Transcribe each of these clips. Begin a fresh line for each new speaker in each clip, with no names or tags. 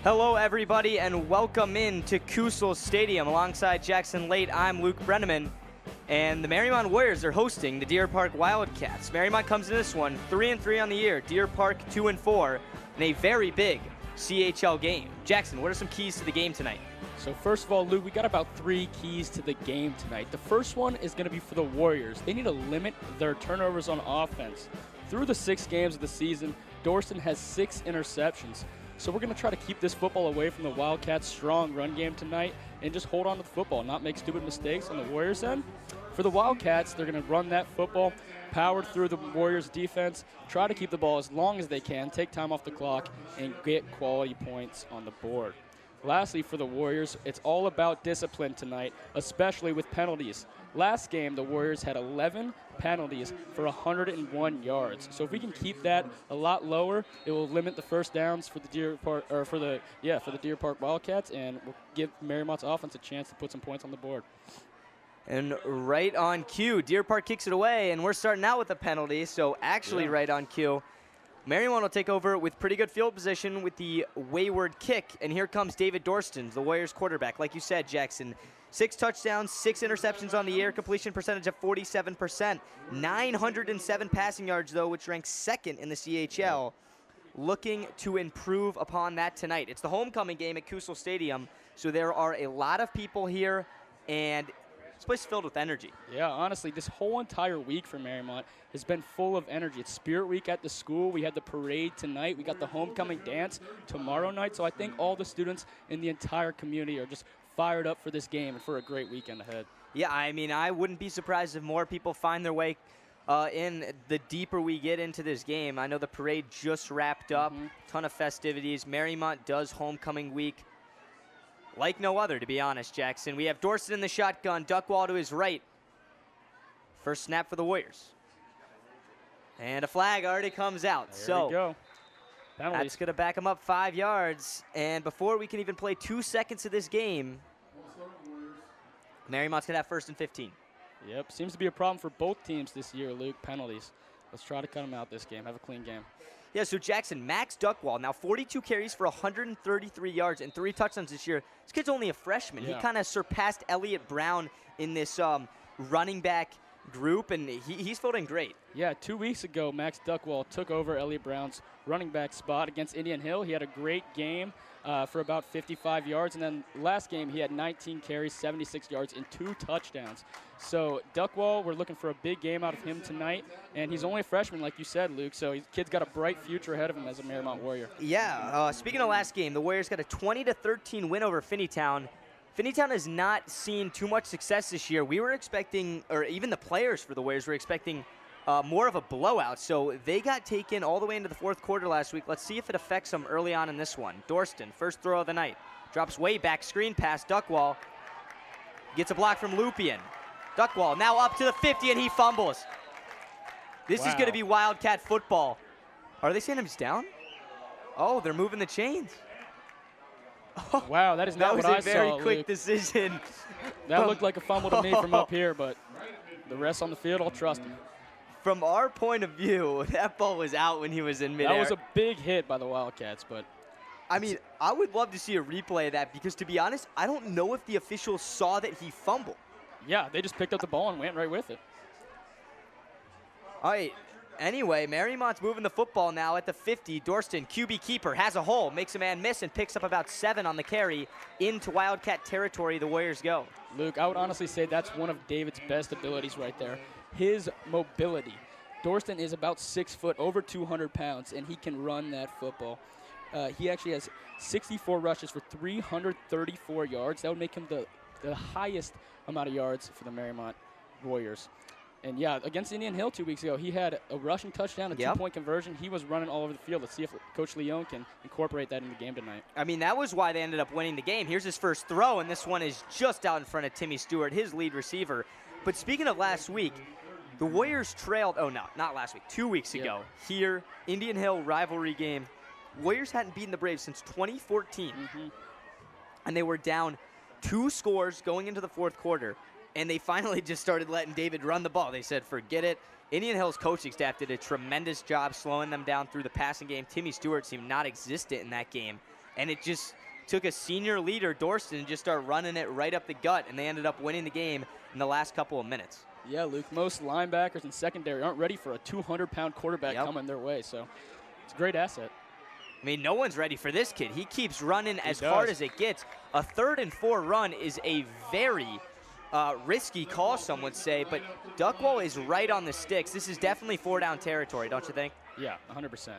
Hello, everybody, and welcome in to Kusel Stadium. Alongside Jackson Late, I'm Luke Brenneman, and the Mariemont Warriors are hosting the Deer Park Wildcats. Mariemont comes in this one 3-3 on the year. Deer Park 2-4 in a very big CHL game. Jackson, what are some keys to the game tonight?
So first of all, Luke, we got about 3 keys to the game tonight. The first one is going to be for the Warriors. They need to limit their turnovers on offense. Through the 6 games of the season, Dorston has 6 interceptions. So we're going to try to keep this football away from the Wildcats' strong run game tonight and just hold on to the football, not make stupid mistakes on the Warriors' end. For the Wildcats, they're going to run that football, power through the Warriors' defense, try to keep the ball as long as they can, take time off the clock, and get quality points on the board. Lastly, for the Warriors, it's all about discipline tonight, especially with penalties. Last game, the Warriors had 11 penalties for 101 yards. So if we can keep that a lot lower, it will limit the first downs for the Deer Park Wildcats, and will give Mariemont's offense a chance to put some points on the board.
And right on cue, Deer Park kicks it away, and we're starting out with a penalty, so actually right on cue. Mariemont will take over with pretty good field position with the wayward kick, and here comes David Dorston, the Warriors quarterback. Like you said, Jackson, 6 touchdowns, 6 interceptions on the year, completion percentage of 47%, 907 passing yards, though, which ranks 2nd in the CHL. Looking to improve upon that tonight. It's the homecoming game at Kusel Stadium, so there are a lot of people here, and this place is filled with energy. Yeah,
honestly, this whole entire week for Mariemont has been full of energy. It's Spirit Week at the school. We had the parade tonight. We got the homecoming dance tomorrow night. So I think all the students in the entire community are just fired up for this game and for a great weekend ahead.
Yeah, I mean, I wouldn't be surprised if more people find their way in the deeper we get into this game. I know the parade just wrapped up. Ton of festivities. Mariemont does homecoming week like no other, to be honest, Jackson. We have Dorston in the shotgun, Duckwall to his right. First snap for the Warriors. And a flag already comes out.
There we go. Penalties.
That's going to back him up 5 yards. And before we can even play 2 seconds of this game, Mariemont's going to have 1st and 15.
Yep, seems to be a problem for both teams this year, Luke. Penalties. Let's try to cut them out this game. Have a clean game.
Yeah, so Jackson, Max Duckwall, now 42 carries for 133 yards and 3 touchdowns this year. This kid's only a freshman.
Yeah.
He kind of surpassed Elliott Brown in this running back group, and he's fielding great.
Yeah, 2 weeks ago, Max Duckwall took over Elliott Brown's running back spot against Indian Hill. He had a great game for about 55 yards, and then last game he had 19 carries, 76 yards, and 2 touchdowns. So Duckwall, we're looking for a big game out of him tonight, and he's only a freshman, like you said, Luke, so his kid's got a bright future ahead of him as a Mariemont Warrior.
Yeah, speaking of last game, the Warriors got a 20-13 win over Finneytown. Finneytown has not seen too much success this year. We were expecting, or even the players for the Warriors were expecting more of a blowout. So they got taken all the way into the 4th quarter last week. Let's see if it affects them early on in this one. Dorston, first throw of the night. Drops way back, screen pass, Duckwall. Gets a block from Lupien. Duckwall now up to the 50, and he fumbles. This is going to be Wildcat football. Are they saying he's down? Oh, they're moving the chains.
Oh, wow, that is not what I saw,
That was a very quick
Luke.
decision.
That looked like a fumble to me from up here, but the rest on the field, I'll trust him.
From our point of view, that ball was out when he was in midair.
That was a big hit by the Wildcats, but
I mean, I would love to see a replay of that because, to be honest, I don't know if the officials saw that he fumbled.
Yeah, they just picked up the ball and went right with it.
All right. Anyway, Mariemont's moving the football now at the 50. Dorston, QB keeper, has a hole, makes a man miss, and picks up about 7 on the carry. Into Wildcat territory, the Warriors go.
Luke, I would honestly say that's one of David's best abilities right there. His mobility. Dorston is about 6 foot, over 200 pounds, and he can run that football. He actually has 64 rushes for 334 yards. That would make him the highest amount of yards for the Mariemont Warriors. And, yeah, against Indian Hill 2 weeks ago, he had a rushing touchdown, a 2-point conversion. He was running all over the field. Let's see if Coach Leone can incorporate that in the game tonight.
I mean, that was why they ended up winning the game. Here's his first throw, and this one is just out in front of Timmy Stewart, his lead receiver. But speaking of last week, the Warriors trailed, oh, no, not last week, 2 weeks ago. Here, Indian Hill rivalry game. Warriors hadn't beaten the Braves since 2014. And they were down 2 scores going into the 4th quarter. And they finally just started letting David run the ball. They said, forget it. Indian Hill's coaching staff did a tremendous job slowing them down through the passing game. Timmy Stewart seemed non-existent in that game. and it just took a senior leader, Dorston, and just start running it right up the gut, and they ended up winning the game in the last couple of minutes.
Yeah, Luke, most linebackers and secondary aren't ready for a 200-pound quarterback coming their way, so it's a great asset.
I mean, no one's ready for this kid. He keeps running as hard as it gets. A 3rd and 4 run is a very risky call, some would say, but Duckwall is right on the sticks. This is definitely 4-down territory, don't you think?
Yeah, 100%.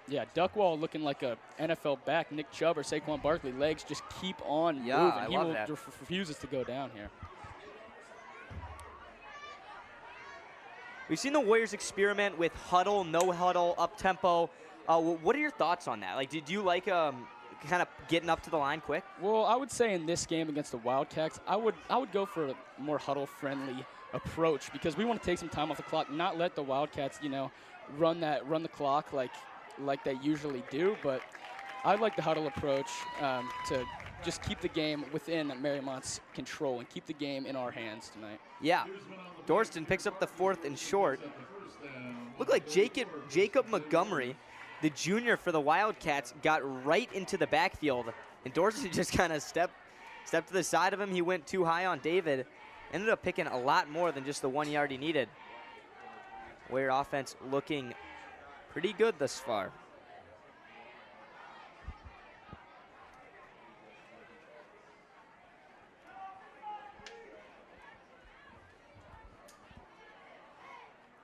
Yeah, Duckwall looking like a NFL back. Nick Chubb or Saquon Barkley, legs just keep on moving.
I
he
love that.
refuses to go down here.
We've seen the Warriors experiment with huddle, no huddle, up-tempo. What are your thoughts on that? Like, did you like kind of getting up to the line quick?
Well, I would say in this game against the Wildcats, I would go for a more huddle-friendly approach because we want to take some time off the clock, not let the Wildcats, run the clock like they usually do. But I like the huddle approach to just keep the game within Mariemont's control and keep the game in our hands tonight.
Yeah. Dorston picks up the 4th and short. Looked like Jacob Montgomery, the junior for the Wildcats, got right into the backfield, and Dorston just kind of stepped to the side of him. He went too high on David. Ended up picking a lot more than just the 1 yard he needed. Warrior offense looking pretty good thus far.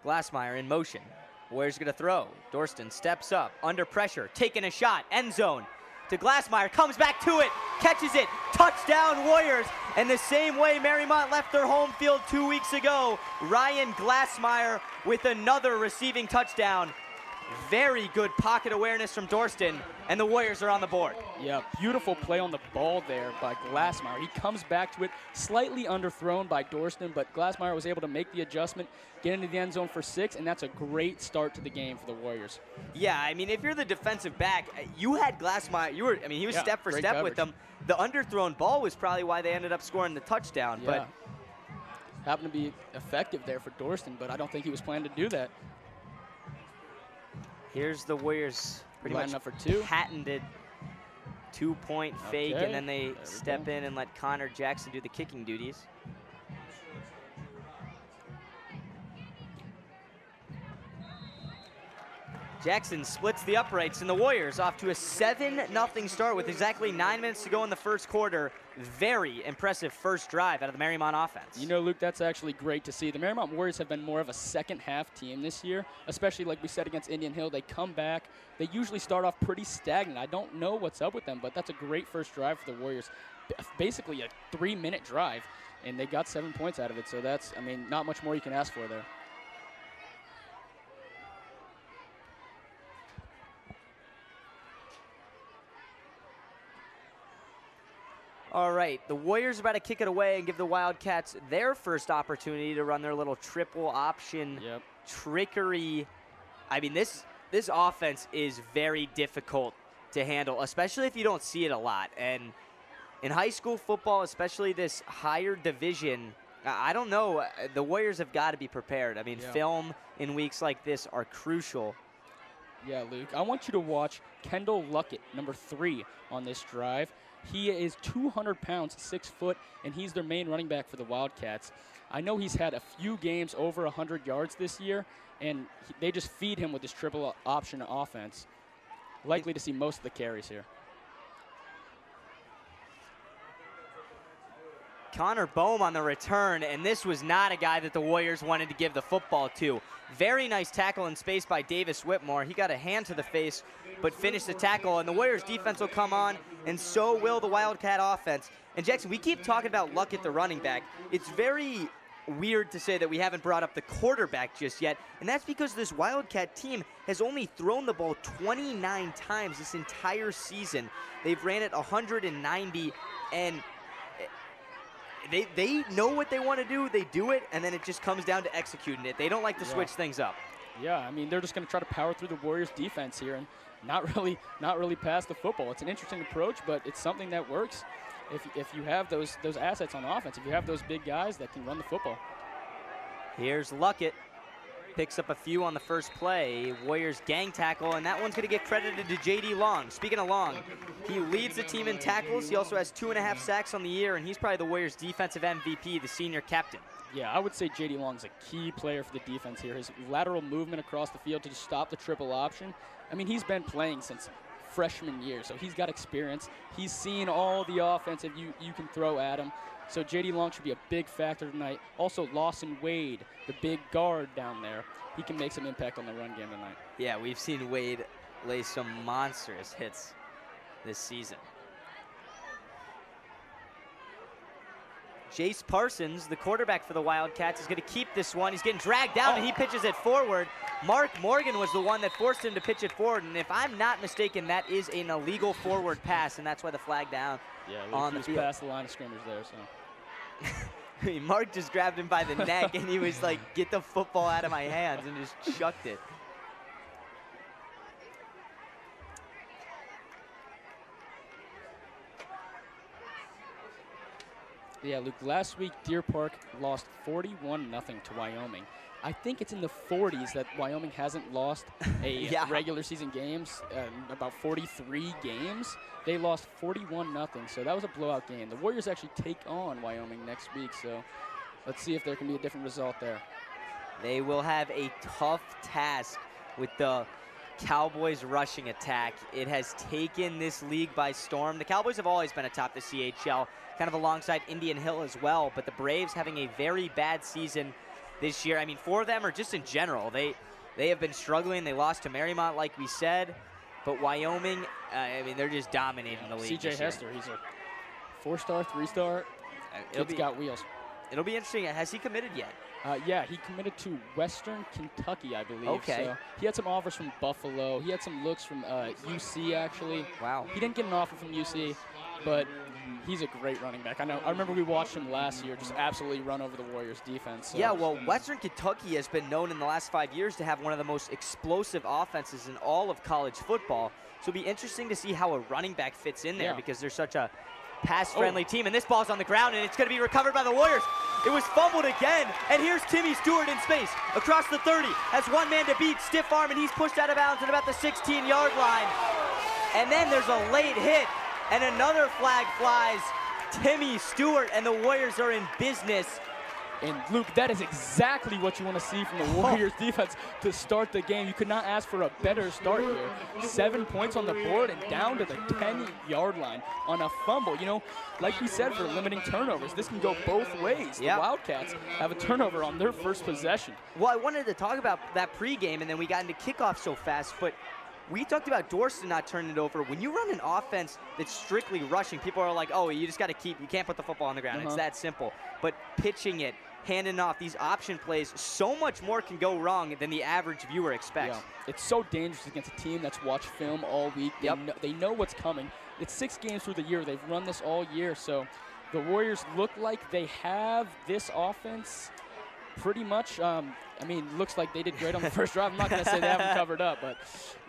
Glassmeyer in motion. Warriors going to throw. Dorston steps up, under pressure, taking a shot, end zone to Glassmeyer, comes back to it, catches it, touchdown Warriors. And the same way Mariemont left their home field 2 weeks ago, Ryan Glassmeyer with another receiving touchdown. Very good pocket awareness from Dorston, and the Warriors are on the board.
Yeah, beautiful play on the ball there by Glassmeyer. He comes back to it, slightly underthrown by Dorston, but Glassmeyer was able to make the adjustment, get into the end zone for 6, and that's a great start to the game for the Warriors.
Yeah, I mean, if you're the defensive back, you had Glassmeyer. He was step for step
coverage
with them. The underthrown ball was probably why they ended up scoring the touchdown.
Yeah.
But
happened to be effective there for Dorston, but I don't think he was planning to do that.
here's the Warriors pretty much
up for 2.
patented 2-point fake,
Okay,
and then they
there we
step
go.
in and let Connor Jackson do the kicking duties. Jackson splits the uprights, and the Warriors off to a 7-0 start with exactly 9 minutes to go in the first quarter. Very impressive first drive out of the Mariemont offense.
You know, Luke, that's actually great to see. The Mariemont Warriors have been more of a second-half team this year, especially like we said against Indian Hill. They come back. They usually start off pretty stagnant. I don't know what's up with them, but that's a great first drive for the Warriors. Basically a 3-minute drive, and they got 7 points out of it. So that's, I mean, not much more you can ask for there.
All right, the Warriors are about to kick it away and give the Wildcats their first opportunity to run their little triple option trickery. I mean, this offense is very difficult to handle, especially if you don't see it a lot. And in high school football, especially this higher division, I don't know. The Warriors have got to be prepared. I mean, film in weeks like this are crucial.
Yeah, Luke, I want you to watch Kendall Luckett, number 3 on this drive. He is 200 pounds, 6 foot, and he's their main running back for the Wildcats. I know he's had a few games over 100 yards this year, and they just feed him with this triple option offense. Likely to see most of the carries here.
Connor Bohm on the return, and this was not a guy that the Warriors wanted to give the football to. Very nice tackle in space by Davis Whitmore. He got a hand to the face, but finished the tackle, and the Warriors defense will come on, and so will the Wildcat offense. And Jackson, we keep talking about Luckett, the running back. It's very weird to say that we haven't brought up the quarterback just yet, and that's because this Wildcat team has only thrown the ball 29 times this entire season. They've ran it 190, and they know what they want to do, they do it, and then it just comes down to executing it. They don't like to switch things up.
Yeah, I mean, they're just going to try to power through the Warriors defense here and not really pass the football. It's an interesting approach, but it's something that works if you have those assets on offense, if you have those big guys that can run the football.
Here's Luckett. picks up a few on the first play. Warriors gang tackle, and that one's going to get credited to J.D. Long. Speaking of Long, he leads the team in tackles. He also has 2.5 sacks on the year, and he's probably the Warriors' defensive MVP, the senior captain.
Yeah, I would say J.D. Long's a key player for the defense here. His lateral movement across the field to stop the triple option. I mean, he's been playing since freshman year, so he's got experience. He's seen all the offense you can throw at him. So J.D. Long should be a big factor tonight. Also, Lawson Wade, the big guard down there, he can make some impact on the run game tonight.
Yeah, we've seen Wade lay some monstrous hits this season. Jace Parsons, the quarterback for the Wildcats, is going to keep this one. He's getting dragged down, and he pitches it forward. Mark Morgan was the one that forced him to pitch it forward, and if I'm not mistaken, that is an illegal forward pass, and that's why the flag down on the field.
Past the line of scrimmage there, so.
I mean, Mark just grabbed him by the neck, and he was like, get the football out of my hands, and just chucked it.
Yeah, Luke, last week Deer Park lost 41-0 to Wyoming. I think it's in the 40s that Wyoming hasn't lost a regular season games, about 43 games. They lost 41-0, so that was a blowout game. The Warriors actually take on Wyoming next week, so let's see if there can be a different result there.
They will have a tough task with the Cowboys rushing attack. It has taken this league by storm. The Cowboys have always been atop the CHL, kind of alongside Indian Hill as well, but the Braves having a very bad season this year. I mean, for them or just in general, they have been struggling. They lost to Mariemont, like we said, but Wyoming, I mean, they're just dominating the league.
CJ Hester, he's a 4-star, 3-star. Kid's got wheels.
It'll be interesting. Has he committed yet?
Yeah, he committed to Western Kentucky, I believe.
Okay.
So he had some offers from Buffalo. He had some looks from UC, actually.
Wow.
He didn't get an offer from UC, but he's a great running back. I remember we watched him last year just absolutely run over the Warriors' defense. So.
Yeah, well, Western Kentucky has been known in the last 5 years to have one of the most explosive offenses in all of college football. So it'll be interesting to see how a running back fits in there because they're such a pass-friendly team. And this ball's on the ground, and it's going to be recovered by the Warriors. It was fumbled again, and here's Timmy Stewart in space across the 30. Has one man to beat, stiff arm, and he's pushed out of bounds at about the 16-yard line. And then there's a late hit, and another flag flies. Timmy Stewart, and the Warriors are in business.
And Luke, that is exactly what you want to see from the Warriors defense to start the game. You could not ask for a better start here. 7 points on the board and down to the 10-yard line on a fumble. You know, like we said, for limiting turnovers, this can go both ways. The Wildcats have a turnover on their first possession.
Well, I wanted to talk about that pregame, and then we got into kickoff so fast, but we talked about Dorston not turning it over. When you run an offense that's strictly rushing, people are like, oh, you just got to you can't put the football on the ground. It's that simple. But pitching it, handing off these option plays, so much more can go wrong than the average viewer expects.
Yeah. It's so dangerous against a team that's watched film all week. They know what's coming. It's 6 games through the year. They've run this all year. So the Warriors look like they have this offense pretty much. I mean, looks like they did great on the first drive. I'm not going to say they haven't covered up, but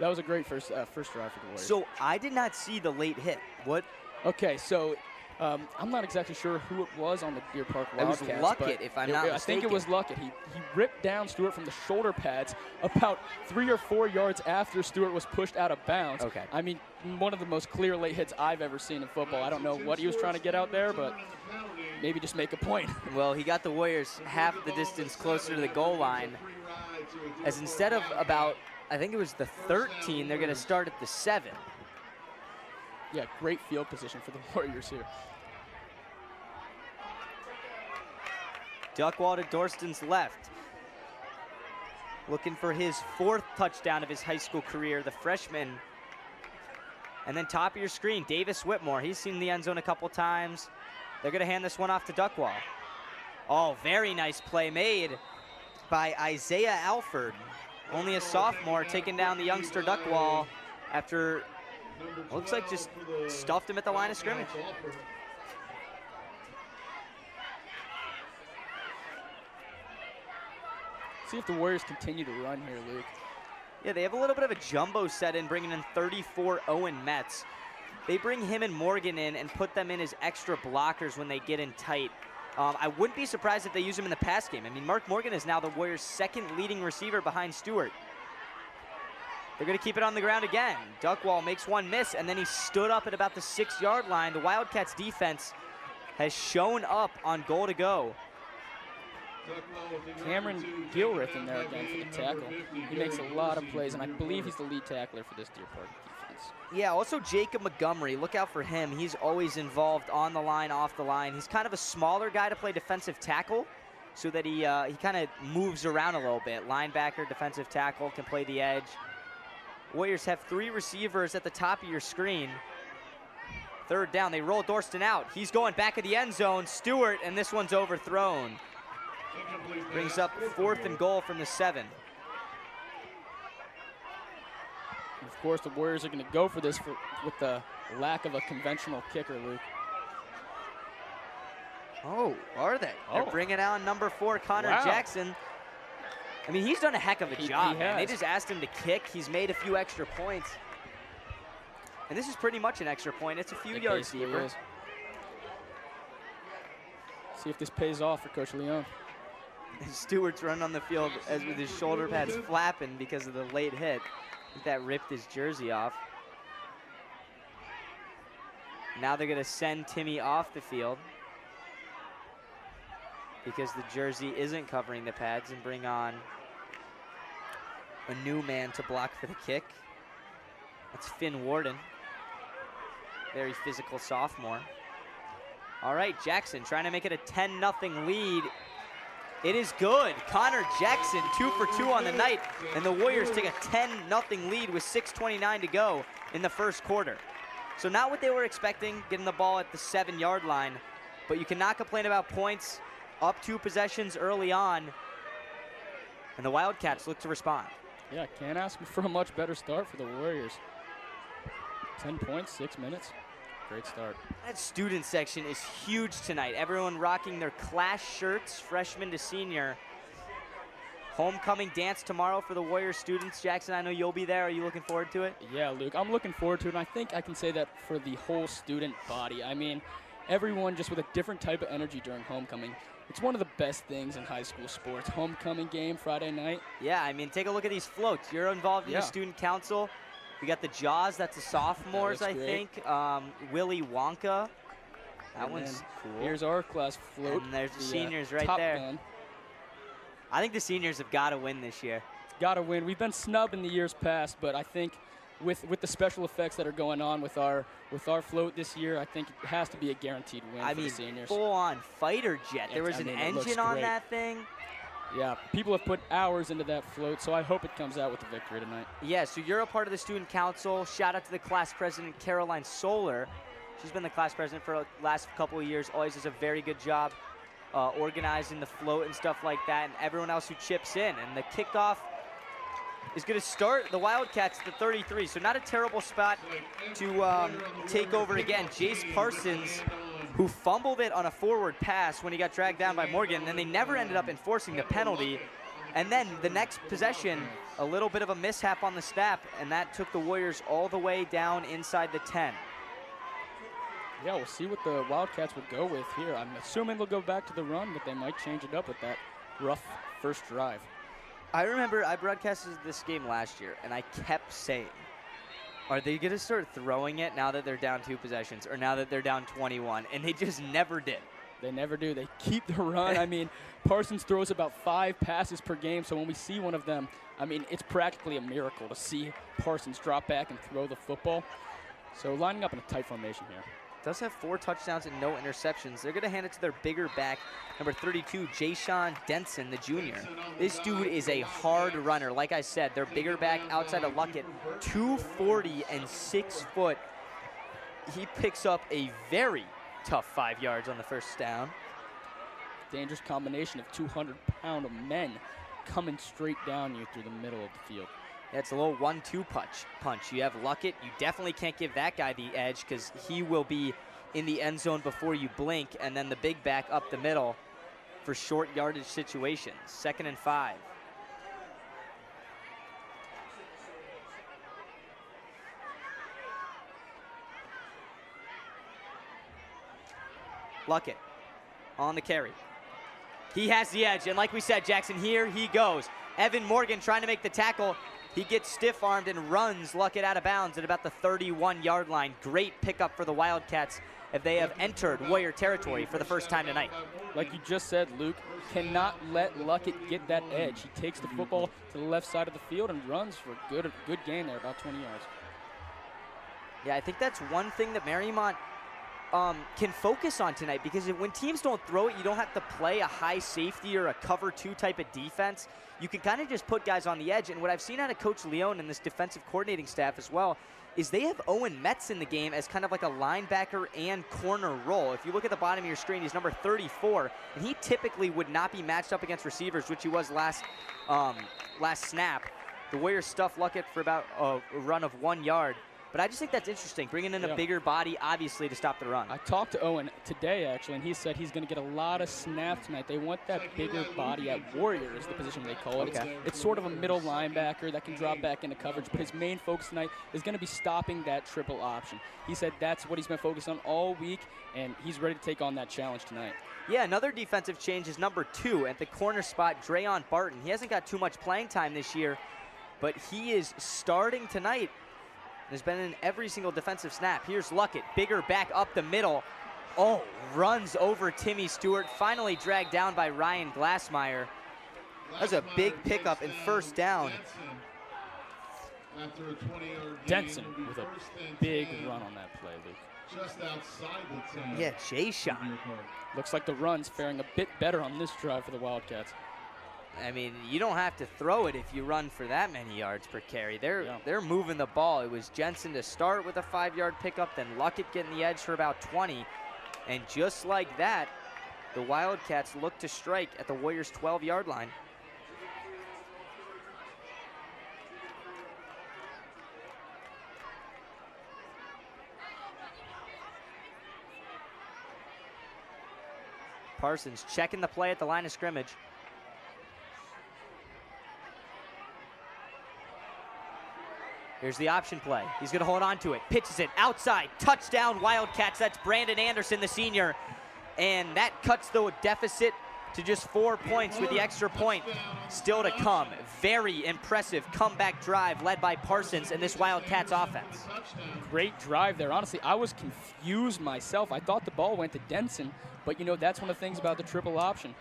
that was a great first drive for the Warriors.
So I did not see the late hit. What?
Okay, so I'm not exactly sure who it was on the Deer Park Wildcats.
It was Luckett, if I'm not mistaken.
I think it was Luckett. He ripped down Stewart from the shoulder pads about 3 or 4 yards after Stewart was pushed out of bounds.
Okay.
I mean, one of the most clear late hits I've ever seen in football. I don't know what he was trying to get out there, but maybe just make a point.
Well, he got the Warriors half the distance closer to the goal line, as instead of about, I think it was the 13, they're going to start at the 7.
Yeah, great field position for the Warriors here.
Duckwall to Dorston's left. Looking for his 4th touchdown of his high school career, the freshman. And then top of your screen, Davis Whitmore. He's seen the end zone a couple times. They're going to hand this one off to Duckwall. Oh, very nice play made by Isaiah Alford. Only a sophomore taking down the youngster Duckwall after, looks like just stuffed him at the line of scrimmage.
See if the Warriors continue to run here, Luke.
Yeah, they have a little bit of a jumbo set in, bringing in 34 Owen Metz. They bring him and Morgan in and put them in as extra blockers when they get in tight. I wouldn't be surprised if they use him in the pass game. I mean, Mark Morgan is now the Warriors' second leading receiver behind Stewart. They're going to keep it on the ground again. Duckwall makes one miss, and then he stood up at about the 6-yard line. The Wildcats defense has shown up on goal to go.
Cameron Gilrith in there again for the tackle. He makes a lot of plays, and I believe he's the lead tackler for this Deer Park defense.
Yeah, also Jacob Montgomery. Look out for him. He's always involved on the line, off the line. He's kind of a smaller guy to play defensive tackle, so that he kind of moves around a little bit. Linebacker, defensive tackle, can play the edge. Warriors have 3 receivers at the top of your screen. 3rd down, they roll Dorston out. He's going back of the end zone. Stewart, and this one's overthrown. Brings up 4th and goal from the 7.
And of course, the Warriors are going to go for this with the lack of a conventional kicker, Luke.
Oh, are they? They're bringing out number 4, Connor Jackson. I mean, he's done a heck of a job, man. They just asked him to kick. He's made a few extra points. And this is pretty much an extra point. It's a few yards deeper.
See if this pays off for Coach Leon.
Stewart's running on the field as with his shoulder pads flapping because of the late hit. I think that ripped his jersey off. Now they're going to send Timmy off the field because the jersey isn't covering the pads, and bring on a new man to block for the kick. That's Finn Warden. Very physical sophomore. All right, Jackson trying to make it a 10-0 lead. It is good. Connor Jackson, 2 for 2 on the night, and the Warriors take a 10-0 lead with 6:29 to go in the first quarter. So not what they were expecting, getting the ball at the 7-yard line, but you cannot complain about points. Up 2 possessions early on, and the Wildcats look to respond.
Yeah, can't ask for a much better start for the Warriors. 10 points, 6 minutes. Great start.
That student section is huge tonight. Everyone rocking their class shirts, freshman to senior. Homecoming dance tomorrow for the Warriors students. Jackson, I know you'll be there. Are you looking forward to it?
Yeah, Luke, I'm looking forward to it, and I think I can say that for the whole student body. I mean, everyone just with a different type of energy during homecoming. It's one of the best things in high school sports. Homecoming game Friday night.
Yeah, I mean, take a look at these floats. You're involved in the student council. We got the Jaws, that's the sophomores, I think. Willy Wonka. That one's cool.
Here's our class float.
And there's the seniors right there.
Gun.
I think the seniors have got to win this year.
Got to win. We've been snubbed in the years past, but I think with the special effects that are going on with our float this year, I think it has to be a guaranteed win for the seniors.
Full-on fighter jet. There was an engine on that thing.
Yeah, people have put hours into that float, so I hope it comes out with a victory tonight.
Yeah, so you're a part of the student council. Shout out to the class president, Caroline Solar. She's been the class president for the last couple of years. Always does a very good job organizing the float and stuff like that, and everyone else who chips in. And the kickoff is going to start the Wildcats at the 33, so not a terrible spot to take over again. Jace Parsons, who fumbled it on a forward pass when he got dragged down by Morgan, and they never ended up enforcing the penalty. And then the next possession, a little bit of a mishap on the snap, and that took the Warriors all the way down inside the 10.
Yeah, we'll see what the Wildcats would go with here. I'm assuming they'll go back to the run, but they might change it up with that rough first drive.
I remember I broadcasted this game last year, and I kept saying, are they going to start throwing it now that they're down 2 possessions or now that they're down 21? And they just never did.
They never do. They keep the run. I mean, Parsons throws about 5 passes per game, so when we see one of them, I mean, it's practically a miracle to see Parsons drop back and throw the football. So lining up in a tight formation here.
Does have 4 touchdowns and no interceptions. They're going to hand it to their bigger back, number 32, Jayshawn Denson, the junior. This dude is a hard runner. Like I said, their bigger back outside of Luckett, 240 and 6 foot. He picks up a very tough 5 yards on the first down.
Dangerous combination of 200-pound men coming straight down you through the middle of the field.
That's a little 1-2 punch. You have Luckett. You definitely can't give that guy the edge because he will be in the end zone before you blink, and then the big back up the middle for short yardage situations. 2nd and 5. Luckett on the carry. He has the edge, and like we said, Jackson, here he goes. Evan Morgan trying to make the tackle. He gets stiff-armed and runs Luckett out of bounds at about the 31-yard line. Great pickup for the Wildcats if they have entered Warrior territory for the first time tonight.
Like you just said, Luke, cannot let Luckett get that edge. He takes the football to the left side of the field and runs for a good gain there, about 20 yards.
Yeah, I think that's one thing that Mariemont can focus on tonight, because when teams don't throw it, you don't have to play a high safety or a cover 2 type of defense. You can kind of just put guys on the edge, and what I've seen out of Coach Leone and this defensive coordinating staff as well is they have Owen Metz in the game as kind of like a linebacker and corner role. If you look at the bottom of your screen, he's number 34, and he typically would not be matched up against receivers, which he was last snap. The Warriors stuffed Luckett for about a run of 1 yard. But I just think that's interesting, bringing in a bigger body, obviously, to stop the run.
I talked to Owen today, actually, and he said he's going to get a lot of snaps tonight. They want that bigger body at Warrior is the position they call it.
Okay.
It's sort of a middle linebacker that can drop back into coverage, but his main focus tonight is going to be stopping that triple option. He said that's what he's been focused on all week, and he's ready to take on that challenge tonight.
Yeah, another defensive change is number 2 at the corner spot, Dreyon Barton. He hasn't got too much playing time this year, but he is starting tonight. Has been in every single defensive snap. Here's Luckett, bigger back up the middle. Oh, runs over Timmy Stewart, finally dragged down by Ryan Glassmeyer. That's a big pickup and first down.
Denson with a big run on that play, Luke.
Just outside the 10.
Yeah, Jay-Sean.
Looks like the run's faring a bit better on this drive for the Wildcats.
I mean, you don't have to throw it if you run for that many yards per carry. They're moving the ball. It was Jensen to start with a 5-yard pickup, then Luckett getting the edge for about 20. And just like that, the Wildcats look to strike at the Warriors' 12-yard line. Parsons checking the play at the line of scrimmage. Here's the option play. He's going to hold on to it. Pitches it outside. Touchdown, Wildcats. That's Brandon Anderson, the senior. And that cuts the deficit to just 4 points with the extra point still to come. Very impressive comeback drive led by Parsons and this Wildcats offense.
Great drive there. Honestly, I was confused myself. I thought the ball went to Denson, but, you know, that's one of the things about the triple option.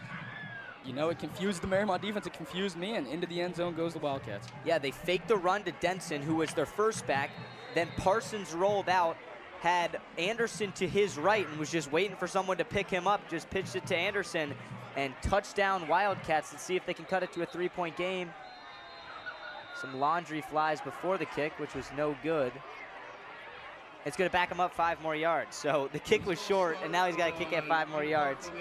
You know, it confused the Mariemont defense. It confused me, and into the end zone goes the Wildcats.
Yeah, they faked the run to Denson, who was their first back. Then Parsons rolled out, had Anderson to his right, and was just waiting for someone to pick him up. Just pitched it to Anderson, and touchdown Wildcats. Let's see if they can cut it to a 3-point game. Some laundry flies before the kick, which was no good. It's going to back him up 5 more yards. So the kick was short, and now he's got to kick at 5 more yards.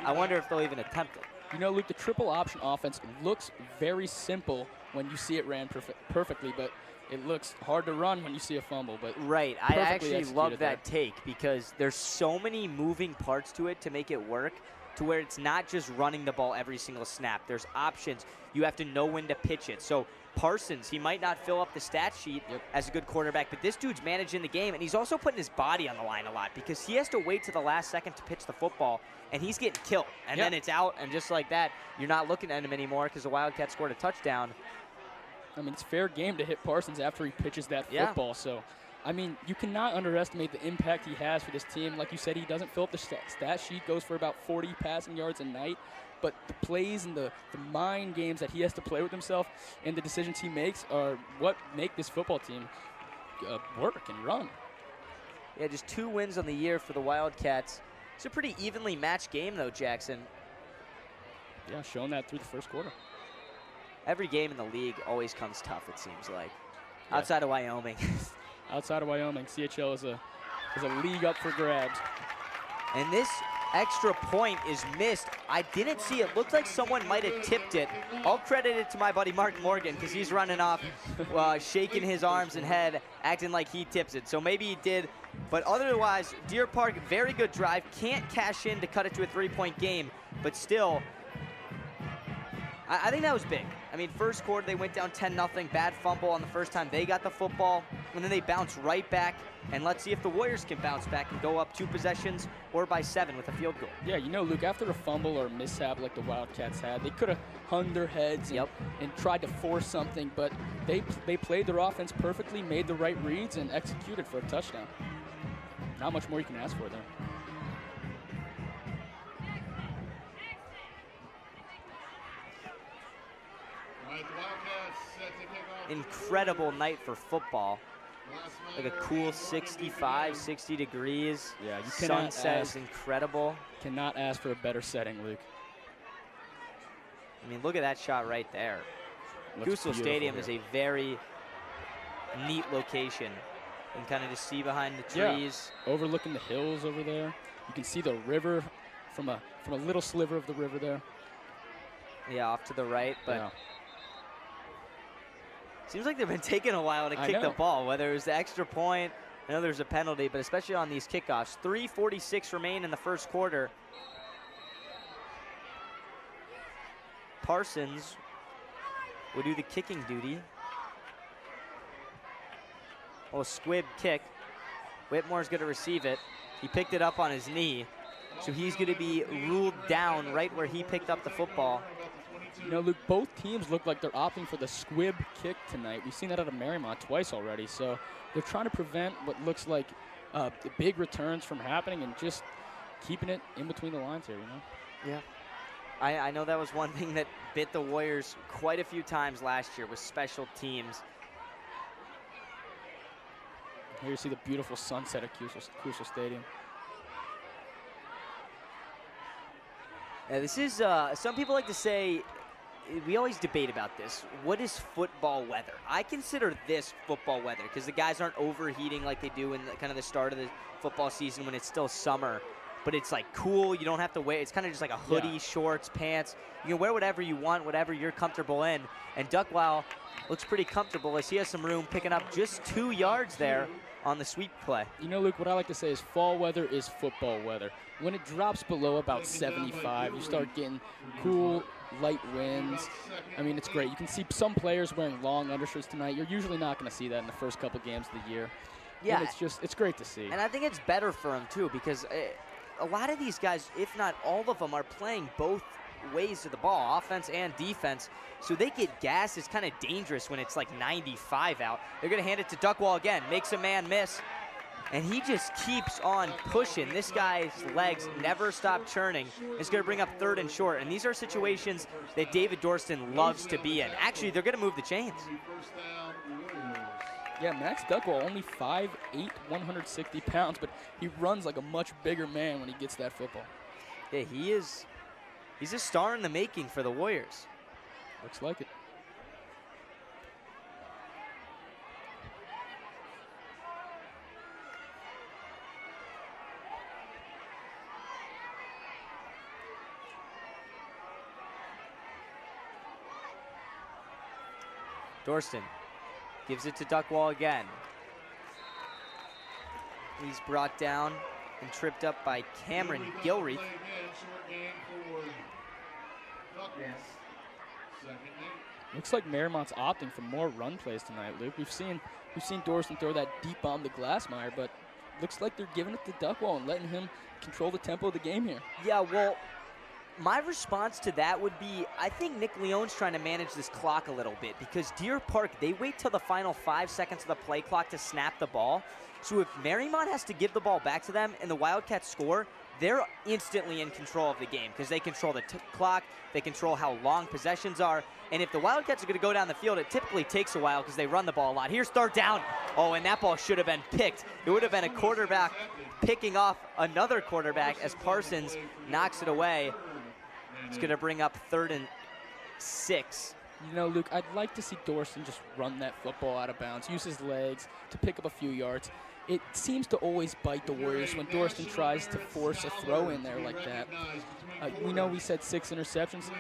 I wonder if they'll even attempt it.
You know, Luke, the triple option offense looks very simple when you see it ran perfectly, but it looks hard to run when you see a fumble. But
right, I actually love that take because there's so many moving parts to it to make it work, to where it's not just running the ball every single snap. There's options. You have to know when to pitch it. So Parsons, he might not fill up the stat sheet as a good quarterback, but this dude's managing the game, and he's also putting his body on the line a lot because he has to wait to the last second to pitch the football, and he's getting killed. And then it's out, and just like that, you're not looking at him anymore because the Wildcats scored a touchdown.
I mean, it's fair game to hit Parsons after he pitches that football. So, I mean, you cannot underestimate the impact he has for this team. Like you said, he doesn't fill up the stat sheet, goes for about 40 passing yards a night. But the plays and the mind games that he has to play with himself and the decisions he makes are what make this football team work and run.
Yeah, just 2 wins on the year for the Wildcats. It's a pretty evenly matched game, though, Jackson.
Yeah, showing that through the first quarter.
Every game in the league always comes tough, it seems like, outside of Wyoming.
Outside of Wyoming, CHL is a league up for grabs.
And this extra point is missed. I didn't see it. Looked like someone might have tipped it. I'll credit it to my buddy Mark Morgan because he's running off, shaking his arms and head, acting like he tips it. So maybe he did. But otherwise, Deer Park, very good drive. Can't cash in to cut it to a 3-point game. But still, I think that was big. I mean, first quarter, they went down 10-0, bad fumble on the first time they got the football, and then they bounced right back. And let's see if the Warriors can bounce back and go up 2 possessions or by 7 with a field goal.
Yeah, you know, Luke, after a fumble or a mishap like the Wildcats had, they could have hung their heads and tried to force something, but they played their offense perfectly, made the right reads, and executed for a touchdown. Not much more you can ask for there.
Incredible night for football. Like a cool 65, 60 degrees.
Yeah, you cannot
Sunset is incredible.
Cannot ask for a better setting, Luke.
I mean, look at that shot right there. Kusel Stadium is a very neat location. You can kind of just see behind the trees.
Yeah. Overlooking the hills over there. You can see the river from a little sliver of the river there.
Yeah, off to the right, but
yeah.
Seems like they've been taking a while to kick the ball, whether it was the extra point. I know there's a penalty, but especially on these kickoffs. 3:46 remain in the first quarter. Parsons will do the kicking duty. Oh, squib kick. Whitmore's going to receive it. He picked it up on his knee, so he's going to be ruled down right where he picked up the football.
You know, Luke, both teams look like they're opting for the squib kick tonight. We've seen that out of Mariemont twice already, so they're trying to prevent what looks like the big returns from happening and just keeping it in between the lines here, you know?
Yeah. I know that was one thing that bit the Warriors quite a few times last year was special teams.
Here you see the beautiful sunset at Kusel Stadium.
Yeah, this is, some people like to say, we always debate about this. What is football weather? I consider this football weather because the guys aren't overheating like they do in kind of the start of the football season when it's still summer. But it's like cool. You don't have to wear. It's kind of just like a hoodie, shorts, pants. You can wear whatever you want, whatever you're comfortable in. And Duckwell looks pretty comfortable as he has some room, picking up just 2 yards there on the sweep play.
You know, Luke, what I like to say is fall weather is football weather. When it drops below about 75, you start getting cool, light winds. I mean, it's great. You can see some players wearing long undershirts tonight. You're usually not going to see that in the first couple games of the year.
Yeah.
And it's great to see.
And I think it's better for them, too, because a lot of these guys, if not all of them, are playing both ways of the ball, offense and defense. So they get gas. It's kind of dangerous when it's like 95 out. They're going to hand it to Duckwall again. Makes a man miss. And he just keeps on pushing. This guy's legs never stop churning. It's going to bring up 3rd and short. And these are situations that David Dorston loves to be in. Actually, they're going to move the chains.
Yeah, Max Duckwall, only 5'8", 160 pounds, but he runs like a much bigger man when he gets that football.
Yeah, he's a star in the making for the Warriors.
Looks like it.
Dorston gives it to Duckwall again. He's brought down and tripped up by Cameron Gilreath.
Looks like Mariemont's opting for more run plays tonight, Luke. We've seen Dorston throw that deep bomb to Glassmeyer, but looks like they're giving it to Duckwall and letting him control the tempo of the game here.
Yeah, well, my response to that would be, I think Nick Leone's trying to manage this clock a little bit because Deer Park, they wait till the final 5 seconds of the play clock to snap the ball. So if Mariemont has to give the ball back to them and the Wildcats score, they're instantly in control of the game because they control the clock, they control how long possessions are, and if the Wildcats are going to go down the field, it typically takes a while because they run the ball a lot. Here's 3rd down. Oh, and that ball should have been picked. It would have been a quarterback picking off another quarterback as Parsons knocks it away. It's going to bring up 3rd and 6.
You know, Luke, I'd like to see Dorston just run that football out of bounds, use his legs to pick up a few yards. It seems to always bite the Warriors when Dorston tries to force a throw in there like that. We know we said 6 interceptions.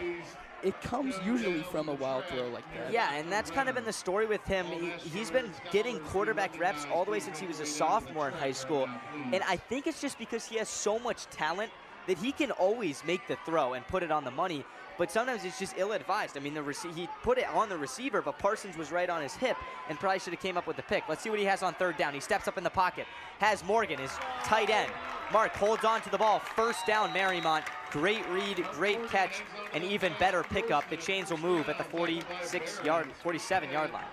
It comes usually from a wild throw like that.
Yeah, and that's kind of been the story with him. He's been getting quarterback reps all the way since he was a sophomore in high school. And I think it's just because he has so much talent that he can always make the throw and put it on the money, but sometimes it's just ill-advised. I mean, he put it on the receiver, but Parsons was right on his hip and probably should have came up with the pick. Let's see what he has on third down. He steps up in the pocket, has Morgan, his tight end. Mark holds on to the ball. First down, Mariemont. Great read, great catch, and even better pickup. The chains will move at the 47-yard line.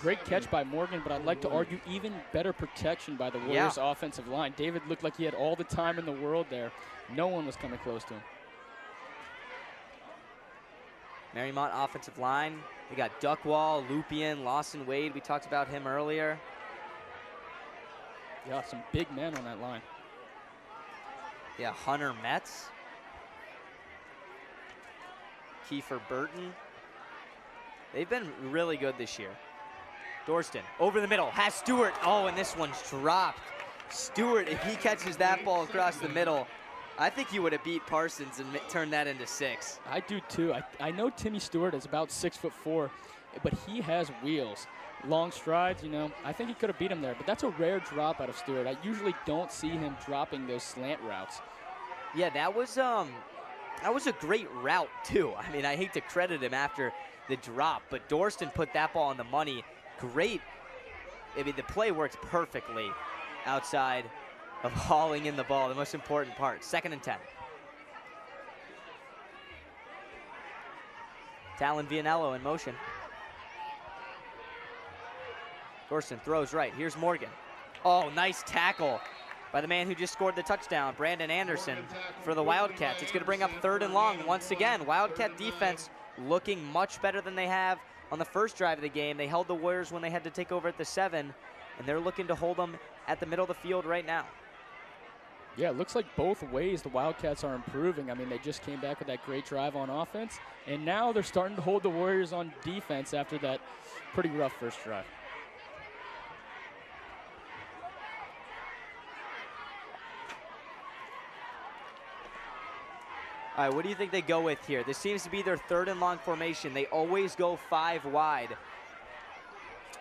Great catch by Morgan, but I'd like to argue even better protection by the Warriors offensive line. David looked like he had all the time in the world there. No one was coming close to him.
Mariemont offensive line. They got Duckwall, Lupien, Lawson Wade. We talked about him earlier.
Yeah, some big men on that line.
Yeah, Hunter Metz. Kiefer Burton. They've been really good this year. Dorston over the middle, has Stewart. Oh, and this one's dropped. Stewart, if he catches that ball across the middle, I think he would have beat Parsons and turned that into 6.
I do too. I know Timmy Stewart is about 6'4", but he has wheels. Long strides, you know. I think he could have beat him there, but that's a rare drop out of Stewart. I usually don't see him dropping those slant routes.
Yeah, that was a great route too. I mean, I hate to credit him after the drop, but Dorston put that ball on the money. Great. I mean, the play worked perfectly outside of hauling in the ball, the most important part. 2nd and 10. Talon Vianello in motion. Dorston throws right. Here's Morgan. Oh, nice tackle by the man who just scored the touchdown, Brandon Anderson, for the Wildcats. It's going to bring up 3rd and long once again. Wildcat defense looking much better than they have on the first drive of the game. They held the Warriors when they had to take over at the 7, and they're looking to hold them at the middle of the field right now.
Yeah, it looks like both ways the Wildcats are improving. I mean, they just came back with that great drive on offense, and now they're starting to hold the Warriors on defense after that pretty rough first drive.
All right, what do you think they go with here? This seems to be their 3rd and long formation. They always go 5 wide.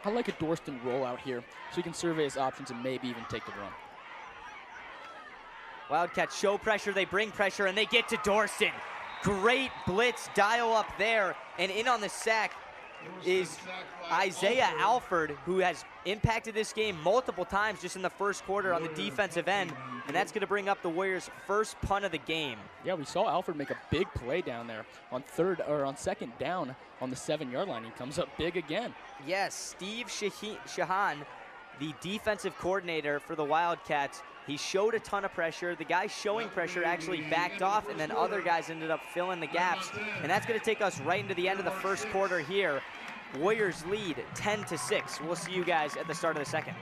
I like a Dorston rollout here so he can survey his options and maybe even take the run.
Wildcats show pressure, they bring pressure, and they get to Dorston. Great blitz dial up there, and in on the sack is Isaiah Alford, who has impacted this game multiple times just in the first quarter on the defensive end, and that's going to bring up the Warriors' first punt of the game.
Yeah, we saw Alford make a big play down there on 2nd down on the 7-yard line. He comes up big again.
Yes, Steve Shahan, the defensive coordinator for the Wildcats, he showed a ton of pressure. The guy showing pressure actually backed off, and then other guys ended up filling the gaps. And that's going to take us right into the end of the first quarter here. Warriors lead 10-6. We'll see you guys at the start of the second.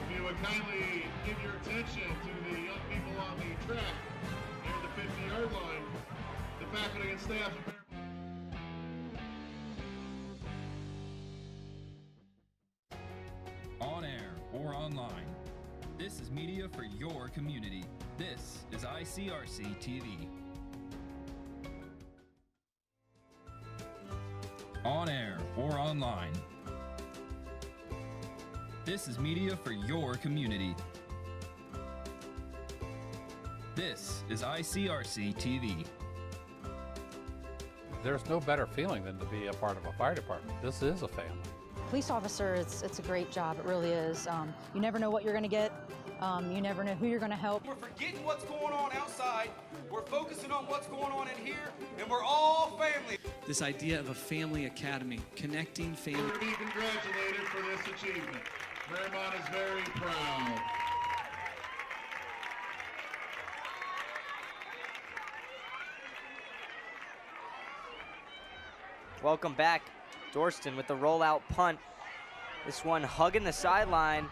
If you would kindly give your attention to the young people on the track near the 50-yard line, the faculty and staff.
On air or online, this is media for your community. This is ICRC-TV. On air or online, this is media for your community. This is ICRC-TV.
There's no better feeling than to be a part of a fire department. This is a family.
Police officer, it's a great job. It really is. You never know what you're going to get. You never know who you're going to help.
We're forgetting what's going on outside. We're focusing on what's going on in here, and we're all family.
This idea of a family academy, connecting family.
To be congratulated for this achievement. Mariemont is very proud.
Welcome back. Dorston with the rollout punt. This one hugging the sideline.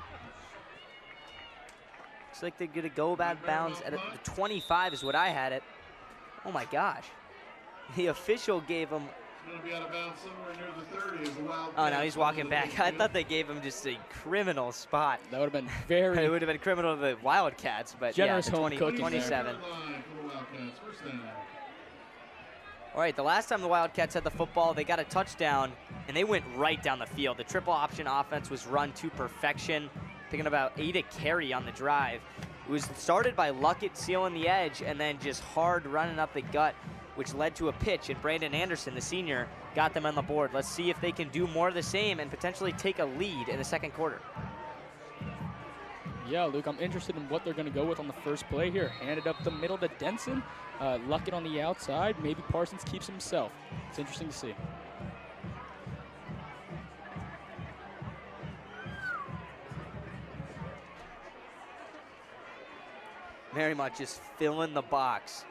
Looks like they're gonna go out of bounds at the 25 is what I had it. Oh my gosh. The official gave him.
Going to be out of bounds somewhere near the 30 as the Wildcats.
Oh no, he's walking back. I thought they gave him just a criminal spot.
That would have been very.
It would have been criminal to the Wildcats, but
generous
yeah, the
home cooking
27.
Wildcats. First down.
All right, the last time the Wildcats had the football, they got a touchdown, and they went right down the field. The triple option offense was run to perfection. picking about 8 a carry on the drive. It was started by Luckett sealing the edge and then just hard running up the gut, which led to a pitch, and Brandon Anderson, the senior, got them on the board. Let's see if they can do more of the same and potentially take a lead in the second quarter.
Yeah, Luke, I'm interested in what they're going to go with on the first play here. Hand it up the middle to Denson. Luckett on the outside. Maybe Parsons keeps himself. It's interesting to see.
Mariemont just filling the box.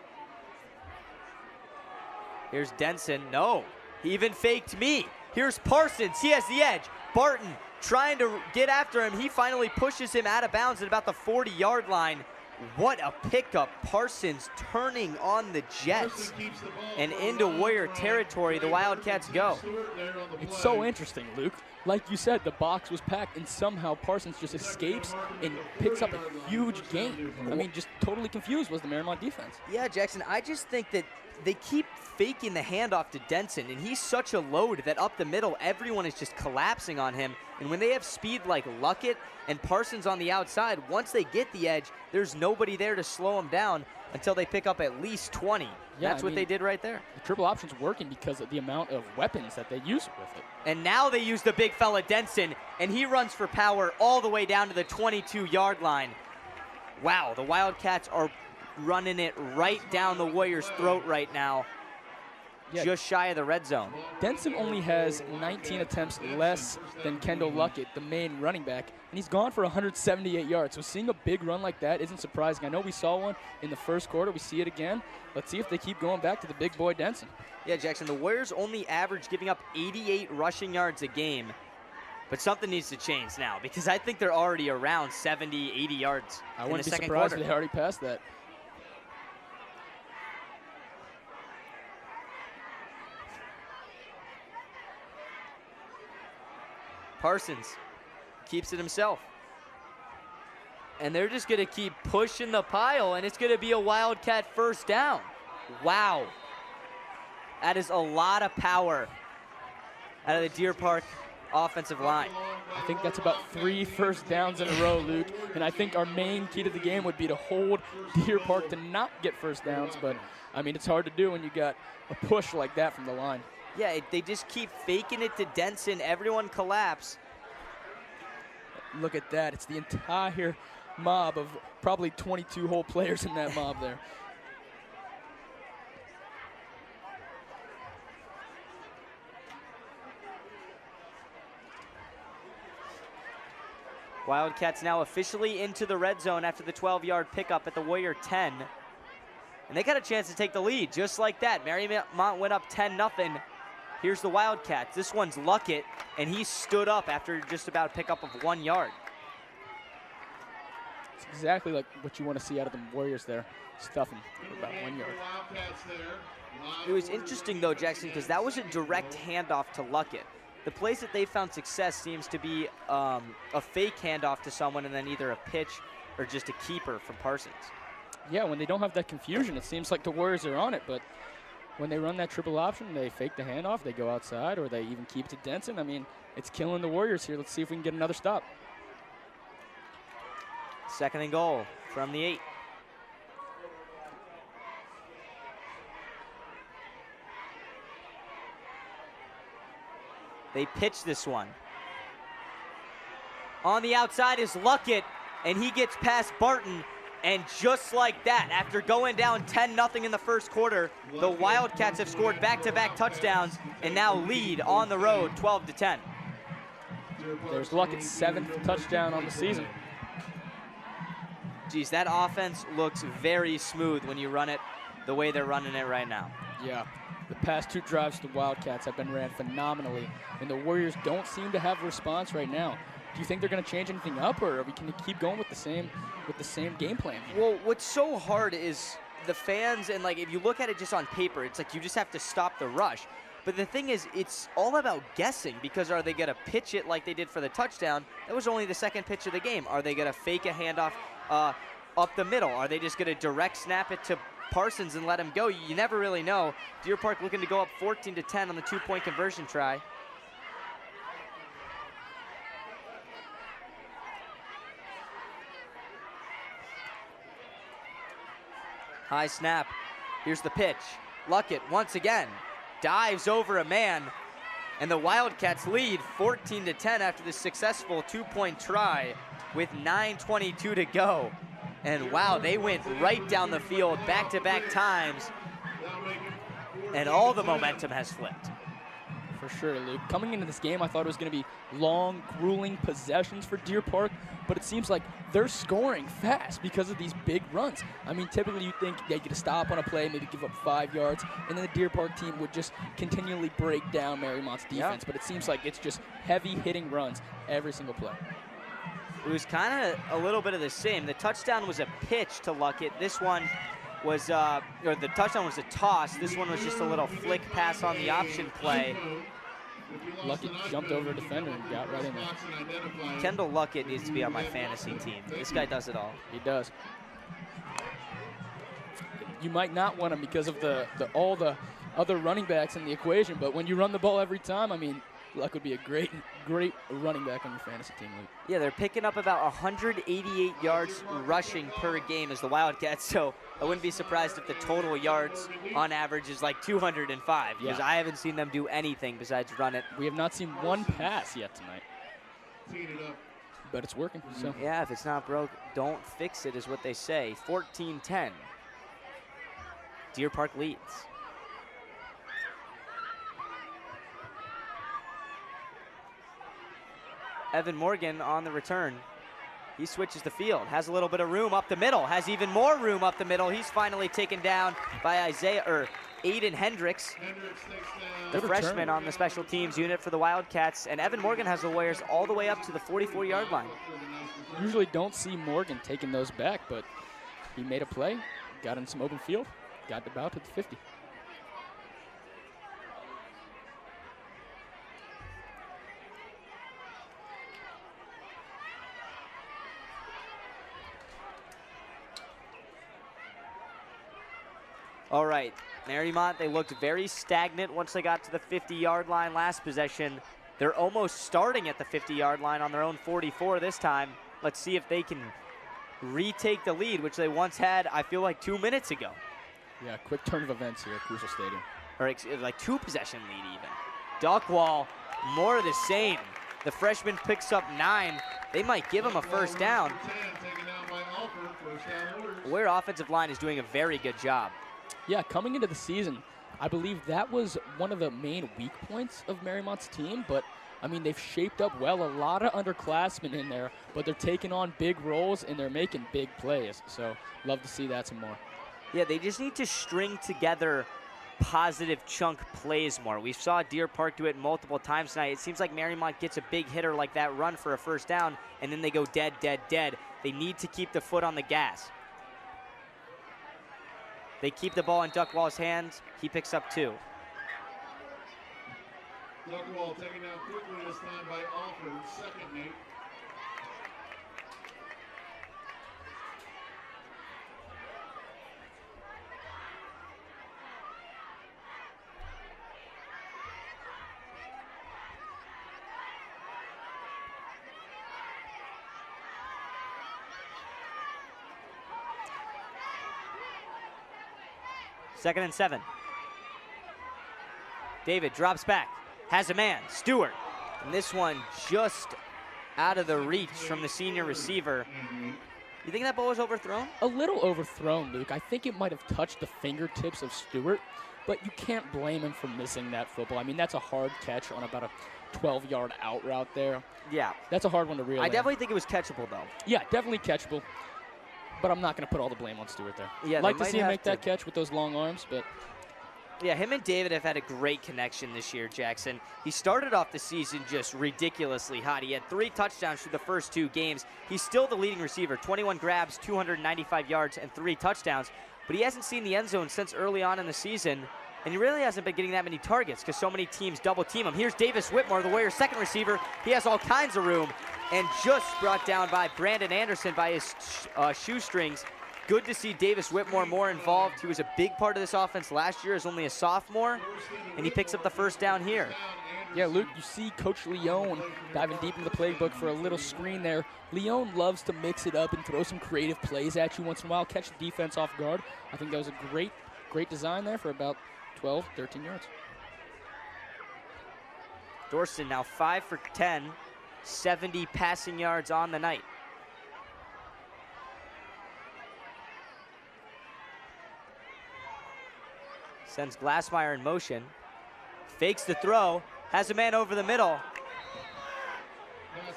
Here's Denson. No, he even faked me. Here's Parsons. He has the edge. Barton trying to get after him. He finally pushes him out of bounds at about the 40-yard line. What a pickup. Parsons turning on the Jets. And into Warrior territory, the Wildcats go.
It's so interesting, Luke. Like you said, the box was packed, and somehow Parsons just escapes and picks up a huge gain. I mean, just totally confused was the Mariemont defense.
Yeah, Jackson, I just think that they keep faking the handoff to Denson, and he's such a load that up the middle, everyone is just collapsing on him. And when they have speed like Luckett and Parsons on the outside, once they get the edge, there's nobody there to slow them down until they pick up at least 20.
Yeah,
That's what they did right there.
The triple option's working because of the amount of weapons that they use with it.
And now they use the big fella Denson, and he runs for power all the way down to the 22-yard line. Wow, the Wildcats are running it right down the Warriors' throat right now. Yeah. Just shy of the red zone.
Denson only has 19 attempts less than Kendall Luckett, the main running back, and he's gone for 178 yards. So seeing a big run like that isn't surprising. I know we saw one in the first quarter. We see it again. Let's see if they keep going back to the big boy Denson.
Yeah, Jackson, the Warriors only average giving up 88 rushing yards a game, but something needs to change now because I think they're already around 70, 80 yards
I
in the second quarter.
wouldn't be surprised if they already passed that.
Parsons keeps it himself. And they're just going to keep pushing the pile, and it's going to be a Wildcat first down. Wow. That is a lot of power out of the Deer Park offensive line.
I think that's about 3 first downs in a row, Luke. And I think our main key to the game would be to hold Deer Park to not get first downs. But, I mean, it's hard to do when you got a push like that from the line.
Yeah, they just keep faking it to Denson. Everyone collapse.
Look at that. It's the entire mob of probably 22 whole players in that mob there.
Wildcats now officially into the red zone after the 12-yard pickup at the Warrior 10. And they got a chance to take the lead just like that. Mariemont went up 10-0. Here's the Wildcats. This one's Luckett, and he stood up after just about a pickup of 1 yard.
It's exactly like what you want to see out of the Warriors there. Stuffing for about 1 yard.
It was interesting, though, Jackson, because that was a direct handoff to Luckett. The place that they found success seems to be a fake handoff to someone and then either a pitch or just a keeper from Parsons.
Yeah, when they don't have that confusion, it seems like the Warriors are on it, but when they run that triple option, they fake the handoff, they go outside, or they even keep it to Denson. I mean, it's killing the Warriors here. Let's see if we can get another stop.
2nd and goal from the 8. They pitch this one. On the outside is Luckett, and he gets past Barton. And just like that, after going down 10-0 in the first quarter, the Wildcats have scored back-to-back touchdowns and now lead on the road 12-10.
There's Luckett's 7th touchdown on the season.
Geez, that offense looks very smooth when you run it the way they're running it right now.
Yeah, the past 2 drives to the Wildcats have been ran phenomenally, and the Warriors don't seem to have a response right now. Do you think they're going to change anything up, or are we going to keep going with the same game plan?
Well, what's so hard is the fans, and like if you look at it just on paper, it's like you just have to stop the rush. But the thing is, it's all about guessing, because are they going to pitch it like they did for the touchdown? That was only the 2nd pitch of the game. Are they going to fake a handoff up the middle? Are they just going to direct snap it to Parsons and let him go? You never really know. Deer Park looking to go up 14-10 on the 2-point conversion try. High snap. Here's the pitch. Luckett once again dives over a man, and the Wildcats lead 14-10 after the successful 2-point try with 9:22 to go. And wow, they went right down the field back-to-back times, and all the momentum has flipped.
For sure, Luke. Coming into this game, I thought it was going to be long, grueling possessions for Deer Park, but it seems like they're scoring fast because of these big runs. I mean, typically you think they get a stop on a play, maybe give up 5 yards, and then the Deer Park team would just continually break down Mariemont's defense, but it seems like it's just heavy hitting runs every single play.
It was kind of a little bit of the same. The touchdown was a pitch to Luckett. This one was, or the touchdown was a toss. This one was just a little flick pass on the option play.
Luckett jumped over a defender and got right in there.
Kendall Luckett needs to be on my fantasy team. This guy does it all.
He does. You might not want him because of all the other running backs in the equation, but when you run the ball every time, I mean, Luck would be a great running back on your fantasy team, Luke.
Yeah, they're picking up about 188 yards rushing per game as the Wildcats, so I wouldn't be surprised if the total yards on average is like 205, because I haven't seen them do anything besides run it.
We have not seen one pass yet tonight. But it's working, so.
Yeah, if it's not broke, don't fix it is what they say. 14-10. Deer Park leads. Evan Morgan on the return. He switches the field, has a little bit of room up the middle, has even more room up the middle. He's finally taken down by Aiden Hendricks, the freshman on the special teams unit for the Wildcats. And Evan Morgan has the Warriors all the way up to the 44-yard line.
Usually don't see Morgan taking those back, but he made a play, got in some open field, got about to the 50.
All right, Mariemont, they looked very stagnant once they got to the 50-yard line last possession. They're almost starting at the 50-yard line on their own 44 this time. Let's see if they can retake the lead, which they once had, I feel like, 2 minutes ago.
Yeah, quick turn of events here at Kusel Stadium.
Or like 2-possession lead even. Duckwall, more of the same. The freshman picks up 9. They might give him a first down. Where offensive line is doing a very good job.
Yeah, coming into the season, I believe that was one of the main weak points of Mariemont's team, but I mean, they've shaped up well. A lot of underclassmen in there, but they're taking on big roles and they're making big plays. So love to see that some more.
Yeah, they just need to string together positive chunk plays more. We saw Deer Park do it multiple times tonight. It seems like Mariemont gets a big hitter like that run for a first down, and then they go dead, dead, dead. They need to keep the foot on the gas. They keep the ball in Duckwall's hands. He picks up 2.
Duckwall taken down quickly this time by Alford. Second, Nate.
Second and 7. David drops back, has a man, Stewart. And this one just out of the reach from the senior receiver. You think that ball was overthrown?
A little overthrown, Luke. I think it might have touched the fingertips of Stewart, but you can't blame him for missing that football. I mean, that's a hard catch on about a 12-yard out route there.
Yeah.
That's a hard one to reel
I
in.
definitely think it was catchable, though.
Yeah, definitely catchable. But I'm not going to put all the blame on Stewart there.
Yeah,
like to see him make that catch with those long arms, but
yeah, him and David have had a great connection this year, Jackson. He started off the season just ridiculously hot. He had 3 touchdowns through the first 2 games. He's still the leading receiver, 21 grabs, 295 yards, and 3 touchdowns. But he hasn't seen the end zone since early on in the season, and he really hasn't been getting that many targets because so many teams double team him. Here's Davis Whitmore, the Warriors' second receiver. He has all kinds of room and just brought down by Brandon Anderson by his shoestrings. good to see Davis Whitmore more involved. He was a big part of this offense last year as only a sophomore, and he picks up the first down here.
Yeah, Luke, you see Coach Leone diving deep into the playbook for a little screen there. Leone loves to mix it up and throw some creative plays at you once in a while, catch the defense off guard. I think that was a great design there for about 12, 13 yards.
Dorston now 5 for 10, 70 passing yards on the night. Sends Glassmeyer in motion, fakes the throw, has a man over the middle,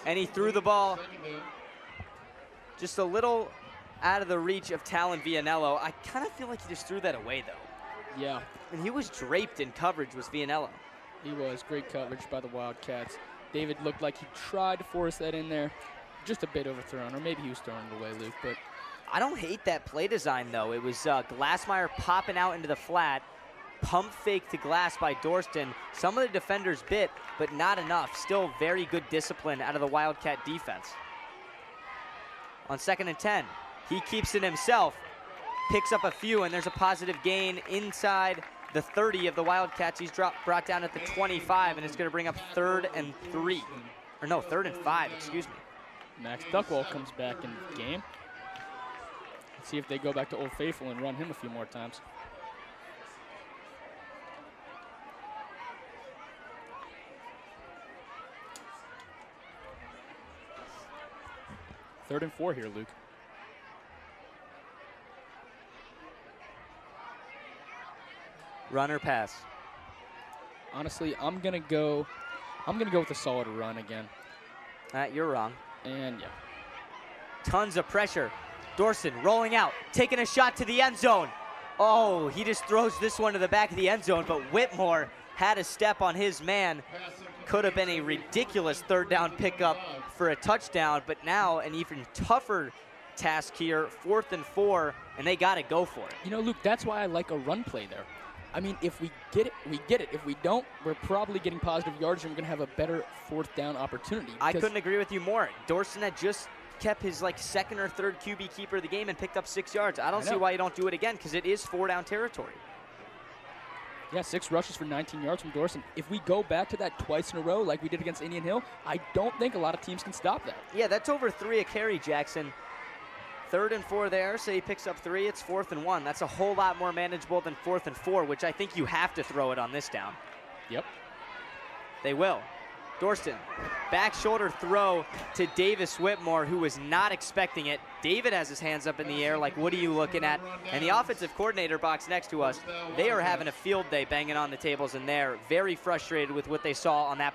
and he threw the ball just a little out of the reach of Talon Vianello. I kind of feel like he just threw that away, though.
Yeah.
And he was draped in coverage, was Vianello.
He was. Great coverage by the Wildcats. David looked like he tried to force that in there. Just a bit overthrown, or maybe he was throwing it away, Luke. But
I don't hate that play design, though. It was Glassmeyer popping out into the flat, pump fake to Glass by Dorston. Some of the defenders bit, but not enough. Still very good discipline out of the Wildcat defense. On 2nd and 10, he keeps it himself, picks up a few, and there's a positive gain inside the 30 of the Wildcats. He's brought down at the 25, and it's going to bring up 3rd and 3. Or no, 3rd and 5, excuse me.
Max Duckwall comes back in the game. Let's see if they go back to Old Faithful and run him a few more times. Third and 4 here, Luke.
Run or pass?
Honestly, I'm gonna go with a solid run again.
You're wrong.
And yeah.
Tons of pressure. Dorston rolling out, taking a shot to the end zone. Oh, he just throws this one to the back of the end zone, but Whitmore had a step on his man. Could have been a ridiculous 3rd down pickup for a touchdown, but now an even tougher task here, 4th and 4, and they got to go for it.
You know, Luke, that's why I like a run play there. I mean, if we get it, we get it. If we don't, we're probably getting positive yardage and we're going to have a better 4th down opportunity.
I couldn't agree with you more. Dorston had just kept his 2nd or 3rd QB keeper of the game and picked up 6 yards. I don't see why you don't do it again, because it is 4-down territory.
Yeah, 6 rushes for 19 yards from Dorston. If we go back to that twice in a row like we did against Indian Hill, I don't think a lot of teams can stop that.
Yeah, that's over 3 a carry, Jackson. 3rd and 4 there, so he picks up 3. It's 4th and 1. That's a whole lot more manageable than 4th and 4, which I think you have to throw it on this down.
Yep.
They will. Dorston, back shoulder throw to Davis Whitmore, who was not expecting it. David has his hands up in the air like, what are you looking at? And the offensive coordinator box next to us, they are having a field day banging on the tables in there. Very frustrated with what they saw on that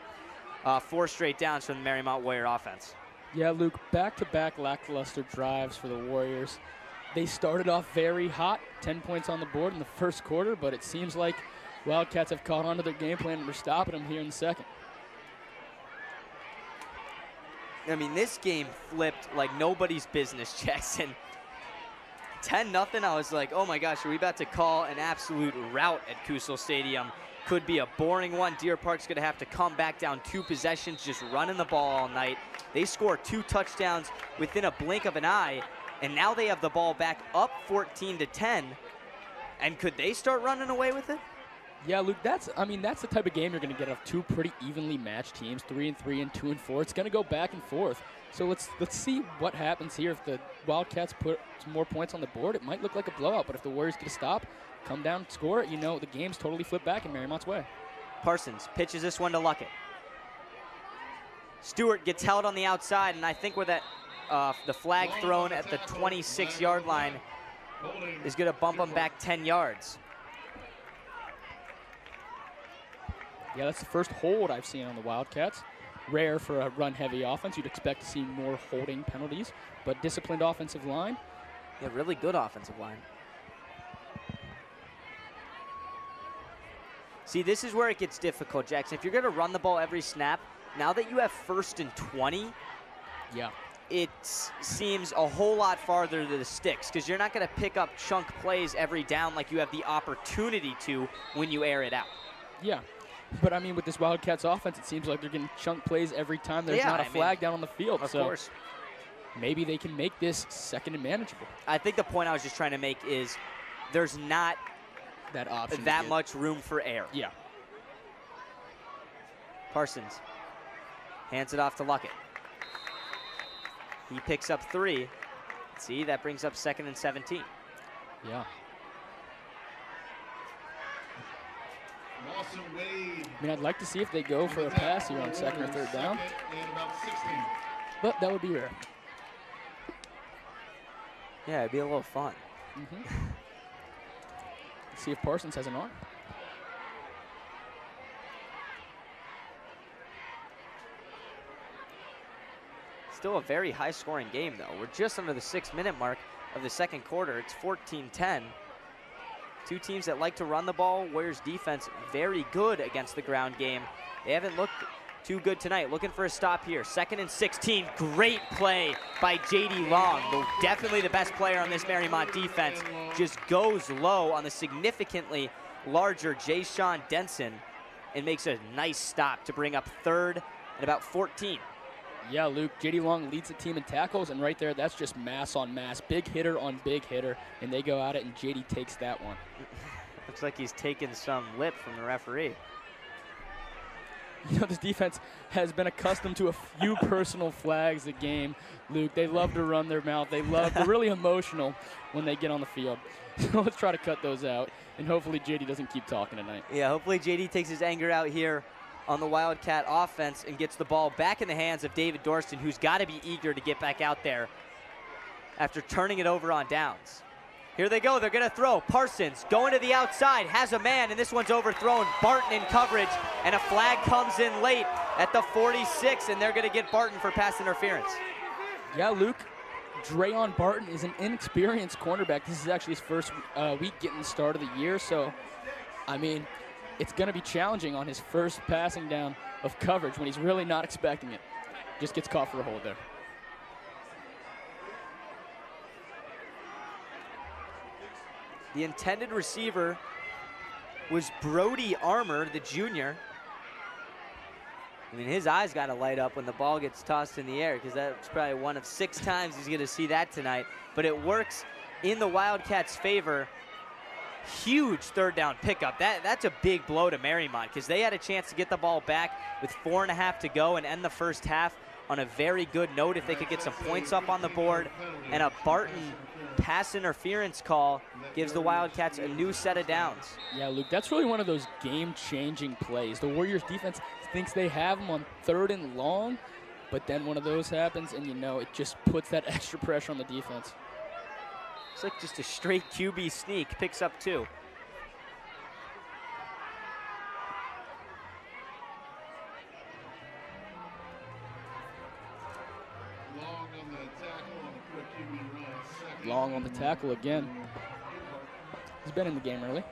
4 straight downs from the Mariemont Warrior offense.
Yeah, Luke, back-to-back lackluster drives for the Warriors. They started off very hot, 10 points on the board in the first quarter, but it seems like Wildcats have caught on to their game plan and they're stopping them here in the second.
I mean, this game flipped like nobody's business, Jackson. 10-0, I was like, oh my gosh, are we about to call an absolute rout at Kusel Stadium? Could be a boring one. Deer Park's gonna have to come back down 2 possessions, just running the ball all night. They score 2 touchdowns within a blink of an eye, and now they have the ball back up 14-10. And could they start running away with it?
Yeah, Luke, that's the type of game you're going to get of 2 pretty evenly matched teams, 3-3 and 2-4. It's going to go back and forth. So let's see what happens here. If the Wildcats put some more points on the board, it might look like a blowout. But if the Warriors get a stop, come down, score it, you know, the game's totally flipped back in Mariemont's way.
Parsons pitches this one to Luckett. Stewart gets held on the outside, and I think where that the flag thrown at the 26-yard line is going to bump him back 10 yards.
Yeah, that's the first hold I've seen on the Wildcats. Rare for a run-heavy offense. You'd expect to see more holding penalties, but disciplined offensive line.
Yeah, really good offensive line. See, this is where it gets difficult, Jackson. If you're going to run the ball every snap, now that you have 1st and 20,
yeah,
it seems a whole lot farther to the sticks, because you're not going to pick up chunk plays every down like you have the opportunity to when you air it out.
Yeah. But, I mean, with this Wildcats offense, it seems like they're getting chunk plays every time there's not a flag down on the field.
Of course.
maybe they can make this second and manageable.
I think the point I was just trying to make is there's not
That option.
that much room for error.
Yeah.
Parsons hands it off to Luckett. He picks up 3. See, that brings up 2nd and 17.
Yeah.
Lawson Wade.
I mean, I'd like to see if they go for a pass here on 2nd or 3rd down,
And about 16.
but that would be rare.
Yeah, it'd be a little fun.
See if Parsons has an arm.
Still a very high-scoring game, though. We're just under the 6-minute mark of the second quarter. It's 14-10. Two teams that like to run the ball. Warriors defense very good against the ground game. They haven't looked too good tonight. Looking for a stop here. 2nd and 16. Great play by J.D. Long. Definitely the best player on this Mariemont defense. Just goes low on the significantly larger Jay-Sean Denson and makes a nice stop to bring up 3rd and about 14.
Yeah, Luke, J.D. Long leads the team in tackles, and right there, that's just mass on mass. Big hitter on big hitter, and they go at it, and J.D. takes that one.
Looks like he's taken some lip from the referee.
You know, this defense has been accustomed to a few personal flags a game, Luke. They love to run their mouth. They're really emotional when they get on the field. So let's try to cut those out, and hopefully J.D. doesn't keep talking tonight.
Yeah, hopefully J.D. takes his anger out here on the Wildcat offense and gets the ball back in the hands of David Dorston, who's got to be eager to get back out there after turning it over on downs. Here they go. They're going to throw. Parsons going to the outside, has a man, and this one's overthrown. Barton in coverage, and a flag comes in late at the 46, and they're going to get Barton for pass interference.
Yeah, Luke, Drayon Barton is an inexperienced cornerback. This is actually his first week getting the start of the year, so, I mean, it's going to be challenging on his first passing down of coverage when he's really not expecting it. Just gets caught for a hold there.
The intended receiver was Brody Armour, the junior. I mean, his eyes got to light up when the ball gets tossed in the air, because that's probably one of 6 times he's going to see that tonight. But it works in the Wildcats' favor. Huge 3rd down pickup. That's a big blow to Mariemont, because they had a chance to get the ball back with 4.5 to go and end the first half on a very good note if they could get some points up on the board. And a Barton pass interference call gives the Wildcats a new set of downs.
Yeah, Luke, that's really one of those game-changing plays. The Warriors defense thinks they have them on 3rd and long, but then one of those happens, and you know, it just puts that extra pressure on the defense.
It's like just a straight QB sneak, picks up 2.
Long on the tackle again. He's been in the game early.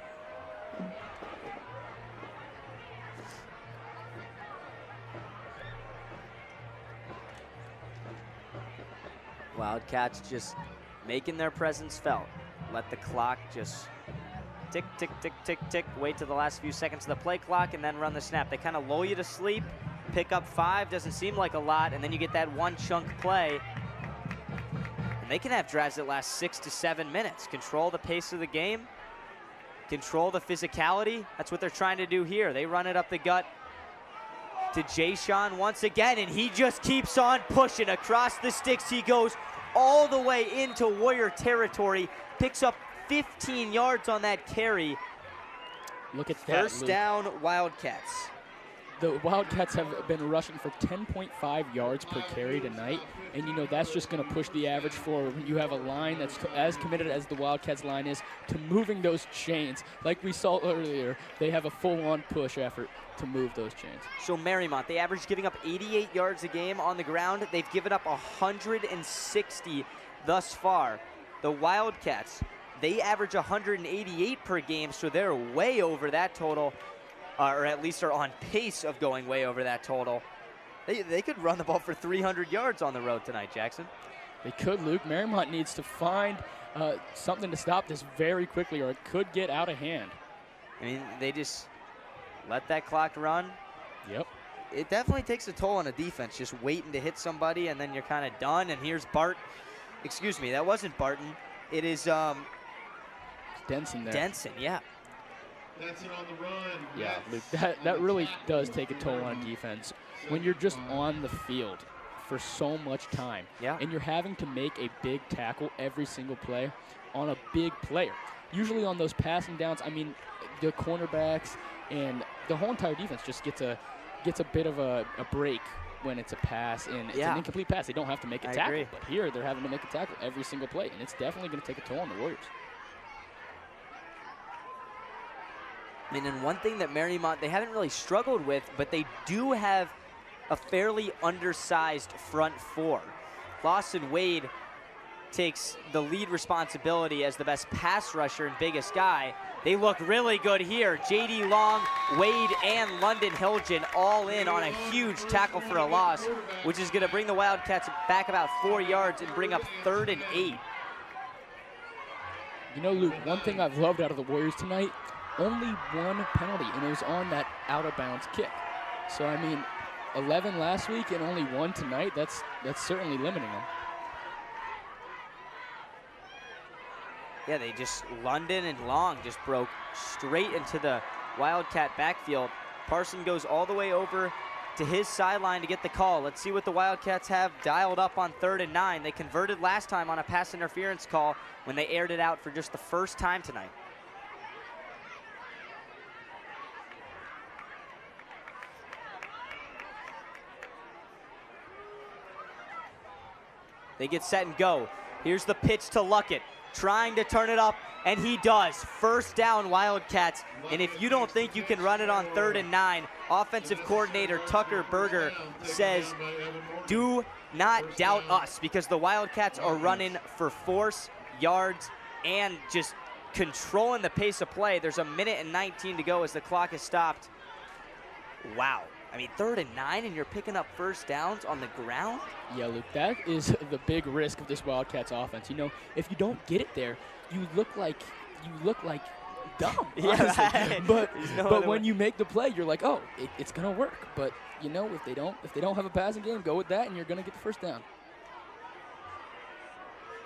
Wildcats just making their presence felt. Let the clock just tick, tick, tick, tick, tick. Wait till the last few seconds of the play clock and then run the snap. They kind of lull you to sleep. Pick up 5, doesn't seem like a lot, and then you get that one chunk play. And they can have drives that last 6 to 7 minutes. Control the pace of the game. Control the physicality. That's what they're trying to do here. They run it up the gut to Jay-Sean once again, and he just keeps on pushing across the sticks. He goes all the way into Warrior territory, picks up 15 yards on that carry.
Look at that,
First
Luke.
down, Wildcats.
The Wildcats have been rushing for 10.5 yards per carry tonight, and you know that's just going to push the average forward when you have a line that's as committed as the Wildcats line is to moving those chains. Like we saw earlier, they have a full-on push effort to move those chains.
So Mariemont, they average giving up 88 yards a game on the ground. They've given up 160 thus far. The Wildcats, they average 188 per game, so they're way over that total. Or at least are on pace of going way over that total. They could run the ball for 300 yards on the road tonight, Jackson.
They could, Luke. Mariemont needs to find something to stop this very quickly, or it could get out of hand.
I mean, they just let that clock run.
Yep.
it definitely takes a toll on a defense, just waiting to hit somebody and then you're kind of done. And here's Bart. Excuse me, that wasn't Barton. It is
Denson there.
Denson, yeah.
That's it on the run.
Yeah,
That's
Luke, that
on
really
the tackle.
does take a toll on a defense. When you're just on the field for so much time,
Yeah.
and you're having to make a big tackle every single play on a big player. Usually on those passing downs, I mean, the cornerbacks and the whole entire defense just gets a bit of a break when it's a pass and it's an incomplete pass. They don't have to make a
I
tackle,
agree.
but here they're having to make a tackle every single play, and it's definitely going to take a toll on the Warriors.
I mean, and one thing that Mariemont, they haven't really struggled with, but they do have a fairly undersized front four. Lawson Wade takes the lead responsibility as the best pass rusher and biggest guy. They look really good here. J.D. Long, Wade, and London Hilgen all in on a huge tackle for a loss, which is going to bring the Wildcats back about 4 yards and bring up 3rd and 8.
You know, Luke, one thing I've loved out of the Warriors tonight, only one penalty, and it was on that out-of-bounds kick. So, I mean, 11 last week and only 1 tonight, that's certainly limiting them.
Yeah, they just, London and Long just broke straight into the Wildcat backfield. Parson goes all the way over to his sideline to get the call. Let's see what the Wildcats have dialed up on 3rd and 9. They converted last time on a pass interference call when they aired it out for just the first time tonight. They get set and go. Here's the pitch to Luckett, trying to turn it up, and he does. First down, Wildcats. And if you don't think you can run it on 3rd and 9, offensive coordinator Tucker Berger says, do not doubt us, because the Wildcats are running for force, yards, and just controlling the pace of play. There's 1:19 to go as the clock is stopped. Wow. I mean, 3rd and 9, and you're picking up first downs on the ground?
Yeah, Luke, that is the big risk of this Wildcats offense. You know, if you don't get it there, you look like dumb.
Yeah,
honestly.
right.
But
No other
when
way.
you make the play, you're like, oh, it's gonna work. But you know, if they don't have a passing game, go with that, and you're gonna get the first down.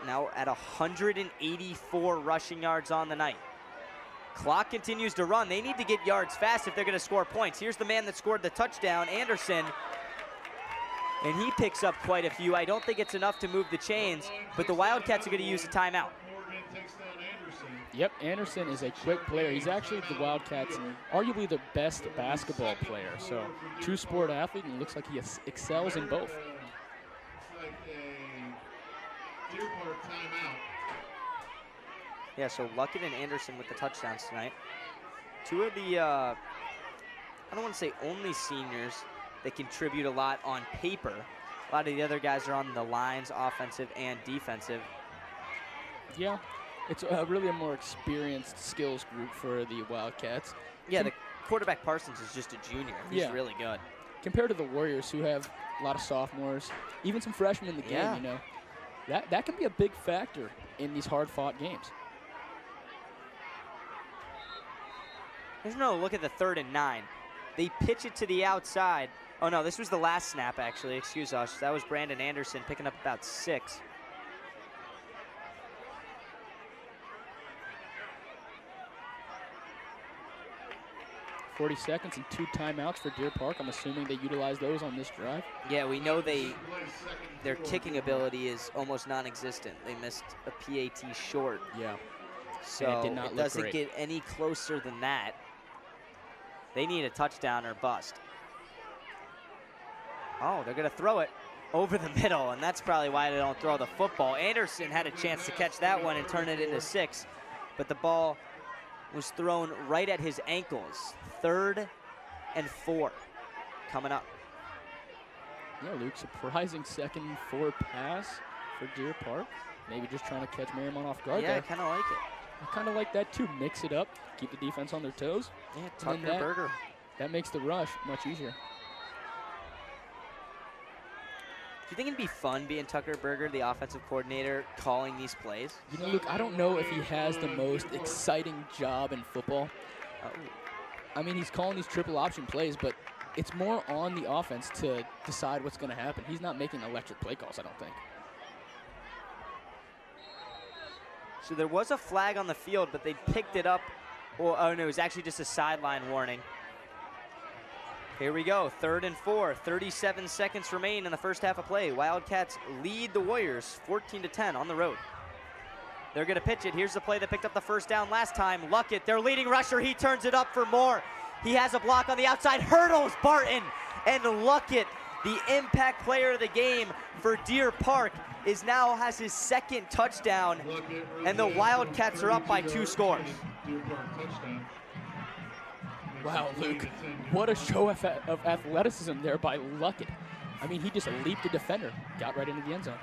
Now at 184 rushing yards on the night. Clock continues to run. They need to get yards fast if they're going to score points. Here's the man that scored the touchdown, Anderson. And he picks up quite a few. I don't think it's enough to move the chains, but the Wildcats are going to use a timeout.
Morgan takes down Anderson.
Yep, Anderson is a quick player. He's actually the Wildcats' arguably the best basketball player. So, two-sport athlete, and it looks like he excels in both.
It's like a Deer Park timeout.
Yeah, so Luckett and Anderson with the touchdowns tonight. Two of the, I don't want to say only seniors that contribute a lot on paper. A lot of the other guys are on the lines, offensive and defensive.
Yeah, it's really a more experienced skills group for the Wildcats.
Yeah, the quarterback Parsons is just a junior. He's
Yeah.
really good.
Compared to the Warriors, who have a lot of sophomores, even some freshmen in the game,
Yeah.
you know, that can be a big factor in these hard-fought games.
There's no look at the 3rd and 9. They pitch it to the outside. Oh, no, this was the last snap, actually. Excuse us. That was Brandon Anderson picking up about 6.
40 seconds and 2 timeouts for Deer Park. I'm assuming they utilized those on this drive.
Yeah, we know their kicking ability is almost non-existent. They missed a PAT short.
Yeah.
So
did not
it
look
doesn't
great.
get any closer than that. They need a touchdown or bust. Oh, they're going to throw it over the middle, and that's probably why they don't throw the football. Anderson had a chance to catch that one and turn it into 6, but the ball was thrown right at his ankles. 3rd and 4 coming up.
Yeah, Luke, surprising 2nd and 4 pass for Deer Park. Maybe just trying to catch Mariemont off guard
Yeah, I
there.
kind of like it.
I kind of like that too. Mix it up, keep the defense on their toes.
Yeah,
And then
Tucker Berger.
That makes the rush much easier.
Do you think it'd be fun being Tucker Berger, the offensive coordinator, calling these plays?
You know, Luke, I don't know if he has the most exciting job in football. I mean, he's calling these triple option plays, but it's more on the offense to decide what's going to happen. He's not making electric play calls, I don't think.
So there was a flag on the field, but they picked it up. Well, oh no, it was actually just a sideline warning. Here we go, 3rd and 4, 37 seconds remain in the first half of play. Wildcats lead the Warriors 14-10 on the road. They're gonna pitch it. Here's the play that picked up the first down last time. Luckett, their leading rusher, he turns it up for more. He has a block on the outside, hurdles Barton, and Luckett, the impact player of the game for Deer Park, has his 2nd touchdown, and the Wildcats are up by 2 scores.
Wow, Luke, what a show of athleticism there by Luckett. I mean, he just leaped the defender, got right into the end zone.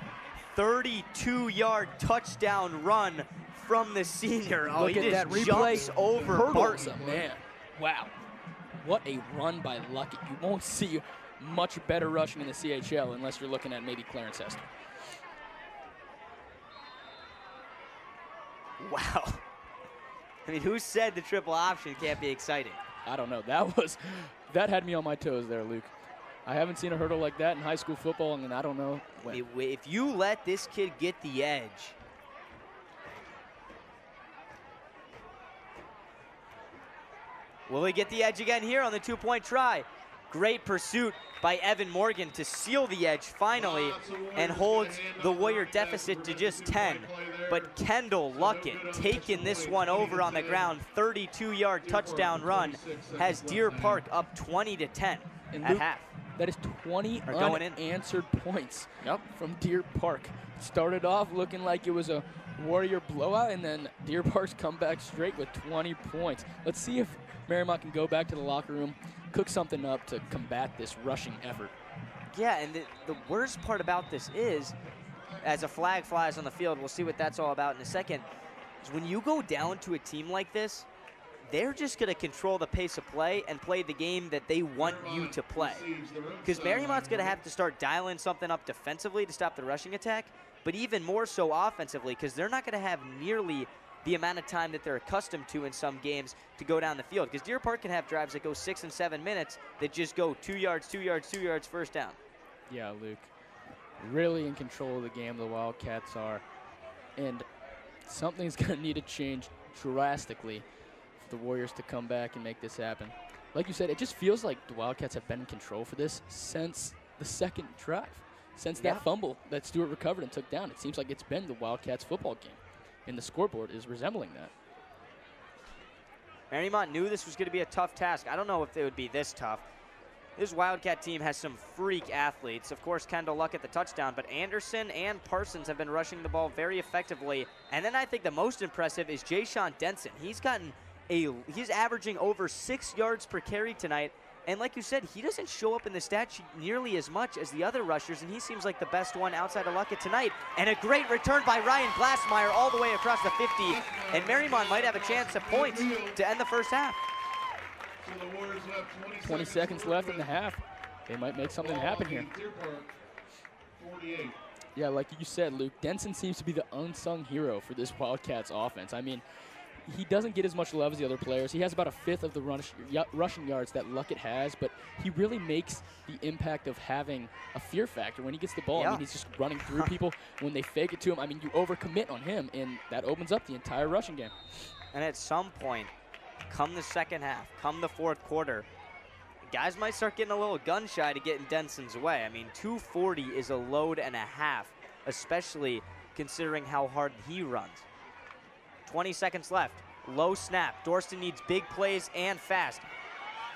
32-yard touchdown run from the senior. Oh,
Look
he
at
just
that replay.
jumps over
Hurdles
Barton.
him, man. Wow, what a run by Luckett. You won't see much better rushing in the CHL unless you're looking at maybe Clarence Hester.
Wow. I mean, who said the triple option can't be exciting?
I don't know. That had me on my toes there, Luke. I haven't seen a hurdle like that in high school football, and I don't know when.
If you let this kid get the edge, will he get the edge again here on the 2-point try? Great pursuit by Evan Morgan to seal the edge finally and holds the Warrior deficit to just 10. But Kendall Luckett taking this one over on the ground, 32-yard touchdown run, has Deer Park up 20-10
And
at
Luke,
half.
that is 20
going in.
unanswered points from Deer Park. Started off looking like it was a Warrior blowout, and then Deer Park's come back straight with 20 points. Let's see if Mariemont can go back to the locker room, cook something up to combat this rushing effort.
Yeah, and the worst part about this is, as a flag flies on the field, we'll see what that's all about in a second, is when you go down to a team like this, they're just going to control the pace of play and play the game that they want you to play. Because Mariemont's going to have to start dialing something up defensively to stop the rushing attack, but even more so offensively, because they're not going to have nearly the amount of time that they're accustomed to in some games to go down the field. Because Deer Park can have drives that go 6 and 7 minutes that just go 2 yards, 2 yards, 2 yards, first down.
Yeah, Luke. Really in control of the game, the Wildcats are. And something's going to need to change drastically for the Warriors to come back and make this happen. Like you said, it just feels like the Wildcats have been in control for this since the 2nd drive. Since that fumble that Stewart recovered and took down, it seems like it's been the Wildcats football game. And the scoreboard is resembling that.
Mariemont knew this was going to be a tough task. I don't know if it would be this tough. This Wildcat team has some freak athletes. Of course, Kendall Luckett the touchdown, but Anderson and Parsons have been rushing the ball very effectively. And then I think the most impressive is Jayshon Denson. He's averaging over 6 yards per carry tonight. And like you said, he doesn't show up in the stat sheet nearly as much as the other rushers, and he seems like the best one outside of Luckett tonight. And a great return by Ryan Glassmeyer all the way across the 50, and Mariemont might have a chance at points to end the first half.
20 seconds left in the half. They might make something happen here. Yeah, like you said, Luke, Denson seems to be the unsung hero for this Wildcats offense. I mean, he doesn't get as much love as the other players. He has about 1/5 of the rushing yards that Luckett has, but he really makes the impact of having a fear factor when he gets the ball. I mean, he's just running through people. When they fake it to him, I mean, you overcommit on him, and that opens up the entire rushing game.
And at some point, come the second half, come the 4th quarter, guys might start getting a little gun shy to get in Denson's way. I mean, 240 is a load and a half, especially considering how hard he runs. 20 seconds left. Low snap. Dorston needs big plays and fast.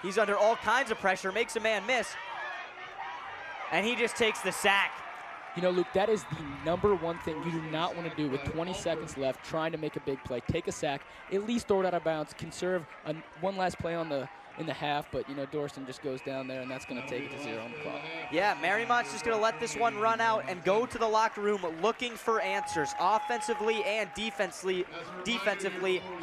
He's under all kinds of pressure, makes a man miss, and he just takes the sack.
You know, Luke, that is the #1 thing you do not want to do with 20 seconds left, trying to make a big play. Take a sack, at least throw it out of bounds, conserve one last play in the half, but, you know, Dorston just goes down there, and that's going to take it to 0 on the clock.
Yeah, Mariemont's just going to let this one run out and go to the locker room looking for answers, offensively and defensively.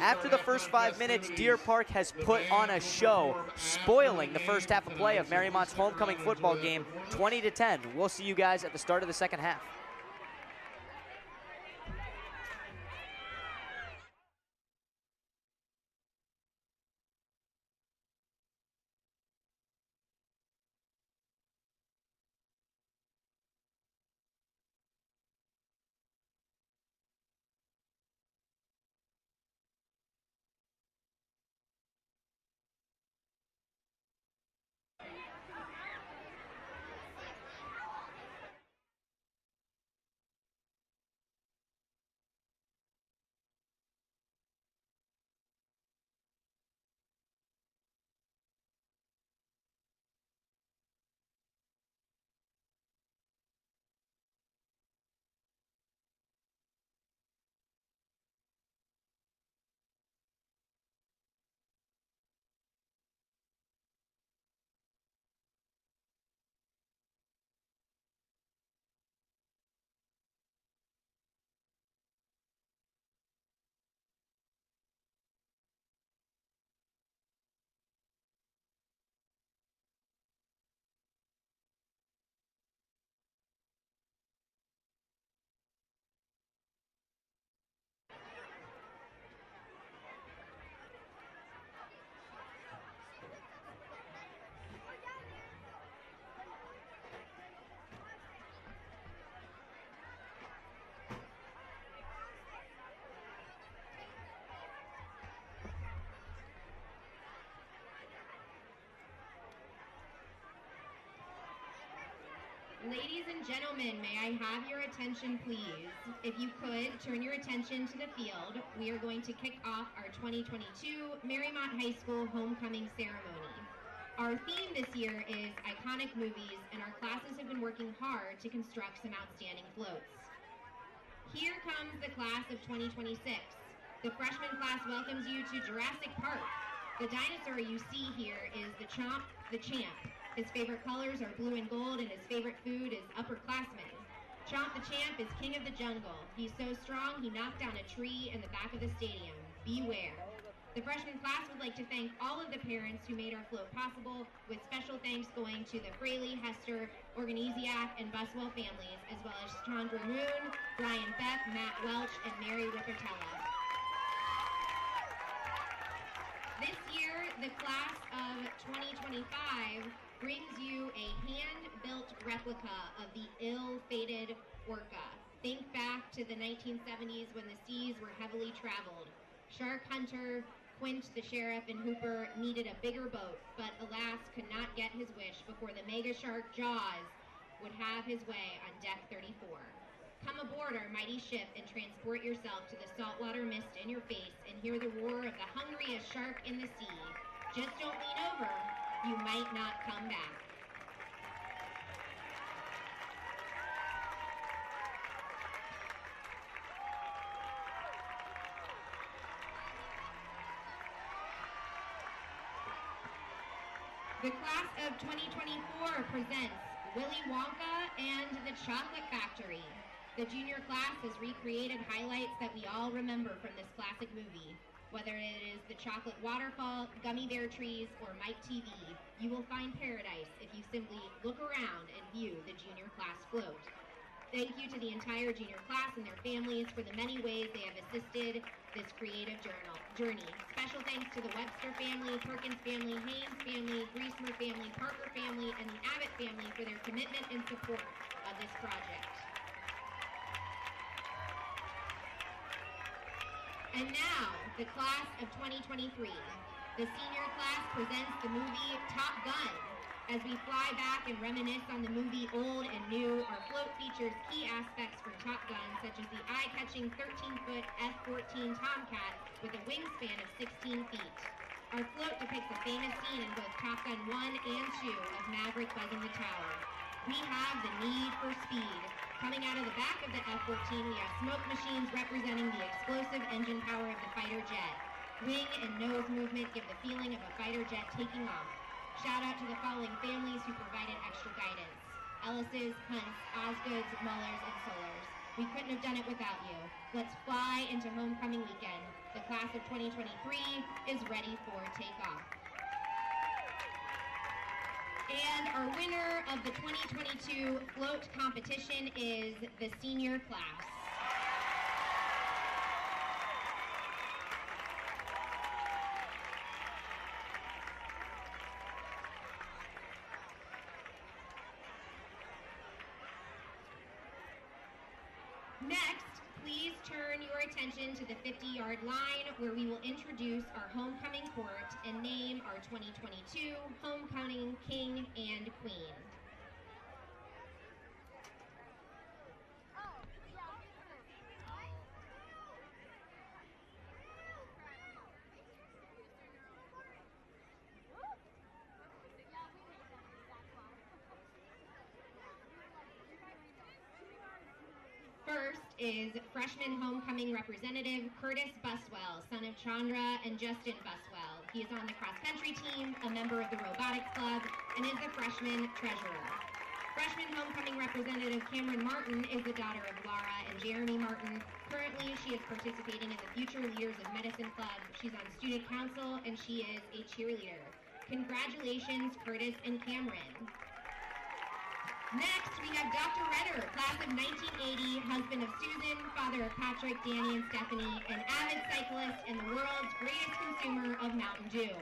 After the first 5 minutes, Deer Park has put on a show, spoiling the first half of play of Mariemont's homecoming football game, 20-10. We'll see you guys at the start of the second half.
Ladies and gentlemen, may I have your attention, please? If you could, turn your attention to the field. We are going to kick off our 2022 Mariemont High School homecoming ceremony. Our theme this year is iconic movies, and our classes have been working hard to construct some outstanding floats. Here comes the class of 2026. The freshman class welcomes you to Jurassic Park. The dinosaur you see here is the Chomp the Champ. His favorite colors are blue and gold, and his favorite food is upperclassmen. Chomp the Champ is king of the jungle. He's so strong, he knocked down a tree in the back of the stadium. Beware. The freshman class would like to thank all of the parents who made our float possible, with special thanks going to the Fraley, Hester, Organiziak, and Buswell families, as well as Chandra Moon, Brian Beck, Matt Welch, and Mary Rippertella. This year, the class of 2025 brings you a hand-built replica of the ill-fated orca. Think back to the 1970s when the seas were heavily traveled. Shark hunter Quint the sheriff and Hooper needed a bigger boat, but alas could not get his wish before the mega shark Jaws would have his way on deck 34. Come aboard our mighty ship and transport yourself to the saltwater mist in your face and hear the roar of the hungriest shark in the sea. Just don't lean over. You might not come back. The class of 2024 presents Willy Wonka and the Chocolate Factory. The junior class has recreated highlights that we all remember from this classic movie. Whether it is the chocolate waterfall, gummy bear trees, or Mike TV, you will find paradise if you simply look around and view the junior class float. Thank you to the entire junior class and their families for the many ways they have assisted this creative journey. Special thanks to the Webster family, Perkins family, Haynes family, Griesmer family, Parker family, and the Abbott family for their commitment and support of this project. And now, the class of 2023. The senior class presents the movie Top Gun. As we fly back and reminisce on the movie Old and New, our float features key aspects from Top Gun, such as the eye-catching 13-foot F-14 Tomcat with a wingspan of 16 feet. Our float depicts a famous scene in both Top Gun 1 and 2 of Maverick buzzing the tower. We have the need for speed. Coming out of the back of the F-14, we have smoke machines representing the explosive engine power of the fighter jet. Wing and nose movement give the feeling of a fighter jet taking off. Shout out to the following families who provided extra guidance: Ellis's, Hunts, Osgoods, Mullers, and Solers. We couldn't have done it without you. Let's fly into homecoming weekend. The class of 2023 is ready for takeoff. And our winner of the 2022 float competition is the senior class. Next, please turn your attention to the 50-yard line, where we will introduce our homecoming court and name our 2022 homecoming king and queen. First is freshman homecoming representative Curtis Buswell, son of Chandra and Justin Buswell. He is on the cross-country team, a member of the robotics club, and is the freshman treasurer. Freshman homecoming representative Cameron Martin is the daughter of Laura and Jeremy Martin. Currently, she is participating in the Future Leaders of Medicine Club. She's on student council, and she is a cheerleader. Congratulations, Curtis and Cameron. Next, we have Dr. Redder, class of 1980, husband of Susan, father of Patrick, Danny, and Stephanie, an avid cyclist and the world's greatest consumer of Mountain Dew.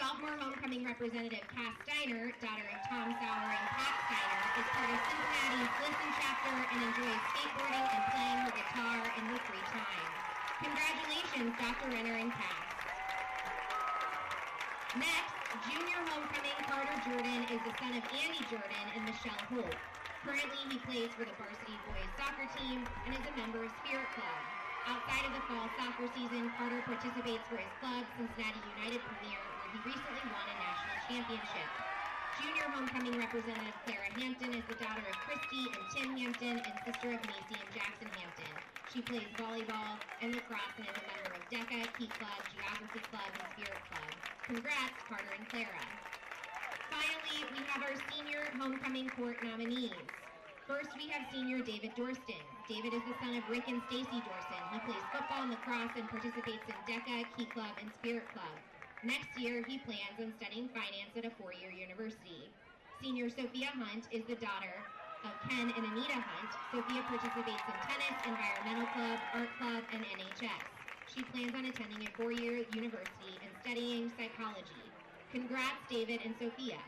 Sophomore homecoming representative Cass Steiner, daughter of Tom Sauer and Pat Steiner, is part of Cincinnati's Listen chapter and enjoys skateboarding and playing her guitar in her free time. Congratulations, Dr. Renner and Cass. Next, Junior homecoming Carter Jordan is the son of Andy Jordan and Michelle Holt. Currently, he plays for the varsity boys soccer team and is a member of Spirit Club. Outside of the fall soccer season, Carter participates for his club, Cincinnati United Premier, where he recently won a national championship. Junior homecoming representative Clara Hampton is the daughter of Christy and Tim Hampton and sister of Macy and Jackson Hampton. She plays volleyball and lacrosse and is a member of DECA, Key Club, Geography Club, and Spirit Club. Congrats, Carter and Clara. Finally, we have our senior homecoming court nominees. First, we have senior David Dorston. David is the son of Rick and Stacy Dorson. He plays football and lacrosse and participates in DECA, Key Club, and Spirit Club. Next year, he plans on studying finance at a four-year university. Senior Sophia Hunt is the daughter of Ken and Anita Hunt. Sophia participates in tennis, environmental club, art club, and NHS. She plans on attending a four-year university and studying psychology. Congrats, David and Sophia.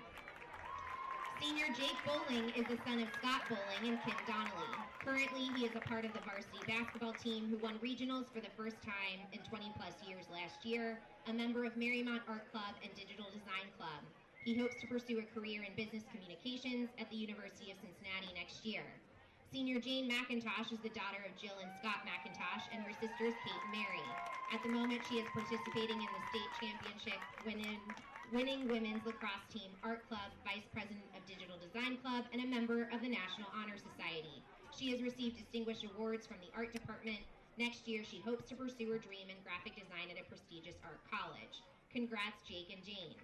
Senior Jake Bowling is the son of Scott Bowling and Kim Donnelly. Currently, he is a part of the varsity basketball team who won regionals for the first time in 20-plus years last year, a member of Mariemont Art Club and Digital Design Club. He hopes to pursue a career in business communications at the University of Cincinnati next year. Senior Jane McIntosh is the daughter of Jill and Scott McIntosh and her sisters Kate and Mary. At the moment, she is participating in the state championship winning women's lacrosse team art club, vice president of Digital Design Club, and a member of the National Honor Society. She has received distinguished awards from the art department. Next year, she hopes to pursue her dream in graphic design at a prestigious art college. Congrats, Jake and Jane.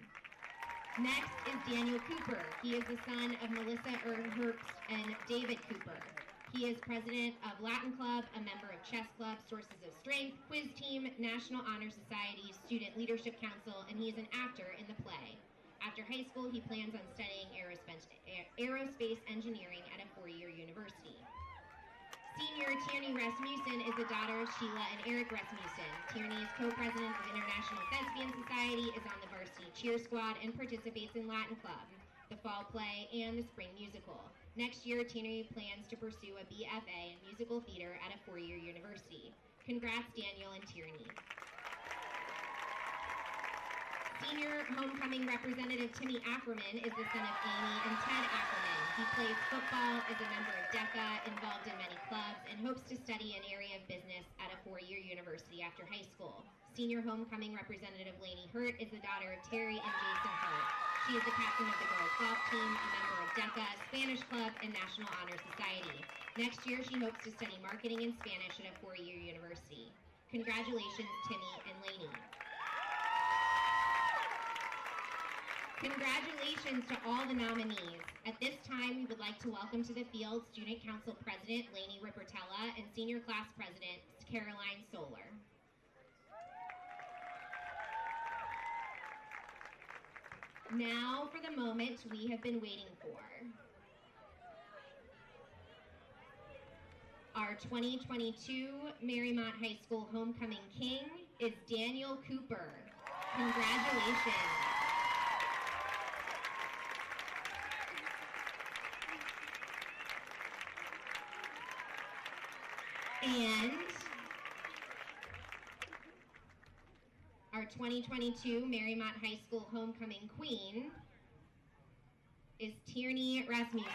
Next is Daniel Cooper. He is the son of Melissa Herbst and David Cooper. He is president of Latin Club, a member of Chess Club, Sources of Strength, Quiz Team, National Honor Society, Student Leadership Council, and he is an actor in the play. After high school, he plans on studying aerospace engineering at a four-year university. Senior Tierney Rasmussen is the daughter of Sheila and Eric Rasmussen. Tierney is co-president of International Thespian Society, is on the varsity cheer squad, and participates in Latin Club, the fall play, and the spring musical. Next year, Tierney plans to pursue a BFA in musical theater at a four-year university. Congrats, Daniel and Tierney. Senior homecoming representative Timmy Ackerman is the son of Amy and Ted Ackerman. He plays football, is a member of DECA, involved in many clubs, and hopes to study an area of business at a four-year university after high school. Senior homecoming representative Lainey Hurt is the daughter of Terry and Jason Hurt. She is the captain of the girls' golf team, a member of DECA, Spanish Club, and National Honor Society. Next year, she hopes to study marketing and Spanish at a four-year university. Congratulations, Timmy and Lainey. Congratulations to all the nominees. At this time, we would like to welcome to the field Student Council President Lainey Rippertella and Senior Class President Caroline Solar. Now for the moment we have been waiting for. Our 2022 Mariemont High School Homecoming King is Daniel Cooper. Congratulations. And our 2022 Mariemont High School Homecoming Queen is Tierney Rasmussen.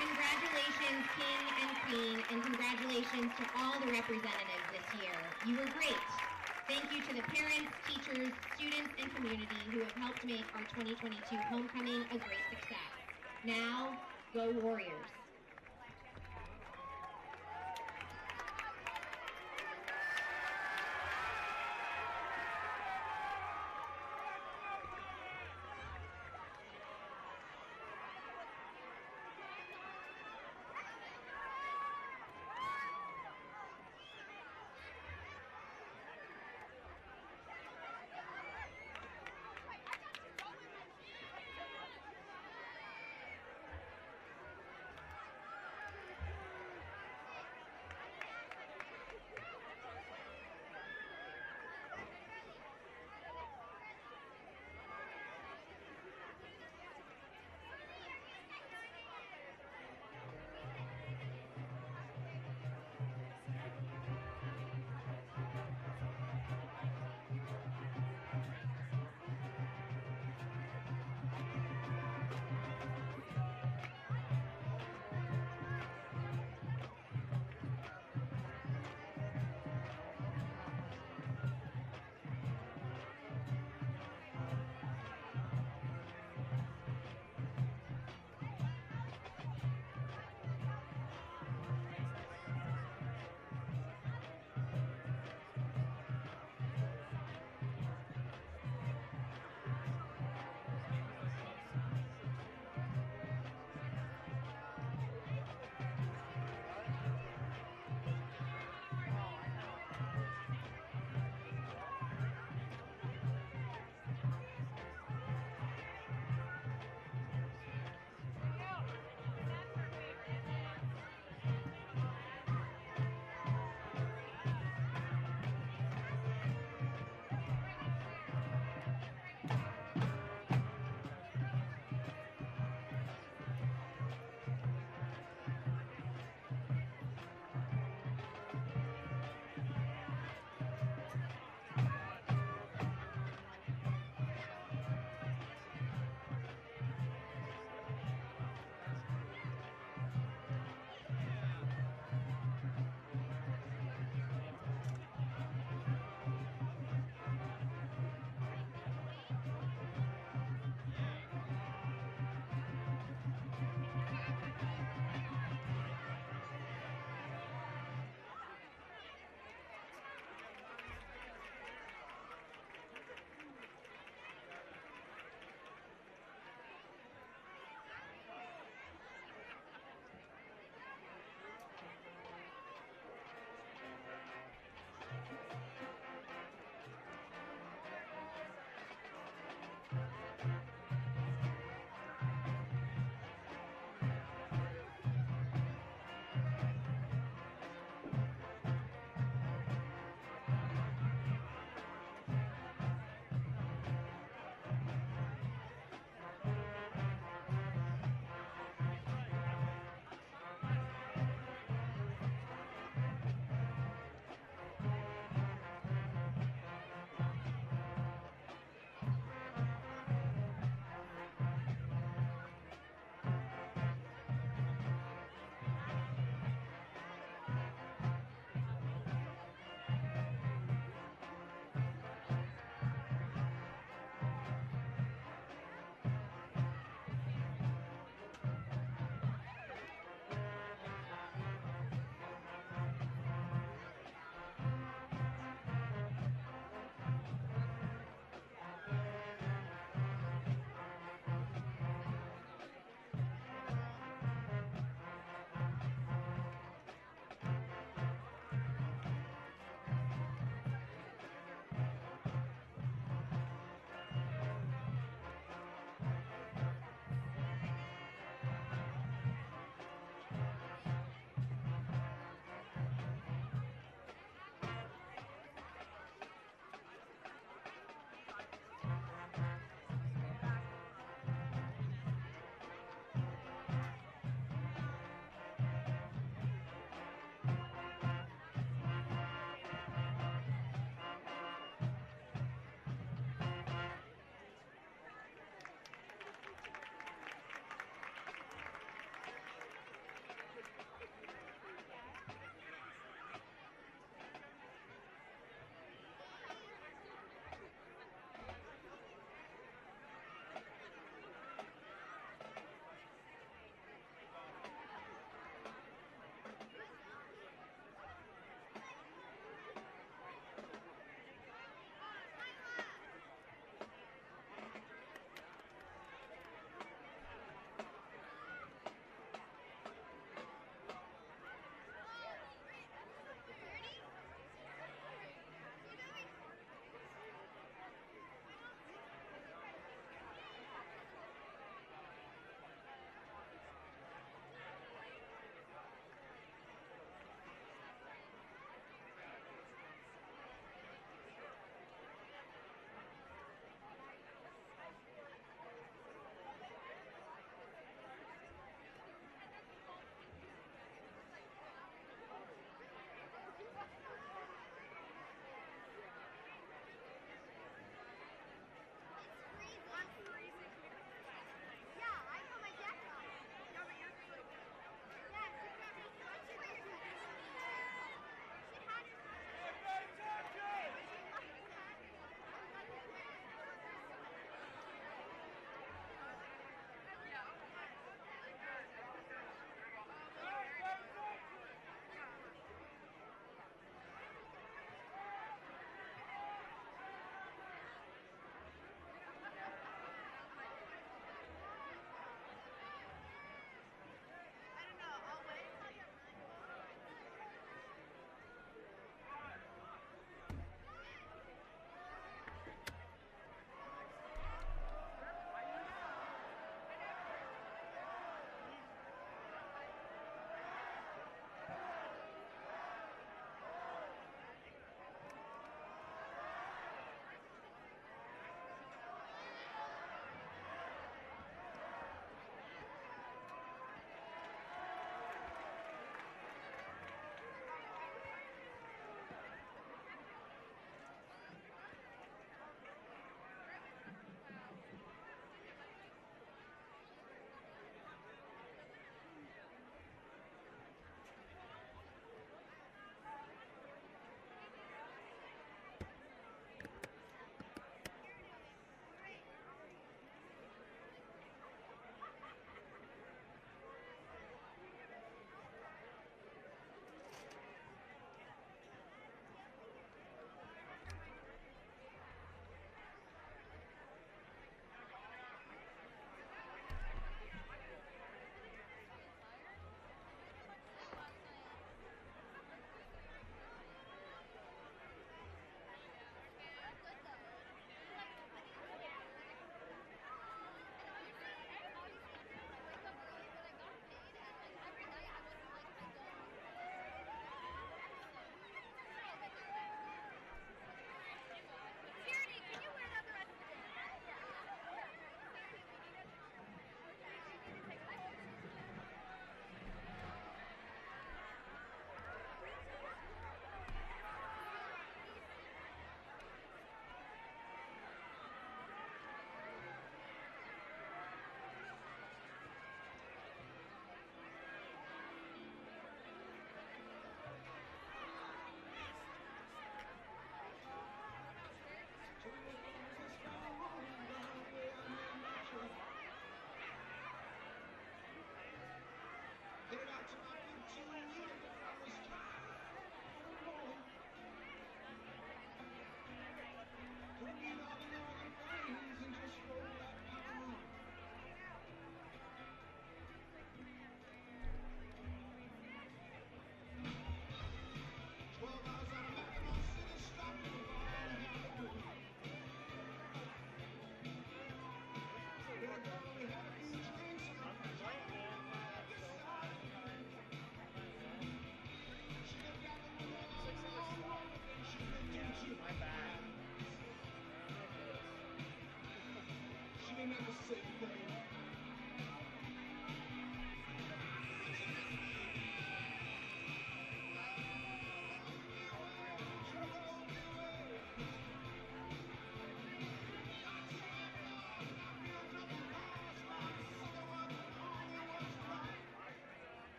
Congratulations, King and Queen, and congratulations to all the representatives this year. You were great. Thank you to the parents, teachers, students, and community who have helped make our 2022 homecoming a great success. Now, go Warriors.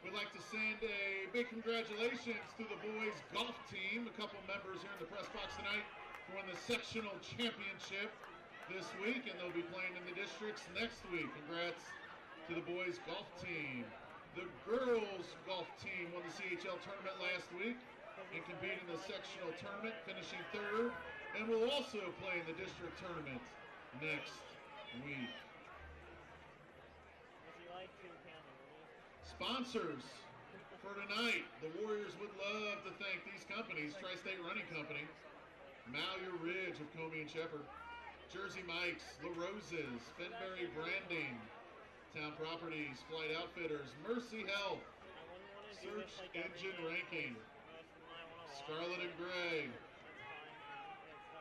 We'd like to send a big congratulations to the boys golf team. A couple members here in the press box tonight who won the sectional championship this week, and they'll be playing in the districts next week. Congrats to the boys golf team. The girls golf team won the CHL tournament last week and competed in the sectional tournament, finishing third, and will also play in the district tournament next week. Sponsors for tonight, the Warriors would love to thank these companies: Tri-State Running Company, Malheur Ridge of Comey and Shepherd, Jersey Mike's, La Roses, Fenberry Branding, Town Properties, Flight Outfitters, Mercy Health, Search Engine Ranking, Scarlet and Gray,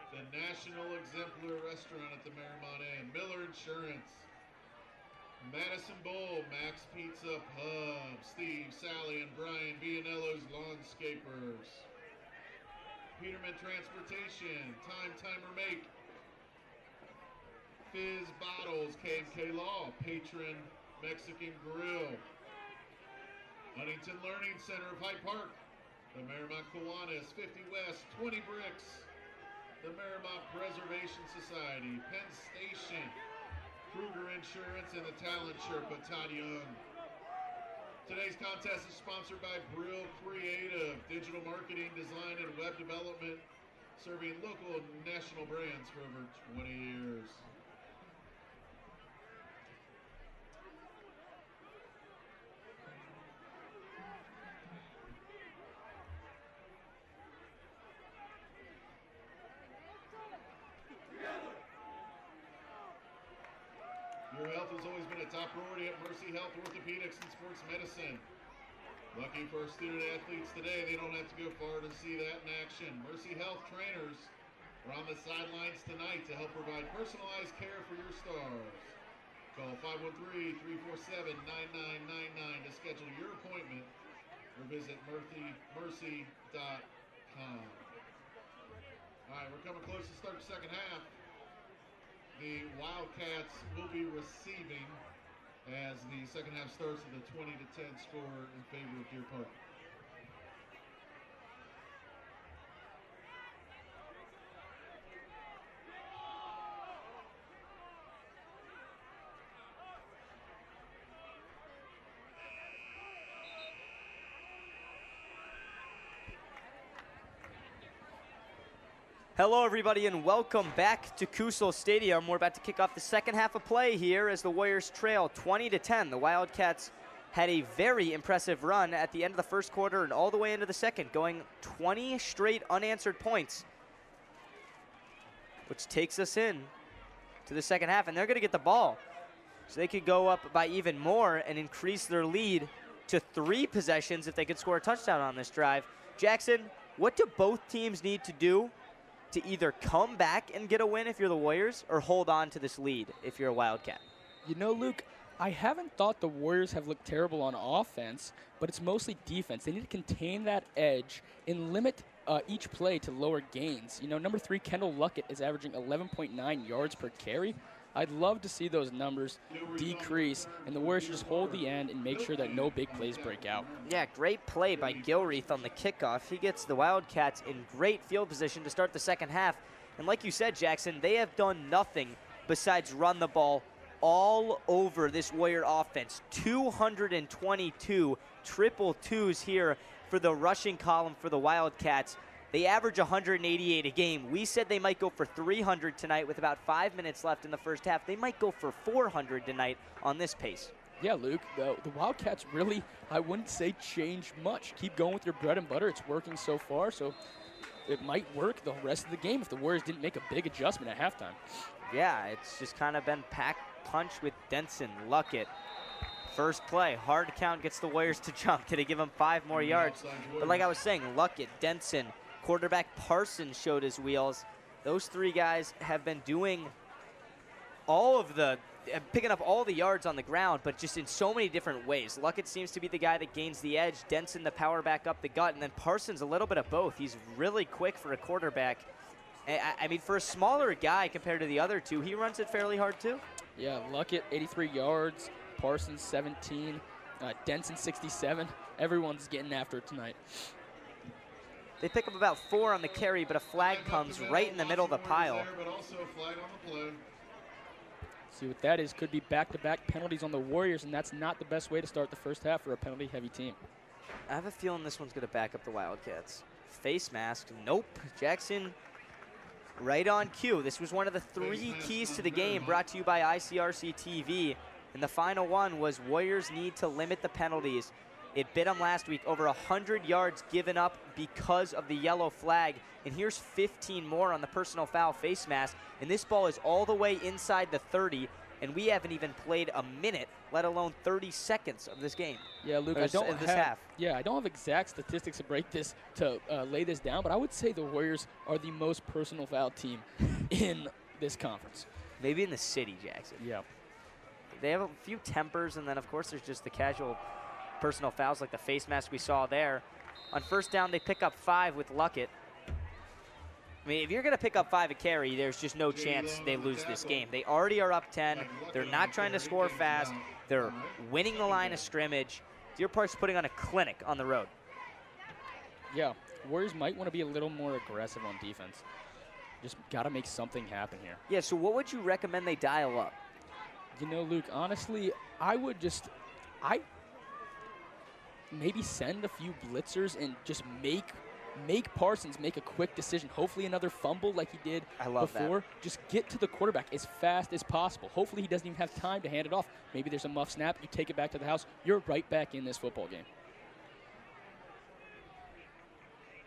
the National Exemplar Restaurant at the Mariemont Inn, Miller Insurance, Madison Bowl, Max Pizza Pub, Steve, Sally, and Brian Vianello's Lawnscapers, Peterman Transportation, Timer Make, Fizz Bottles, K&K Law, Patron Mexican Grill, Huntington Learning Center of Hyde Park, the Mariemont Kiwanis, 50 West, 20 Bricks, the Mariemont Preservation Society, Penn Station, Kruger Insurance, and the Talent Sherpa, Todd Young. Today's contest is sponsored by Brill Creative, digital marketing, design, and web development, serving local and national brands for over 20 years. Your health has always been a top priority at Mercy Health Orthopedics and Sports Medicine. Lucky for our student athletes today, they don't have to go far to see that in action. Mercy Health trainers are on the sidelines tonight to help provide personalized care for your stars. Call 513-347-9999 to schedule your appointment or visit mercy.com. All right, we're coming close to start the second half. The Wildcats will be receiving as the second half starts with a 20-10 score in favor of Deer Park.
Hello, everybody, and welcome back to Kusel Stadium. We're about to kick off the second half of play here as the Warriors trail 20-10. The Wildcats had a very impressive run at the end of the first quarter and all the way into the second, going 20 straight unanswered points, which takes us in to the second half, and they're going to get the ball. So they could go up by even more and increase their lead to 3 possessions if they could score a touchdown on this drive. Jackson, what do both teams need to do to either come back and get a win if you're the Warriors or hold on to this lead if you're a Wildcat?
You know, Luke, I haven't thought the Warriors have looked terrible on offense, but it's mostly defense. They need to contain that edge and limit each play to lower gains. You know, number 3, Kendall Luckett, is averaging 11.9 yards per carry. I'd love to see those numbers decrease, and the Warriors should just hold the end and make sure that no big plays break out.
Yeah, great play by Gilreath on the kickoff. He gets the Wildcats in great field position to start the second half. And like you said, Jackson, they have done nothing besides run the ball all over this Warrior offense. 222 triple twos here for the rushing column for the Wildcats. They average 188 a game. We said they might go for 300 tonight with about 5 minutes left in the first half. They might go for 400 tonight on this pace.
Yeah, Luke, the Wildcats really, I wouldn't say change much. Keep going with your bread and butter. It's working so far, so it might work the rest of the game if the Warriors didn't make a big adjustment at halftime.
Yeah, it's just kind of been pack punch with Denson, Luckett. First play, hard count gets the Warriors to jump. Did it give them 5 more yards? But like I was saying, Luckett, Denson, Quarterback Parsons showed his wheels. Those three guys have been doing picking up all the yards on the ground, but just in so many different ways. Luckett seems to be the guy that gains the edge, Denson the power back up the gut, and then Parsons a little bit of both. He's really quick for a quarterback. I mean, for a smaller guy compared to the other two, he runs it fairly hard too.
Yeah, Luckett 83 yards, Parsons 17, Denson 67. Everyone's getting after it tonight.
They pick up about 4 on the carry, but a flag comes right in the middle of the pile.
See what that is. Could be back-to-back penalties on the Warriors, and that's not the best way to start the first half for a penalty-heavy team.
I have a feeling this one's going to back up the Wildcats. Face mask, nope. Jackson right on cue. This was one of the 3 keys to the game brought to you by ICRC-TV. And the final one was Warriors need to limit the penalties. It bit them last week, over 100 yards given up because of the yellow flag. And here's 15 more on the personal foul face mask. And this ball is all the way inside the 30, and we haven't even played a minute, let alone 30 seconds of this game.
Yeah, Luke, I don't have exact statistics to break this, to lay this down, but I would say the Warriors are the most personal foul team in this conference.
Maybe in the city, Jackson.
Yeah.
They have a few tempers, and then, of course, there's just the casual personal fouls like the face mask we saw there. On first down, they pick up 5 with Luckett. I mean, if you're going to pick up 5 a carry, there's just no chance they lose this game. They already are up 10. They're not trying to score fast. They're winning the line of scrimmage. Deer Park's putting on a clinic on the road.
Yeah, Warriors might want to be a little more aggressive on defense. Just got to make something happen here.
Yeah, so what would you recommend they dial up?
You know, Luke, honestly, I would maybe send a few blitzers and just make Parsons make a quick decision. Hopefully another fumble like he did before. Just get to the quarterback as fast as possible. Hopefully he doesn't even have time to hand it off. Maybe there's a muff snap. You take it back to the house. You're right back in this football game.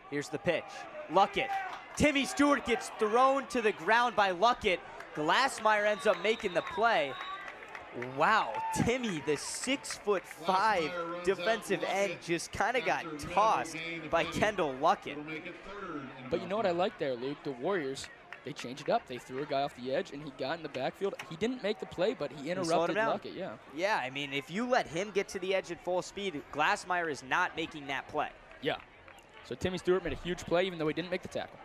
Here's the pitch. Luckett. Timmy Stewart gets thrown to the ground by Luckett. Glassmeyer ends up making the play. Wow, Timmy, the 6'5" defensive end, just kind of got tossed by Kendall Luckett.
But you know what I like there, Luke? The Warriors, they changed it up. They threw a guy off the edge, and he got in the backfield. He didn't make the play, but he interrupted Luckett. Yeah.
Yeah, I mean, if you let him get to the edge at full speed, Glassmeyer is not making that play.
Yeah. So Timmy Stewart made a huge play, even though he didn't make the tackle.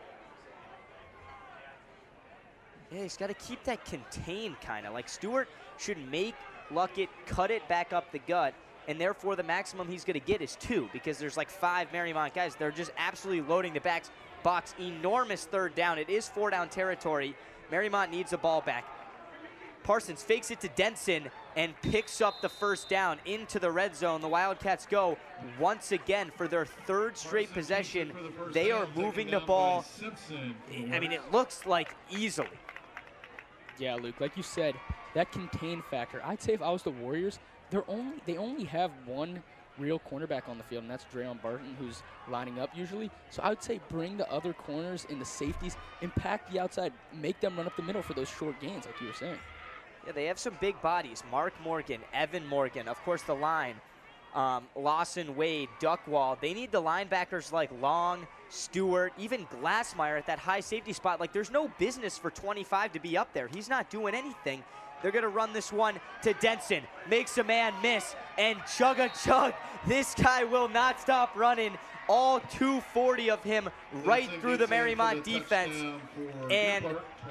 Yeah, he's got to keep that contained, kind of. Like, Stewart should make Luckett cut it back up the gut, and therefore the maximum he's going to get is 2, because there's like 5 Mariemont guys. They're just absolutely loading the box. Enormous third down. It is 4-down territory. Mariemont needs the ball back. Parsons fakes it to Denson and picks up the first down into the red zone. The Wildcats go once again for their 3rd straight possession. They are moving the ball. I mean, it looks like easily.
Yeah, Luke, like you said, that contained factor. I'd say if I was the Warriors, they only have one real cornerback on the field, and that's Drayon Barton, who's lining up usually. So I would say bring the other corners and the safeties, impact the outside, make them run up the middle for those short gains, like you were saying.
Yeah, they have some big bodies. Mark Morgan, Evan Morgan, of course the line. Lawson, Wade, Duckwall. They need the linebackers like Long, Stewart, even Glassmeyer at that high safety spot. Like, there's no business for 25 to be up there. He's not doing anything. They're going to run this one to Denson. Makes a man miss, and chug-a-chug. This guy will not stop running. All 240 of him right through the Mariemont defense. And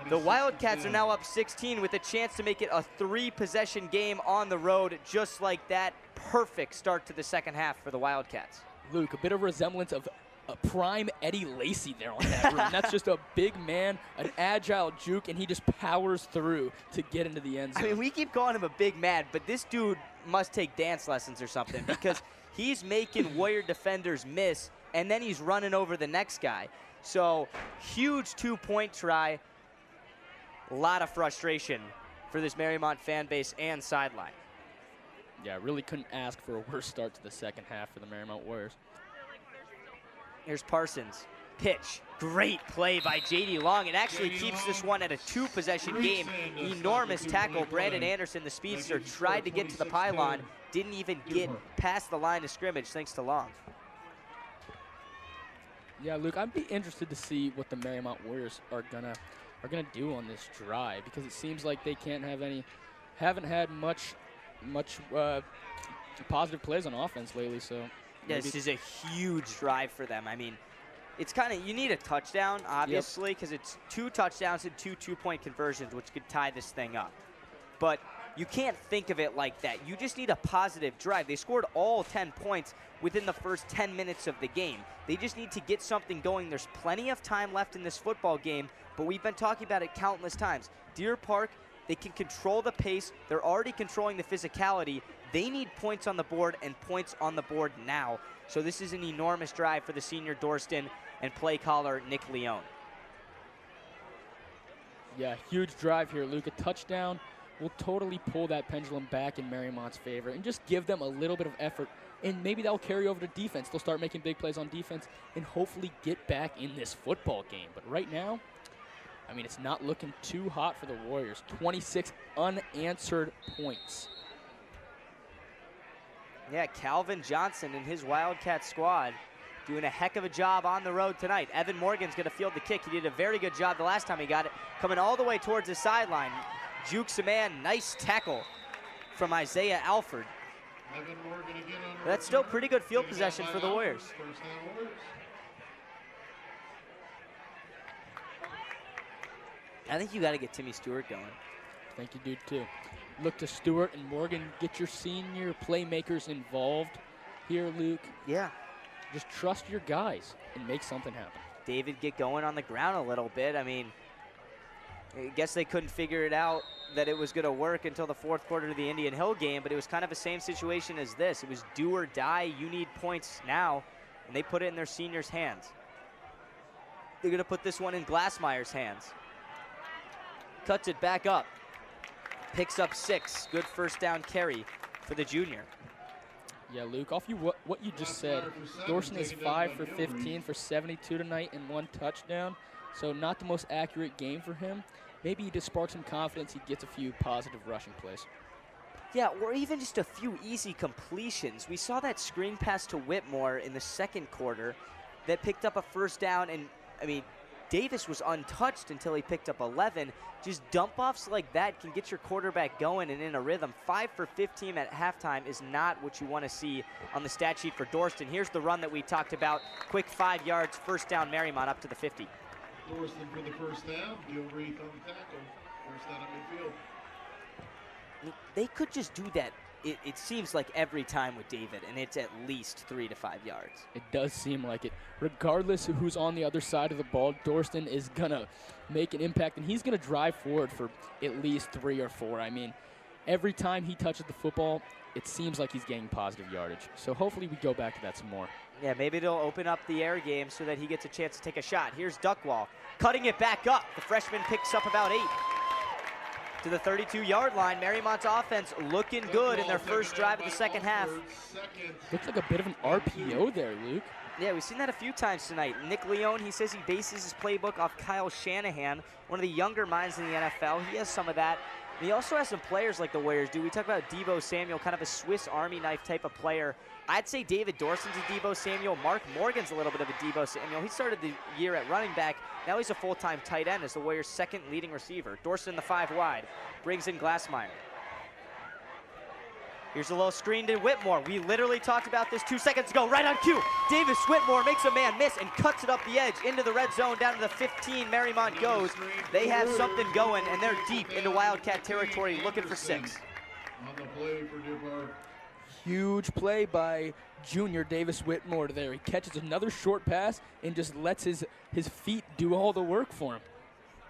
the Wildcats are now up 16 with a chance to make it a 3-possession game on the road. Just like that, perfect start to the second half for the Wildcats.
Luke, a bit of resemblance of a prime Eddie Lacy there on that run. That's just a big man, an agile juke, and he just powers through to get into the end zone.
I mean, we keep calling him a big man, but this dude must take dance lessons or something, because he's making Warrior defenders miss, and then he's running over the next guy. So, huge 2-point try. A lot of frustration for this Mariemont fan base and sideline.
Yeah, really couldn't ask for a worse start to the second half for the Mariemont Warriors.
Here's Parsons. Pitch. Great play by J.D. Long. It actually keeps this one at a 2-possession game. Enormous tackle. Brandon Anderson, the speedster, tried to get to the pylon. Didn't even get past the line of scrimmage thanks to Long.
Yeah, Luke, I'd be interested to see what the Mariemont Warriors are gonna do on this drive, because it seems like they haven't had much positive plays on offense lately. So
yeah, this is a huge drive for them. I mean, it's kind of, you need a touchdown, obviously, because it's 2 touchdowns and 2 two-point conversions, which could tie this thing up. But you can't think of it like that. You just need a positive drive. They scored all 10 points within the first 10 minutes of the game. They just need to get something going. There's plenty of time left in this football game, but we've been talking about it countless times. Deer Park, they can control the pace. They're already controlling the physicality. They need points on the board, and points on the board now. So this is an enormous drive for the senior Dorston and play caller Nick Leone.
Yeah, huge drive here, Luke. A touchdown will totally pull that pendulum back in Mariemont's favor and just give them a little bit of effort, and maybe that'll carry over to defense. They'll start making big plays on defense and hopefully get back in this football game. But right now, I mean, it's not looking too hot for the Warriors. 26 unanswered points.
Yeah, Calvin Johnson and his Wildcat squad doing a heck of a job on the road tonight. Evan Morgan's going to field the kick. He did a very good job the last time he got it, coming all the way towards the sideline. Jukes a man, nice tackle from Isaiah Alford.
Evan Morgan again on
That's still pretty good field possession for the Warriors.
First down Warriors.
I think you got to get Timmy Stewart going.
I think you do too. Look to Stewart and Morgan. Get your senior playmakers involved here, Luke.
Yeah.
Just trust your guys and make something happen.
David get going on the ground a little bit. I mean, I guess they couldn't figure it out that it was going to work until the fourth quarter of the Indian Hill game, but it was kind of the same situation as this. It was do or die. You need points now, and they put it in their seniors' hands. They're going to put this one in Glassmeyer's hands. Cuts it back up. Picks up 6. Good first down carry for the junior.
Yeah, Luke, off what you just said, Dorston is 5 for 15 for 72 tonight and 1 touchdown. So not the most accurate game for him. Maybe he just sparks some confidence. He gets a few positive rushing plays.
Yeah, or even just a few easy completions. We saw that screen pass to Whitmore in the second quarter that picked up a first down. And, I mean, Davis was untouched until he picked up 11. Just dump-offs like that can get your quarterback going and in a rhythm. 5 for 15 at halftime is not what you want to see on the stat sheet for Dorston. Here's the run that we talked about. Quick 5 yards, first down Mariemont up to the 50.
Dorston for the first down. Gilreath on the tackle. First down at midfield.
They could just do that, it seems like, every time with David, and it's at least 3 to 5 yards.
It does seem like it. Regardless of who's on the other side of the ball, Dorston is going to make an impact, and he's going to drive forward for at least 3 or 4. I mean, every time he touches the football, it seems like he's getting positive yardage. So hopefully we go back to that some more.
Yeah, maybe they'll open up the air game so that he gets a chance to take a shot. Here's Duckwall, cutting it back up. The freshman picks up about 8. To the 32-yard line. Mariemont's offense looking good in their first drive of the second half.
Looks like a bit of an RPO there, Luke.
Yeah, we've seen that a few times tonight. Nick Leone, he says he bases his playbook off Kyle Shanahan, one of the younger minds in the NFL. He has some of that. And he also has some players like the Warriors do. We talk about Deebo Samuel, kind of a Swiss Army knife type of player. I'd say David Dorston's a Deebo Samuel. Mark Morgan's a little bit of a Deebo Samuel. He started the year at running back. Now he's a full-time tight end as the Warriors' second leading receiver. Dorston the 5 wide, brings in Glassmeyer. Here's a little screen to Whitmore. We literally talked about this 2 seconds ago, right on cue. Davis Whitmore makes a man miss and cuts it up the edge into the red zone, down to the 15. Mariemont goes. They have something going, and they're deep into Wildcat territory, looking for 6.
On the play for Deer Park.
Huge play by junior Davis Whitmore there. He catches another short pass and just lets his feet do all the work for him.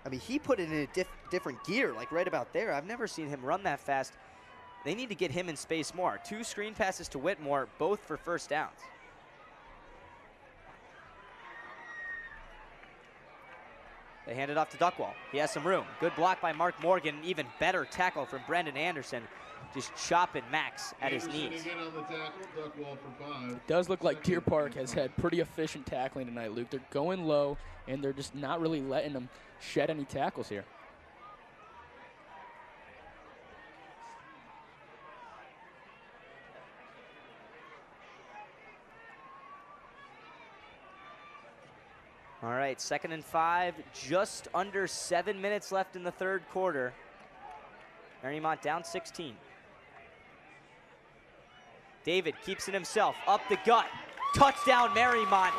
I mean, he put it in a different gear, like right about there. I've never seen him run that fast. They need to get him in space more. 2 screen passes to Whitmore, both for first downs. They hand it off to Duckwall. He has some room. Good block by Mark Morgan. Even better tackle from Brendan Anderson. Just chopping Max at his knees.
Again on the tackle, Duckwall for 5.
It does look like Deer Park has had pretty efficient tackling tonight, Luke. They're going low, and they're just not really letting them shed any tackles here.
All right, 2nd and 5, just under 7 minutes left in the third quarter. Mariemont down 16. David keeps it himself, up the gut. Touchdown, Mariemont.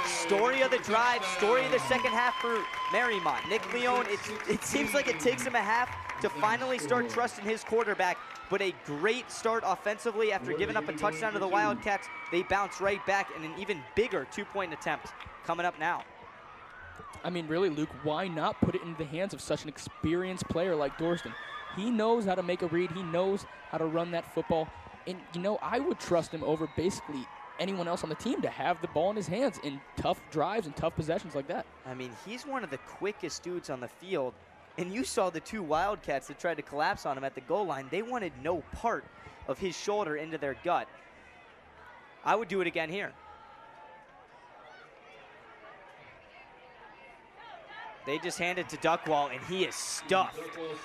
Story of the drive, story of the second half for Mariemont. Nick Leone, it seems like it takes him a half to finally start trusting his quarterback, but a great start offensively after giving up a touchdown to the Wildcats. They bounce right back, and an even bigger 2-point attempt coming up now.
I mean, really, Luke, why not put it into the hands of such an experienced player like Dorston? He knows how to make a read. He knows how to run that football. And, you know, I would trust him over basically anyone else on the team to have the ball in his hands in tough drives and tough possessions like that.
I mean, he's one of the quickest dudes on the field. And you saw the 2 Wildcats that tried to collapse on him at the goal line. They wanted no part of his shoulder into their gut. I would do it again here. They just hand it to Duckwall, and he is stuffed.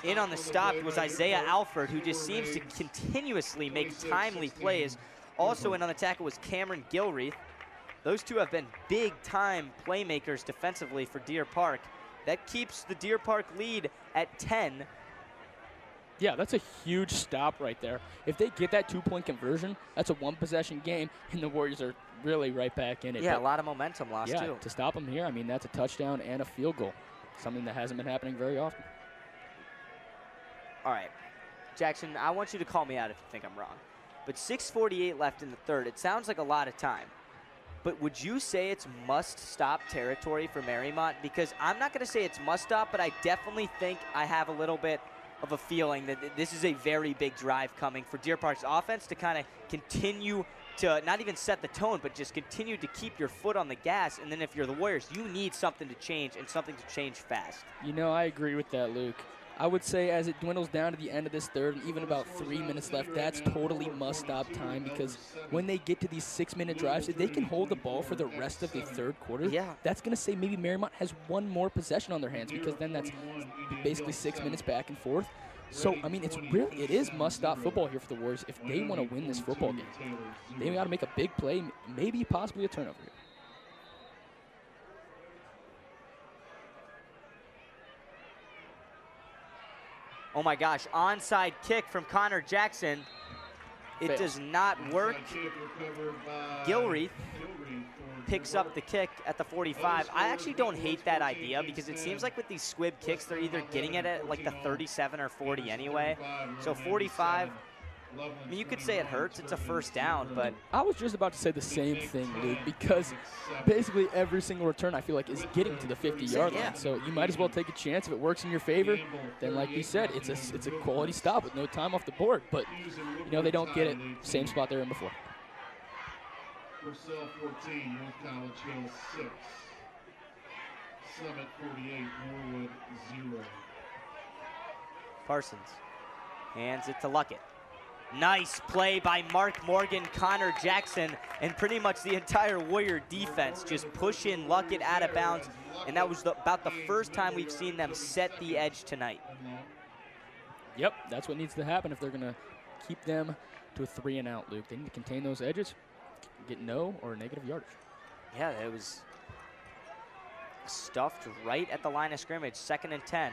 In on the stop was Isaiah Alford, who just seems to continuously make timely plays. Also in on the tackle was Cameron Gilreath. Those 2 have been big-time playmakers defensively for Deer Park. That keeps the Deer Park lead at 10.
Yeah, that's a huge stop right there. If they get that 2-point conversion, that's a 1-possession game, and the Warriors are really right back in it.
Yeah,
but
a lot of momentum lost, too.
To stop them here, I mean, that's a touchdown and a field goal, something that hasn't been happening very often.
All right, Jackson, I want you to call me out if you think I'm wrong. But 6:48 left in the third. It sounds like a lot of time. But would you say it's must-stop territory for Mariemont? Because I'm not going to say it's must-stop, but I definitely think I have a little bit of a feeling that this is a very big drive coming for Deer Park's offense to kind of continue to not even set the tone, but just continue to keep your foot on the gas. And then if you're the Warriors, you need something to change, and something to change fast.
You know, I agree with that, Luke. I would say as it dwindles down to the end of this third, and even about 3 minutes left, that's totally must-stop time, because when they get to these 6-minute drives, if they can hold the ball for the rest of the third quarter, that's going to say maybe Mariemont has 1 more possession on their hands, because then that's basically 6 minutes back and forth. So, I mean, it is must-stop football here for the Warriors if they want to win this football game. They got to make a big play, maybe possibly a turnover here.
Oh my gosh, onside kick from Connor Jackson. It does not work. Gilreath picks up the kick at the 45. I actually don't hate that idea, because it seems like with these squib kicks, they're either getting it at like the 37 or 40 anyway. So 45, I mean, you could say it hurts. It's a first down, but
I was just about to say the same thing, Luke, because basically every single return I feel like is getting to the 50-yard line. So you might as well take a chance. If it works in your favor, then like we said, it's a quality stop with no time off the board. But, you know, they don't get it. Same spot they're in before.
Purcell 14, North College Hill 6. Summit 48, Norwood 0.
Parsons hands it to Luckett. Nice play by Mark Morgan, Connor Jackson, and pretty much the entire Warrior defense just pushing Luckett out of bounds. And that was about the first time we've seen them set the edge tonight.
Yep, that's what needs to happen if they're going to keep them to a 3-and-out, Luke. They need to contain those edges, get no or negative yardage.
Yeah, it was stuffed right at the line of scrimmage, 2nd and 10.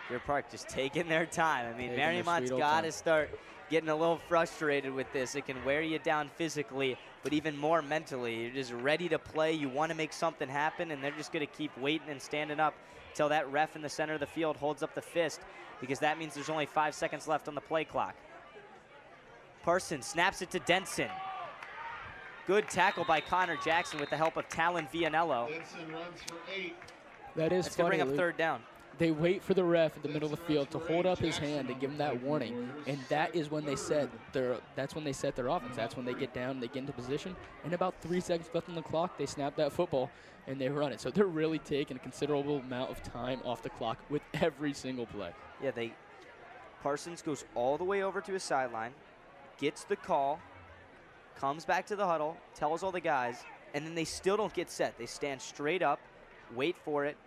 Deer Park just taking their time. I mean, Mariemont's got to start getting a little frustrated with this. It can wear you down physically, but even more mentally. You're just ready to play. You want to make something happen, and they're just going to keep waiting and standing up until that ref in the center of the field holds up the fist, because that means there's only 5 seconds left on the play clock. Parsons snaps it to Denson. Good tackle by Connor Jackson with the help of Talon Vianello.
Denson runs for 8.
That's
going to bring up
Luke.
3rd down.
They wait for the ref in the middle of the field to hold up his hand and give him that warning, and that is when they set their offense. That's when they get down, they get into position, and about 3 seconds left on the clock, they snap that football and they run it. So they're really taking a considerable amount of time off the clock with every single play.
Yeah, Parsons goes all the way over to his sideline, gets the call, comes back to the huddle, tells all the guys, and then they still don't get set. They stand straight up, wait for it.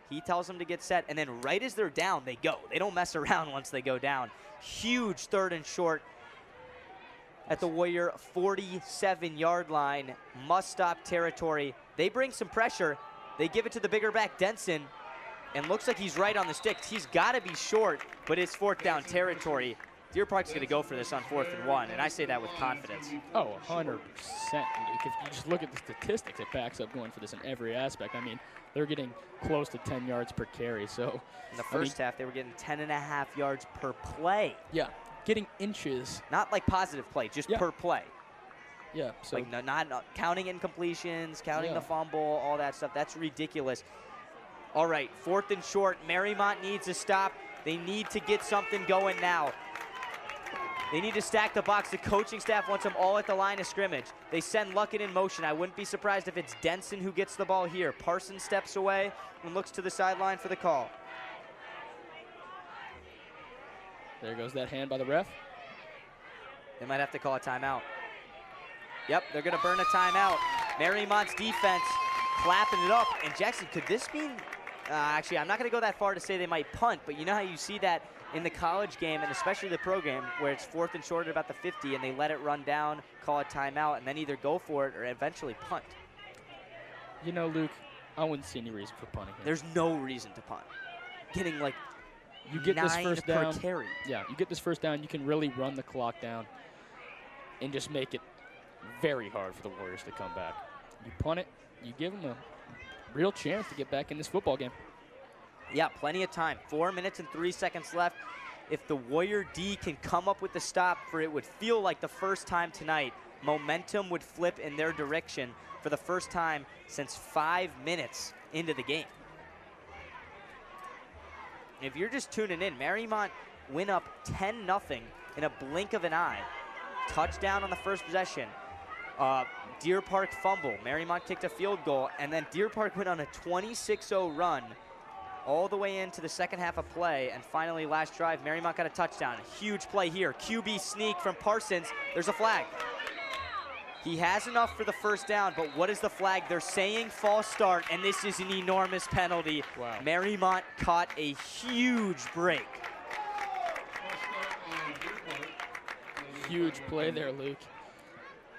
He tells them to get set, and then right as they're down, they go. They don't mess around once they go down. Huge 3rd and short at the Warrior 47-yard line. Must-stop territory. They bring some pressure. They give it to the bigger back, Denson, and looks like he's right on the sticks. He's got to be short, but it's 4th down territory. Deer Park's going to go for this on 4th and 1, and I say that with confidence.
Oh, 100%. If you just look at the statistics, it backs up going for this in every aspect. I mean, they're getting close to 10 yards per carry. So
in the first half, they were getting 10.5 yards per play.
Yeah, getting inches.
Not like positive play, just per play.
Yeah. So
like not counting incompletions, counting the fumble, all that stuff. That's ridiculous. All right, 4th and short. Mariemont needs a stop. They need to get something going now. They need to stack the box. The coaching staff wants them all at the line of scrimmage. They send Luckett in motion. I wouldn't be surprised if it's Denson who gets the ball here. Parsons steps away and looks to the sideline for the call.
There goes that hand by the ref.
They might have to call a timeout. Yep, they're going to burn a timeout. Mariemont's defense clapping it up. And Jackson, could this mean, actually, I'm not going to go that far to say they might punt, but you know how you see that in the college game, and especially the pro game, where it's 4th and short at about the 50, and they let it run down, call a timeout, and then either go for it or eventually punt.
You know, Luke, I wouldn't see any reason for punting here.
There's no reason to punt. Getting like
you get
9
this first down,
per carry.
Yeah, you get this first down, you can really run the clock down and just make it very hard for the Warriors to come back. You punt it, you give them a real chance to get back in this football game.
Yeah, plenty of time. 4 minutes and 3 seconds left. If the Warrior D can come up with the stop for it would feel like the first time tonight, momentum would flip in their direction for the first time since 5 minutes into the game. If you're just tuning in, Mariemont went up 10-0 in a blink of an eye. Touchdown on the first possession. Deer Park fumble. Mariemont kicked a field goal, and then Deer Park went on a 26-0 run all the way into the second half of play, and finally last drive, Mariemont got a touchdown. A huge play here. QB sneak from Parsons. There's a flag. He has enough for the first down, but what is the flag? They're saying false start, and this is an enormous penalty.
Wow.
Mariemont caught a huge break.
Huge play there, Luke.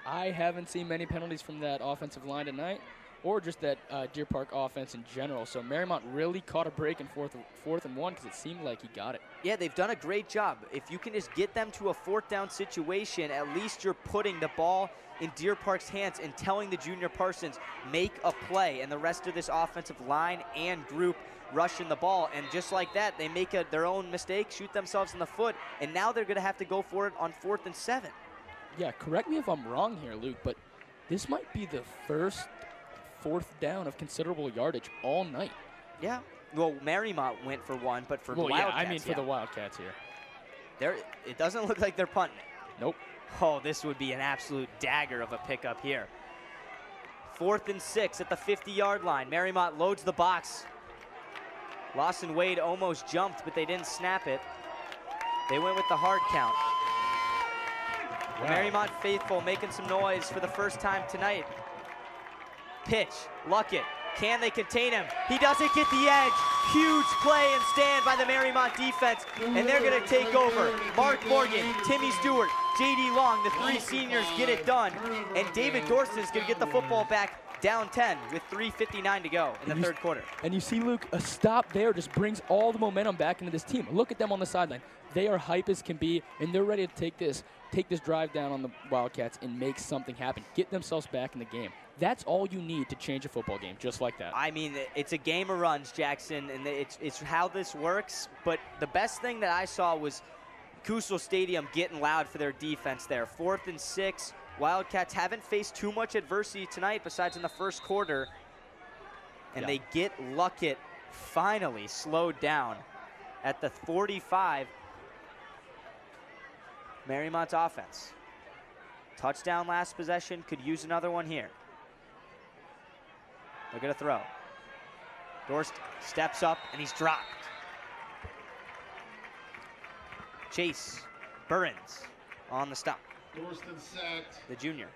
I haven't seen many penalties from that offensive line tonight, or just that Deer Park offense in general. So Mariemont really caught a break in 4th and 1 because it seemed like he got it.
Yeah, they've done a great job. If you can just get them to a 4th down situation, at least you're putting the ball in Deer Park's hands and telling the junior Parsons, make a play. And the rest of this offensive line and group rushing the ball. And just like that, they make their own mistake, shoot themselves in the foot, and now they're going to have to go for it on 4th and 7.
Yeah, correct me if I'm wrong here, Luke, but this might be the first 4th down of considerable yardage all night.
Yeah. Well, Mariemont went for one, but for the Wildcats.
Yeah, I mean for the Wildcats here.
It doesn't look like they're punting it.
Nope.
Oh, this would be an absolute dagger of a pickup here. 4th and 6 at the 50-yard line. Mariemont loads the box. Lawson Wade almost jumped, but they didn't snap it. They went with the hard count. Wow. Mariemont faithful making some noise for the first time tonight. Pitch, Luckett. Can they contain him? He doesn't get the edge. Huge play and stand by the Mariemont defense, and they're going to take over. Mark Morgan, Timmy Stewart, J.D. Long, the 3 seniors get it done, and David Dorson's going to get the football back down 10 with 3:59 to go in the third quarter.
And you see, Luke, a stop there just brings all the momentum back into this team. Look at them on the sideline. They are hype as can be, and they're ready to take this drive down on the Wildcats and make something happen. Get themselves back in the game. That's all you need to change a football game, just like that.
I mean, it's a game of runs, Jackson, and it's how this works. But the best thing that I saw was Kusel Stadium getting loud for their defense there. 4th and 6. Wildcats haven't faced too much adversity tonight besides in the first quarter. And they get Luckett finally slowed down at the 45. Mariemont's offense. Touchdown last possession, could use another one here. They're going to throw. Dorst steps up, and he's dropped. Chase Burns on the stop.
Dorston sacked.
The junior.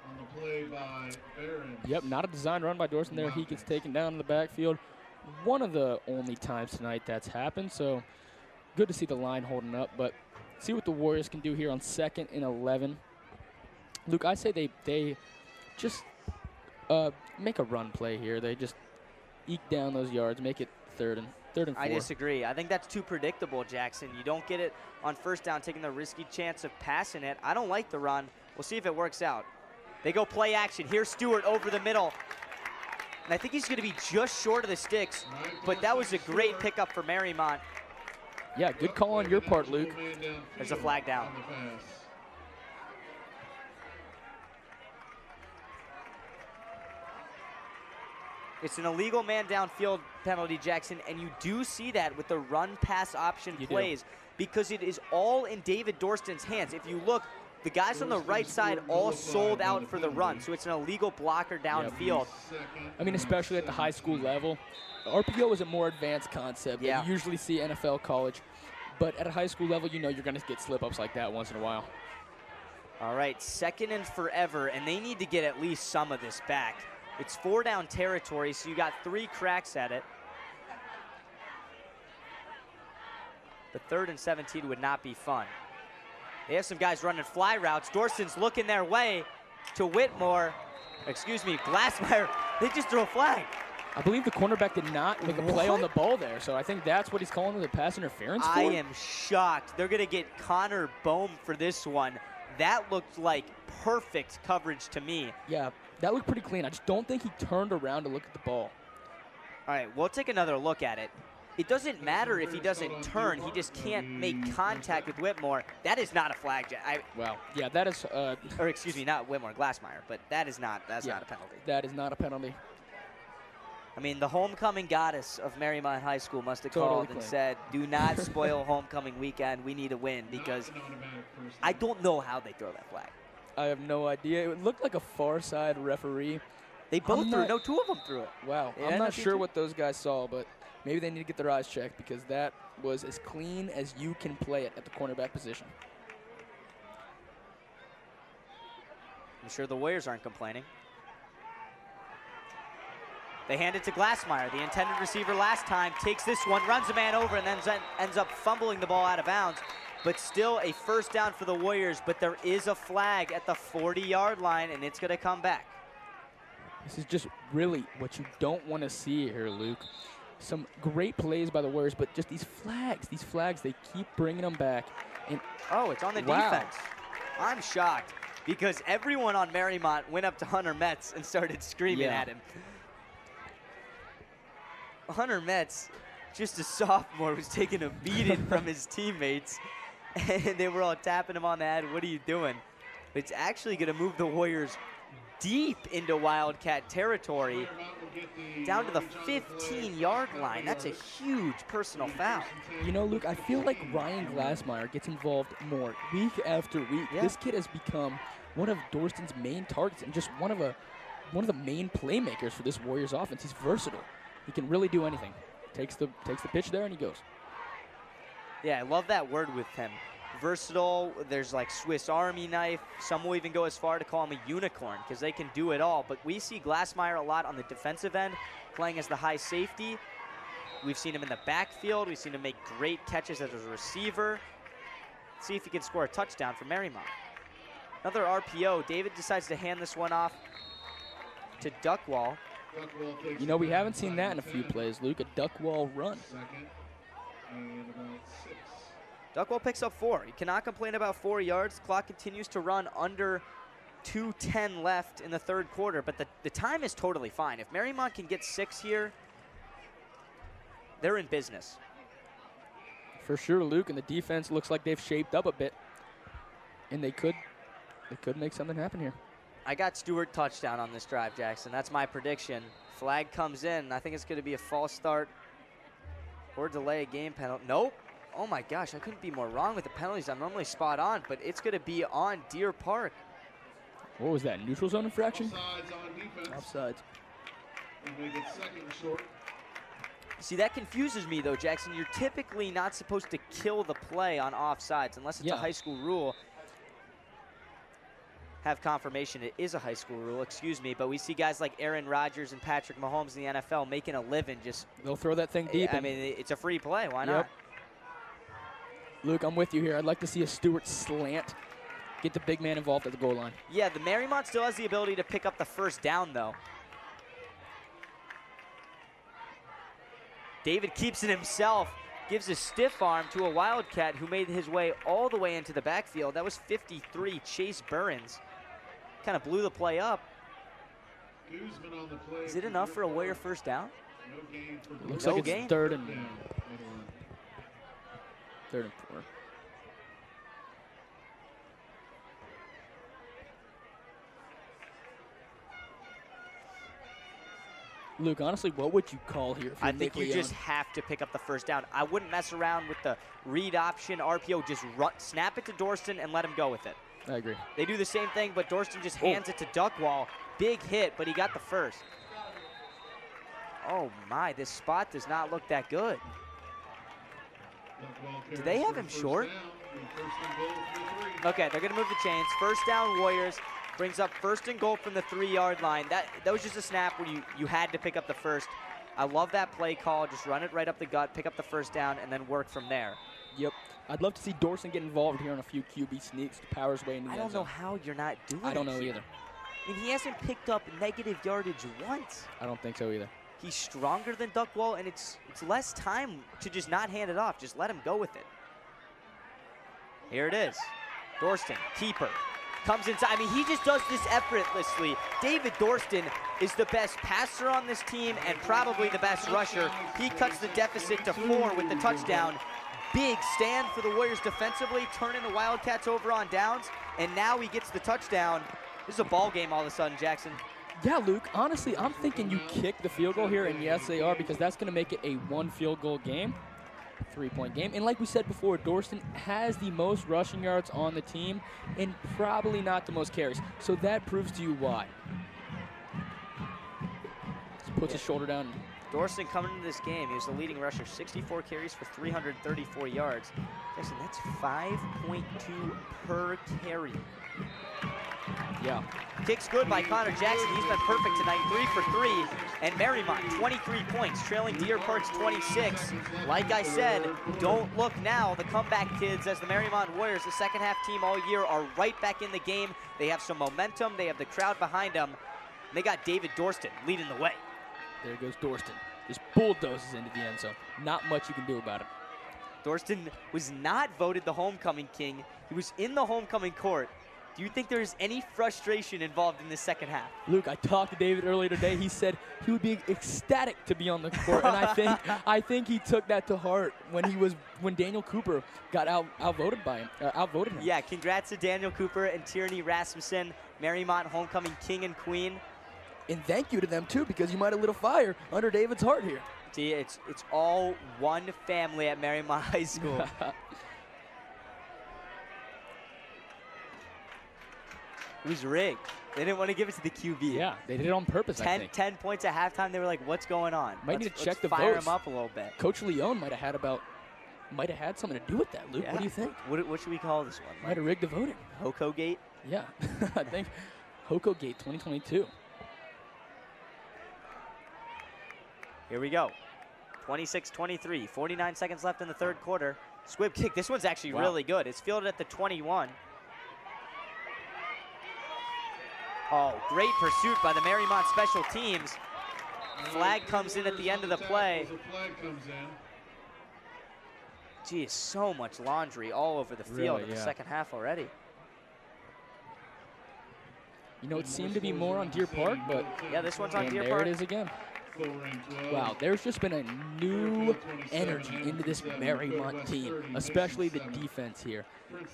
On the play by Barron.
Yep, not a design run by Dorston there. He gets taken down in the backfield. One of the only times tonight that's happened, so good to see the line holding up. But See what the Warriors can do here on 2nd and 11. Luke, I say they just make a run play here. They just eke down those yards, make it third and 4.
I disagree. I think that's too predictable, Jackson. You don't get it on first down, taking the risky chance of passing it. I don't like the run. We'll see if it works out. They go play action. Here's Stewart over the middle. And I think he's going to be just short of the sticks, but that was a great pickup for Mariemont.
Yeah, good call on your part, Luke.
There's a flag down. It's an illegal man downfield penalty, Jackson, and you do see that with the run-pass option plays because it is all in David Dorstan's hands. If you look, the guys on the right side all sold out for the run, so it's an illegal blocker downfield.
I mean, especially at the high school level. RPO is a more advanced concept that you usually see NFL, college. But at a high school level, you know you're going to get slip-ups like that once in a while.
All right, 2nd and forever, and they need to get at least some of this back. It's 4-down territory, so you got 3 cracks at it. But 3rd and 17 would not be fun. They have some guys running fly routes. Dorstan's looking their way to Whitmore. Excuse me, Glassmeyer. They just threw a flag.
I believe the cornerback did not make a play on the ball there, so I think that's what he's calling the pass interference for.
I am shocked. They're going to get Connor Bohm for this one. That looked like perfect coverage to me.
Yeah, that looked pretty clean. I just don't think he turned around to look at the ball.
All right, we'll take another look at it. It doesn't matter if he doesn't turn. He just can't make contact with Whitmore. That is not a flag.
Well, yeah, that is...
or excuse me, not Whitmore, Glassmeyer. But that's not a penalty.
That is not a penalty.
I mean, the homecoming goddess of Mariemont High School must have called and said, do not spoil homecoming weekend. We need a win, because I don't know how they throw that flag.
I have no idea. It looked like a far side referee.
They both threw it. No, 2 of them threw it.
Wow. I'm not sure what those guys saw, but maybe they need to get their eyes checked, because that was as clean as you can play it at the cornerback position.
I'm sure the Warriors aren't complaining. They hand it to Glassmeyer, the intended receiver last time, takes this one, runs a man over, and then ends up fumbling the ball out of bounds. But still a first down for the Warriors, but there is a flag at the 40-yard line, and it's going to come back.
This is just really what you don't want to see here, Luke. Some great plays by the Warriors, but just these flags, they keep bringing them back. And
oh, it's on the defense. I'm shocked, because everyone on Mariemont went up to Hunter Metz and started screaming at him. Hunter Metz, just a sophomore, was taking a beating from his teammates, and they were all tapping him on the head. What are you doing? It's actually going to move the Warriors deep into Wildcat territory, down to the 15-yard line. That's a huge personal foul.
You know, Luke, I feel like Ryan Glassmeyer gets involved more week after week.
Yeah.
This kid has become one of Dorstan's main targets and just one of the main playmakers for this Warriors offense. He's versatile. He can really do anything. Takes the pitch there and he goes.
Yeah, I love that word with him. Versatile. There's like Swiss Army knife. Some will even go as far to call him a unicorn, because they can do it all. But we see Glassmeyer a lot on the defensive end, playing as the high safety. We've seen him in the backfield. We've seen him make great catches as a receiver. Let's see if he can score a touchdown for Mariemont. Another RPO. David decides to hand this one off to Duckwall.
You know, we haven't seen that in a few plays, Luke, a duck wall run.
Duckwall picks up 4. You cannot complain about 4 yards. Clock continues to run under 2:10 left in the 3rd quarter, but the time is totally fine. If Mariemont can get 6 here, they're in business.
For sure, Luke, and the defense looks like they've shaped up a bit, and they could make something happen here.
I got Stewart touchdown on this drive, Jackson. That's my prediction. Flag comes in. I think it's going to be a false start or delay a game penalty. Nope. Oh, my gosh. I couldn't be more wrong with the penalties. I'm normally spot on, but it's going to be on Deer Park.
What was that, neutral zone infraction?
Offsides on defense.
Offsides.
And they get 2nd and short.
See, that confuses me, though, Jackson. You're typically not supposed to kill the play on offsides unless it's a high school rule. Have confirmation it is a high school rule, excuse me, but we see guys like Aaron Rodgers and Patrick Mahomes in the NFL making a living just...
They'll throw that thing deep.
I mean, it's a free play. Why not?
Luke, I'm with you here. I'd like to see a Stewart slant. Get the big man involved at the goal line.
Yeah, the Mariemont still has the ability to pick up the first down, though. David keeps it himself. Gives a stiff arm to a Wildcat who made his way all the way into the backfield. That was 53, Chase Burns. Kind of blew the play up.
Guzman on the play.
Is it enough for a Warrior first down?
No gain for
Looks
No
like
gain?
it's third and
down.
4. Luke, honestly, what would you call here? If
I
you're
think
Nick
you just
Leon?
have to pick up the first down. I wouldn't mess around with the read option, RPO. Just snap it to Dorston and let him go with it.
I agree.
They do the same thing, but Dorston just hands it to Duckwall. Big hit, but he got the first. Oh my, this spot does not look that good. Do they have him short? Okay, they're gonna move the chains. First down, Warriors. Brings up first and goal from the 3-yard line. That was just a snap where you had to pick up the first. I love that play call. Just run it right up the gut, pick up the first down, and then work from there.
Yep. I'd love to see Dorston get involved here on a few QB sneaks to power his way into the
I
end
don't know
zone.
how you're not doing it.
I don't know
here.
either.
I mean, he hasn't picked up negative yardage once.
I don't think so either.
He's stronger than Duckwall, and it's less time to just not hand it off. Just let him go with it. Here it is. Dorston, keeper, comes inside. I mean, he just does this effortlessly. David Dorston is the best passer on this team and probably the best rusher. He cuts the deficit to 4 with the touchdown. Big stand for the Warriors defensively, turning the Wildcats over on downs, and now he gets the touchdown. This is a ball game all of a sudden, Jackson.
Yeah, Luke, honestly, I'm thinking you kick the field goal here, and yes, they are, because that's going to make it a 1 field goal game, 3-point game. And like we said before, Dorston has the most rushing yards on the team and probably not the most carries. So that proves to you why. Just puts his shoulder down.
Dorston coming into this game, he was the leading rusher, 64 carries for 334 yards. Jackson, that's 5.2 per carry.
Yeah.
Kicks good by Connor Jackson. He's been perfect tonight, 3 for 3. And Mariemont, 23 points, trailing Deer Park's 26. Like I said, don't look now. The comeback kids, as the Mariemont Warriors, the second half team all year, are right back in the game. They have some momentum. They have the crowd behind them. And they got David Dorston leading the way.
There goes Dorston. Just bulldozes into the end zone. Not much you can do about it.
Dorston was not voted the homecoming king. He was in the homecoming court. Do you think there's any frustration involved in this second half?
Luke, I talked to David earlier today. He said he would be ecstatic to be on the court, and I think he took that to heart when Daniel Cooper got outvoted him.
Yeah, congrats to Daniel Cooper and Tierney Rasmussen, Mariemont homecoming king and queen.
And thank you to them too, because you might have lit a fire under David's heart here.
See, it's all one family at Mariemont High School. It was rigged. They didn't want to give it to the QB.
Yeah, they did it on purpose, I think.
10 points at halftime. They were like, what's going on?
Might need to check the
fire
votes.
him up a little bit.
Coach Leone might have had something to do with that, Luke.
Yeah.
What do you think?
What should we call this one?
Might have rigged the voting.
Hoko Gate?
Yeah, I think Hoko Gate 2022.
Here we go. 26-23, 49 seconds left in the third quarter. Squib kick. This one's actually really good. It's fielded at the 21. Oh, great pursuit by the Mariemont special teams. Flag comes in at the end of the play. Geez, so much laundry all over the field in the second half already.
You know, it seemed to be more on Deer Park, but
yeah, this one's on Deer
there
Park.
There it is again. Wow, there's just been a new energy into this Mariemont team, especially the defense here.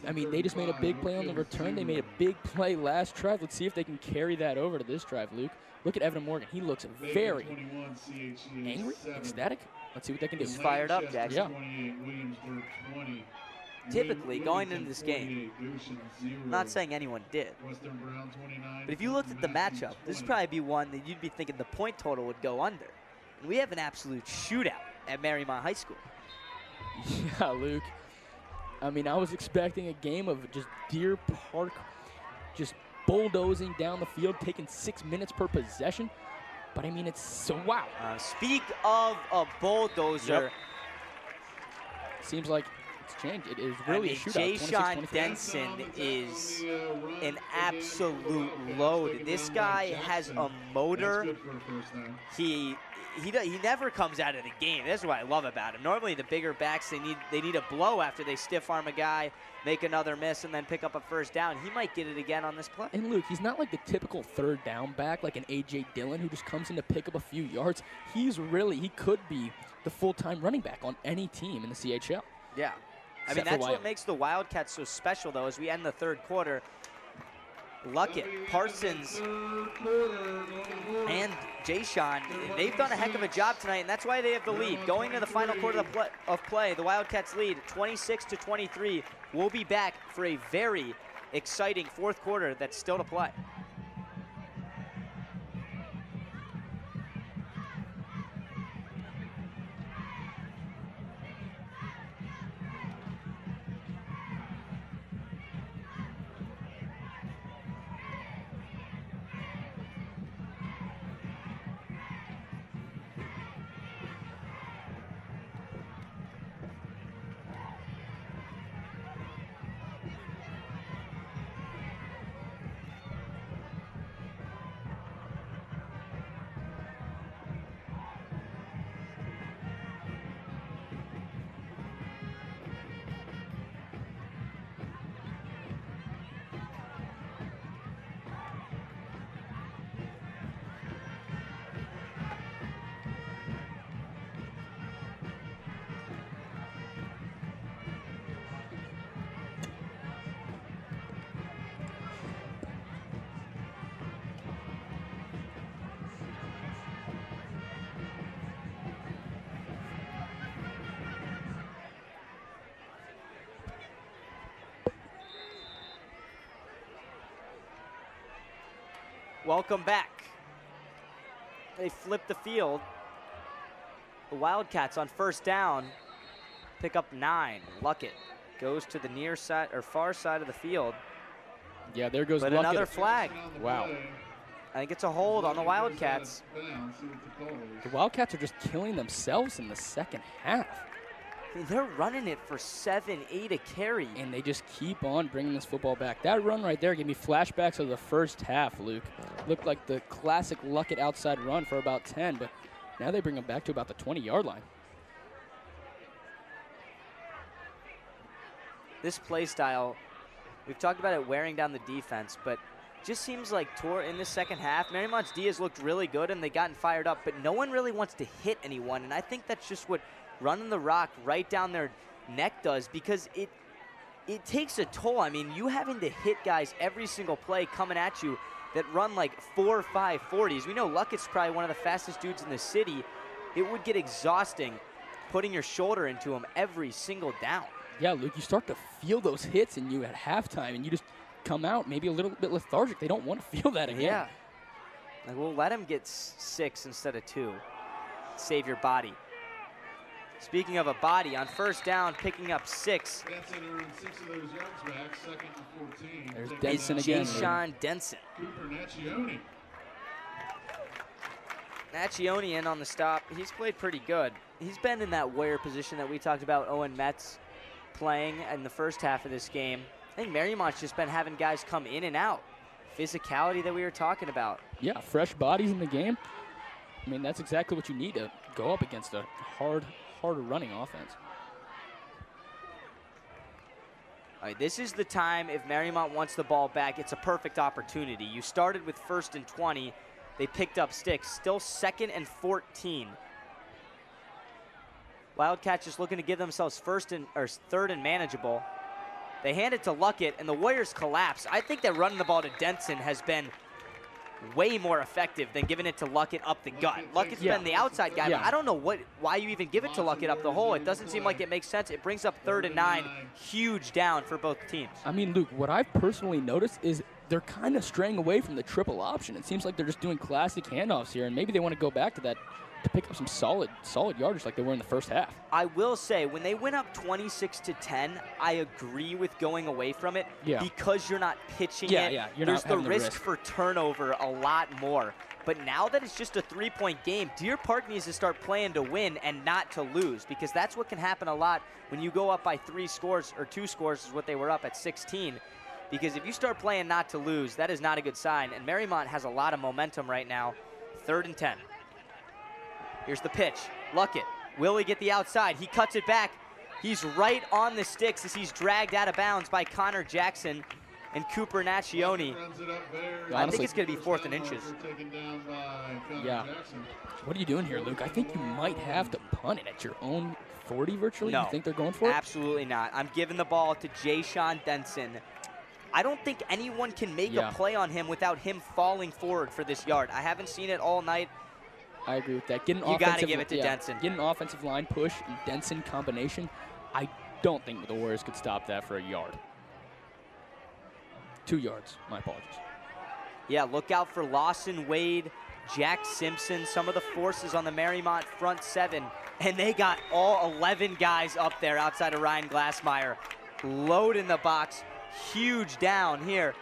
I mean, they just made a big play on the return. They made a big play last drive. Let's see if they can carry that over to this drive, Luke. Look at Evan Morgan. He looks very angry, ecstatic. Let's see what they can do.
He's fired up, Jackson.
Yeah.
Typically, going into this game, I'm not saying anyone did, but if you looked at the matchup, this would probably be one that you'd be thinking the point total would go under. And we have an absolute shootout at Mariemont High School.
Yeah, Luke. I mean, I was expecting a game of just Deer Park just bulldozing down the field, taking 6 minutes per possession. But, I mean, it's so wow.
Speak of a bulldozer.
Yep. Seems like it's changed. It is really a shootout.
Jay-Sean Denson is an absolute load. This guy has a motor. He never comes out of the game. That's what I love about him. Normally the bigger backs, they need a blow after they stiff arm a guy, make another miss, and then pick up a first down. He might get it again on this play.
And Luke, he's not like the typical third down back like an A.J. Dillon who just comes in to pick up a few yards. He could be the full-time running back on any team in the CHL.
Yeah. I mean, that's what makes the Wildcats so special, though, as we end the third quarter. Luckett, Parsons, and Jay-Sean, they've done a heck of a job tonight, and that's why they have the lead. Going to the final quarter of play, the Wildcats lead 26-23. We'll be back for a very exciting fourth quarter that's still to play. Welcome back. They flip the field. The Wildcats on first down pick up 9. Luckett goes to the near side or far side of the field.
Yeah, there goes
But
Luckett.
another flag.
Wow.
I think it's a hold on the Wildcats.
The Wildcats are just killing themselves in the second half.
I mean, they're running it for 7, 8 a carry.
And they just keep on bringing this football back. That run right there gave me flashbacks of the first half, Luke. Looked like the classic Luckett outside run for about 10, but now they bring them back to about the 20-yard line.
This play style, we've talked about it wearing down the defense, but just seems like in the second half, Mariemont's D has looked really good and they gotten fired up, but no one really wants to hit anyone, and I think that's just what running the rock right down their neck does, because it takes a toll. I mean, you having to hit guys every single play coming at you that run like 4 or 5 40s. We know Luckett's probably one of the fastest dudes in the city. It would get exhausting putting your shoulder into him every single down.
Yeah, Luke, you start to feel those hits in you at halftime, and you just come out maybe a little bit lethargic. They don't want to feel that again.
Yeah. Like, we'll let him get 6 instead of 2. Save your body. Speaking of a body, on first down, picking up 6.
Denson earned 6 of those yards back, 2nd and 14.
There's Denson again.
Jay-Sean Denson.
Cooper Naccioni.
Naccioni in on the stop. He's played pretty good. He's been in that warrior position that we talked about Owen Metz playing in the first half of this game. I think Mariemont's just been having guys come in and out. Physicality that we were talking about.
Yeah, fresh bodies in the game. I mean, that's exactly what you need to go up against a harder running offense.
All right, this is the time if Mariemont wants the ball back, it's a perfect opportunity. You started with 1st and 20. They picked up sticks. Still 2nd and 14. Wildcats just looking to give themselves 3rd and manageable. They hand it to Luckett, and the Warriors collapse. I think that running the ball to Denson has been way more effective than giving it to Luckett up the gut. Luckett's been the outside guy, but I don't know why you even give it to Luckett up the hole. It doesn't seem like it makes sense. It brings up 3rd and 9. Huge down for both teams.
I mean, Luke, what I've personally noticed is they're kind of straying away from the triple option. It seems like they're just doing classic handoffs here, and maybe they want to go back to that to pick up some solid yardage like they were in the first half.
I will say, when they went up 26-10, I agree with going away from it because you're not pitching it.
You're
There's
not
the risk for turnover a lot more. But now that it's just a 3-point game, Deer Park needs to start playing to win and not to lose, because that's what can happen a lot when you go up by 3 scores, or 2 scores is what they were up at 16. Because if you start playing not to lose, that is not a good sign. And Mariemont has a lot of momentum right now. 3rd and 10. Here's the pitch. Luckett. Will he get the outside? He cuts it back. He's right on the sticks as he's dragged out of bounds by Connor Jackson and Cooper Naccioni. I think it's going to be 4th and inches.
Yeah. What are you doing here, Luke? I think you might have to punt it at your own 40 virtually.
No,
you think they're going for it?
Absolutely not. I'm giving the ball to Jay Sean Denson. I don't think anyone can make a play on him without him falling forward for this yard. I haven't seen it all night.
I agree with that.
You got to give it to Denson.
Get an offensive line push and Denson combination. I don't think the Warriors could stop that for a yard. 2 yards. My apologies.
Yeah, look out for Lawson Wade, Jack Simpson, some of the forces on the Mariemont front 7. And they got all 11 guys up there outside of Ryan Glassmeyer. Load in the box. Huge down here.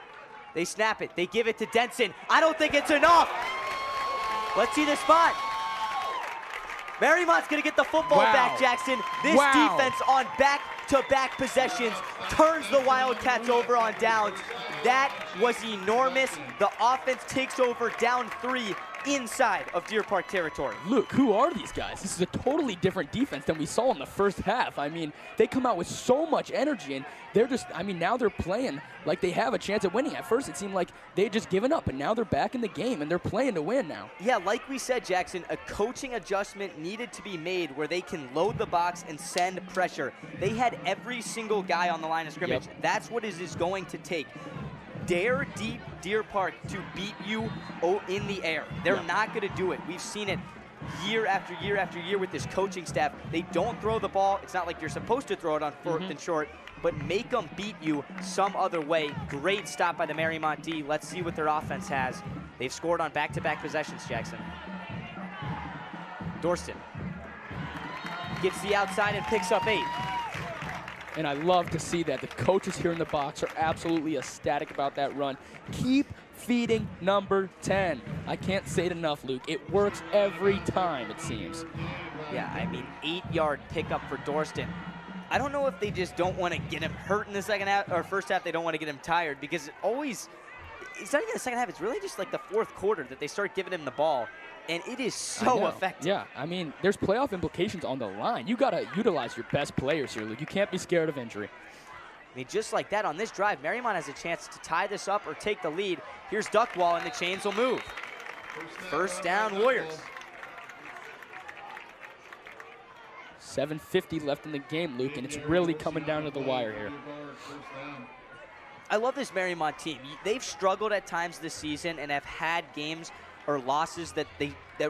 They snap it. They give it to Denson. I don't think it's enough. Let's see the spot. Mariemont's going to get the football back, Jackson. This defense on back-to-back possessions turns the Wildcats over on downs. That was enormous. The offense takes over down 3 inside of Deer Park territory.
Luke, who are these guys? This is a totally different defense than we saw in the first half. I mean, they come out with so much energy, and they're just, I mean, now they're playing like they have a chance at winning. At first, it seemed like they had just given up, and now they're back in the game, and they're playing to win now.
Yeah, like we said, Jackson, a coaching adjustment needed to be made where they can load the box and send pressure. They had every single guy on the line of scrimmage. That's what it is going to take. Dare deep Deer Park to beat you in the air. They're not going to do it. We've seen it year after year after year with this coaching staff. They don't throw the ball. It's not like you're supposed to throw it on 4th and short, but make them beat you some other way. Great stop by the Mariemont D. Let's see what their offense has. They've scored on back-to-back possessions, Jackson. Dorston gets the outside and picks up 8.
And I love to see that. The coaches here in the box are absolutely ecstatic about that run. Keep feeding number 10. I can't say it enough, Luke. It works every time, it seems.
Yeah, I mean, 8-yard pickup for Dorston. I don't know if they just don't want to get him hurt in the second half, or first half they don't want to get him tired, because it's not even the second half, it's really just like the 4th quarter that they start giving him the ball. And it is so effective.
Yeah, I mean, there's playoff implications on the line. You got to utilize your best players here, Luke. You can't be scared of injury.
I mean, just like that on this drive, Mariemont has a chance to tie this up or take the lead. Here's Duckwall, and the chains will move. First down, Warriors.
7:50 left in the game, Luke, and it's really coming down to the wire here.
I love this Mariemont team. They've struggled at times this season and have had games or losses that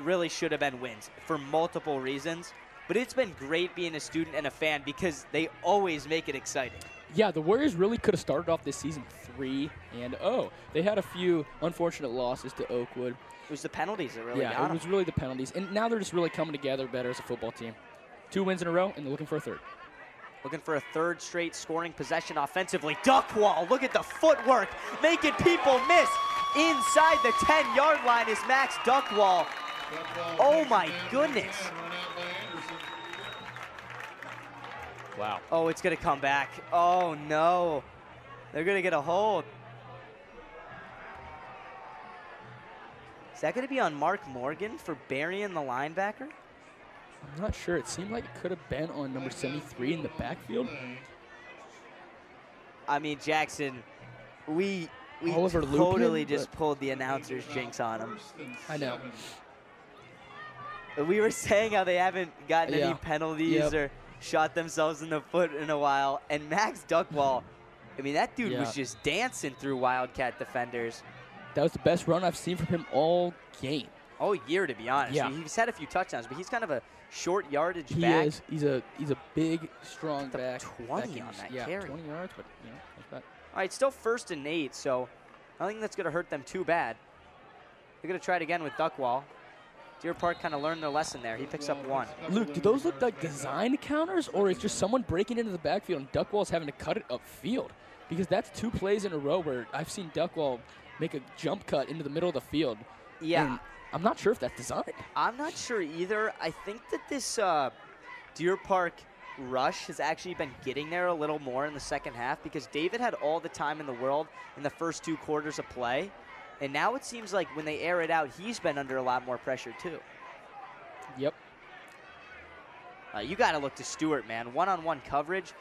really should have been wins for multiple reasons. But it's been great being a student and a fan because they always make it exciting.
Yeah, the Warriors really could have started off this season 3-0. They had a few unfortunate losses to Oakwood.
It was the penalties that really got them.
Yeah, it was really the penalties. And now they're just really coming together better as a football team. 2 wins in a row, and they're looking for a 3rd.
Looking for a 3rd straight scoring possession offensively. Duckwall, look at the footwork, making people miss. Inside the 10-yard line is Max Duckwall. Oh, my goodness.
Wow.
Oh, it's going to come back. Oh, no. They're going to get a hold. Is that going to be on Mark Morgan for burying the linebacker?
I'm not sure. It seemed like it could have been on number 73 in the backfield.
I mean, Jackson, we
Oliver
totally
Lupian,
just pulled the announcer's jinx on him.
I know.
We were saying how they haven't gotten any penalties or shot themselves in the foot in a while. And Max Duckwall, I mean, that dude was just dancing through Wildcat defenders.
That was the best run I've seen from him all game.
All year, to be honest.
Yeah.
He's had a few touchdowns, but he's kind of a short yardage
He
back.
is. He's a big, strong back.
20 on that carry.
20 yards, but, you know, that's bad.
All right, still 1st and 8, so I don't think that's going to hurt them too bad. They're going to try it again with Duckwall. Deer Park kind of learned their lesson there. He picks up 1.
Luke, do those look like design counters, or is just someone breaking into the backfield and Duckwall's having to cut it upfield? Because that's 2 plays in a row where I've seen Duckwall make a jump cut into the middle of the field.
Yeah.
And I'm not sure if that's designed.
I'm not sure either. I think that this Deer Park rush has actually been getting there a little more in the second half because David had all the time in the world in the first 2 quarters of play. And now it seems like when they air it out, he's been under a lot more pressure too.
Yep.
You got to look to Stewart, man. One-on-one coverage.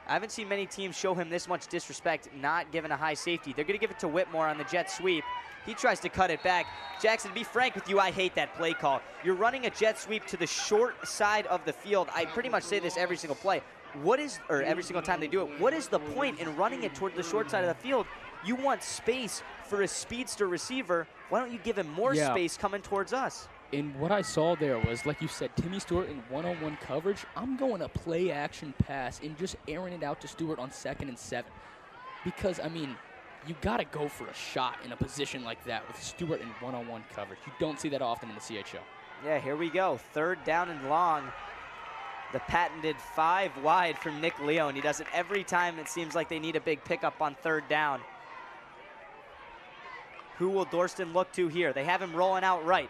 I haven't seen many teams show him this much disrespect, not giving a high safety. They're going to give it to Whitmore on the jet sweep. He tries to cut it back. Jackson, to be frank with you, I hate that play call. You're running a jet sweep to the short side of the field. I pretty much say this every single play. Every single time they do it, what is the point in running it toward the short side of the field? You want space for a speedster receiver. Why don't you give him more space coming towards us?
And what I saw there was, like you said, Timmy Stewart in one-on-one coverage. I'm going a play-action pass and just airing it out to Stewart on 2nd and 7. Because, I mean, you got to go for a shot in a position like that with Stewart in one-on-one coverage. You don't see that often in the CHL.
Yeah, here we go. 3rd down and long. The patented 5 wide from Nick Leone. He does it every time it seems like they need a big pickup on 3rd down. Who will Dorston look to here? They have him rolling out right.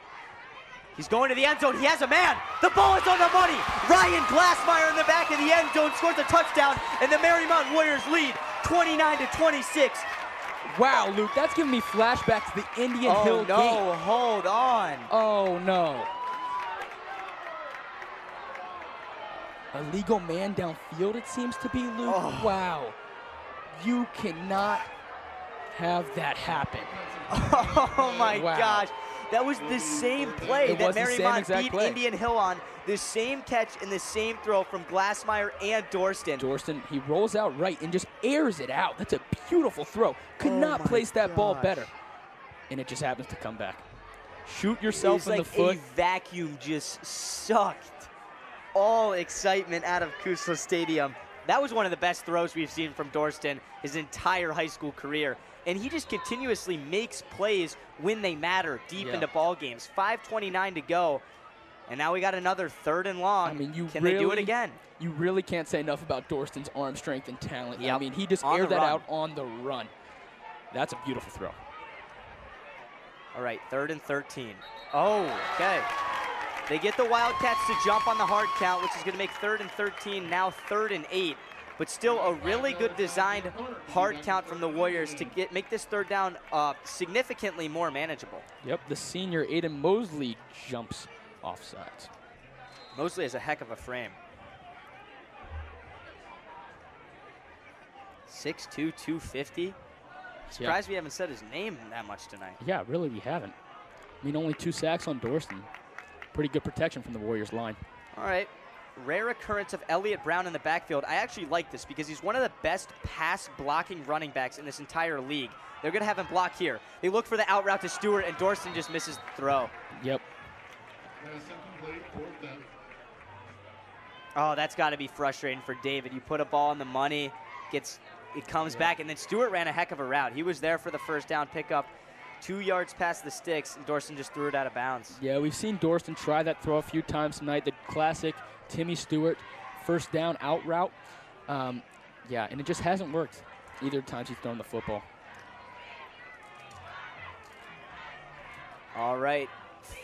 He's going to the end zone. He has a man. The ball is on the money. Ryan Glassmeyer in the back of the end zone scores a touchdown, and the Mariemont Warriors lead 29-26.
Wow, Luke, that's giving me flashbacks to the Indian Hill game.
Oh, no, hold on.
Oh, no. A legal man downfield, it seems to be, Luke.
Oh.
Wow. You cannot have that happen.
Oh, my gosh. That was the same play that Mariemont beat Indian Hill on. The same catch and the same throw from Glassmeyer and Dorston.
Dorston, he rolls out right and just airs it out. That's a beautiful throw. Could not place that ball better. And it just happens to come back. Shoot yourself in the foot.
A vacuum just sucked all excitement out of Kusel Stadium. That was one of the best throws we've seen from Dorston his entire high school career. And he just continuously makes plays when they matter deep into ball games. 5:29 to go. And now we got another 3rd and long.
I mean,
Can they do it again?
You really can't say enough about Dorston's arm strength and talent.
Yep.
I mean, he just aired that out on the run. That's a beautiful throw.
All right, 3rd and 13. Oh, okay. They get the Wildcats to jump on the hard count, which is going to make 3rd and 13, now 3rd and 8. But still a really good designed hard count from the Warriors to make this 3rd down significantly more manageable.
Yep, the senior Aiden Mosley jumps offsides.
Mosley has a heck of a frame. 6'2", 250. Surprised we haven't said his name that much tonight.
Yeah, really we haven't. I mean, only 2 sacks on Dorston. Pretty good protection from the Warriors line.
All right. Rare occurrence of Elliott Brown in the backfield. I actually like this because he's one of the best pass blocking running backs in this entire league. They're going to have him block here. They look for the out route to Stewart, and Dorston just misses the throw.
Yep.
Oh, that's got to be frustrating for David. You put a ball in the money, it comes back, and then Stewart ran a heck of a route. He was there for the 1st down pickup. 2 yards past the sticks, and Dorston just threw it out of bounds.
Yeah, we've seen Dorston try that throw a few times tonight. The classic Timmy Stewart 1st down out route. Yeah, and it just hasn't worked either times he's thrown the football.
All right,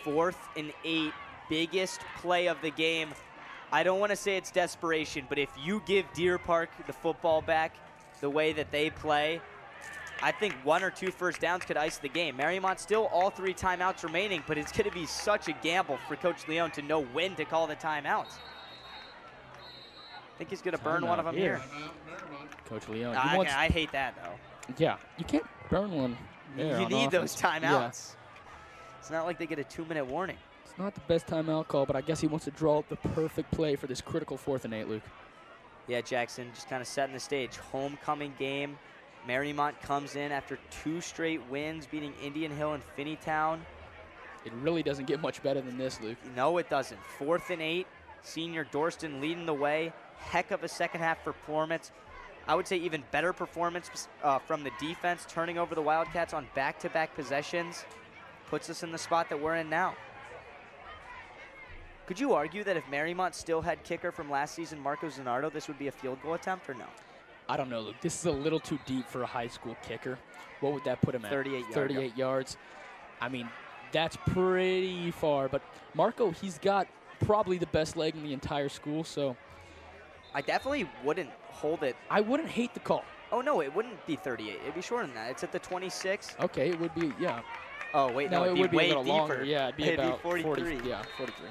4th and 8, biggest play of the game. I don't want to say it's desperation, but if you give Deer Park the football back the way that they play, I think 1 or 2 first downs could ice the game. Mariemont still all 3 timeouts remaining, but it's going to be such a gamble for Coach Leone to know when to call the timeouts. I think he's going to burn one of them here.
Coach Leone.
I hate that, though.
Yeah, you can't burn one there.
You need those timeouts. Yeah. It's not like they get a 2-minute warning.
It's not the best timeout call, but I guess he wants to draw up the perfect play for this critical 4th and 8, Luke.
Yeah, Jackson, just kind of setting the stage. Homecoming game. Mariemont comes in after 2 straight wins, beating Indian Hill and Finneytown.
It really doesn't get much better than this, Luke.
No, it doesn't. 4th and 8, senior Dorston leading the way. Heck of a second-half performance. I would say even better performance from the defense, turning over the Wildcats on back-to-back possessions. Puts us in the spot that we're in now. Could you argue that if Mariemont still had kicker from last season, Marco Zanardo, this would be a field goal attempt or no?
I don't know, Luke. This is a little too deep for a high school kicker. What would that put him at?
38 yards.
38 yards. I mean, That's pretty far. But Marco, he's got probably the best leg in the entire school, so.
I definitely wouldn't hold it.
I wouldn't hate the call.
Oh, no, it wouldn't be 38. It'd be shorter than that. It's at the 26.
Okay, it would be, yeah.
Oh, wait, no,
it would be
way
a little
deeper.
longer. Yeah, it'd be about
43.
40, yeah, 43.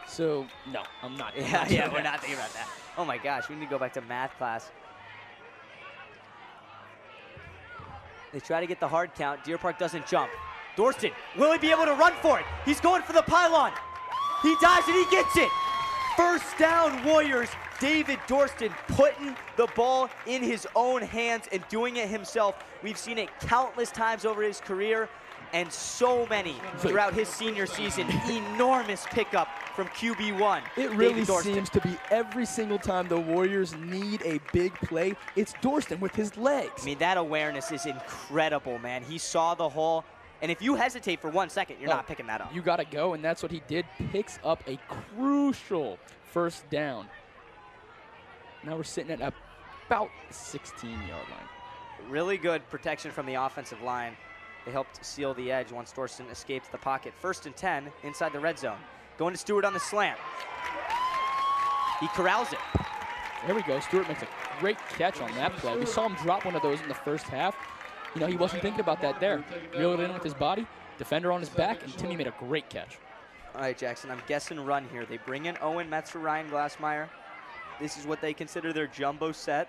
So, no, I'm not.
Yeah, we're not thinking about that. Oh, my gosh, we need to go back to math class. They try to get the hard count. Deer Park doesn't jump. Dorston, will he be able to run for it? He's going for the pylon. He dives and he gets it. First down, Warriors. David Dorston putting the ball in his own hands and doing it himself. We've seen it countless times over his career and so many throughout his senior season. Enormous pickup from QB1.
It really seems to be every single time the Warriors need a big play, it's Dorston with his legs.
I mean, that awareness is incredible, man. He saw the hole. And if you hesitate for 1 second, you're not picking that up.
You got to go, and that's what he did. Picks up a crucial down. Now we're sitting at about the 16-yard line.
Really good protection from the offensive line. They helped seal the edge once Dorston escaped the pocket. 1st and 10 inside the red zone. Going to Stewart on the slant. He corrals it.
There we go. Stewart makes a great catch on that play. We saw him drop one of those in the first half. You know, he wasn't thinking about that there. Reeled it in with his body, defender on his back, and Timmy made a great catch.
All right, Jackson, I'm guessing run here. They bring in Owen Metz for Ryan Glassmeyer. This is what they consider their jumbo set.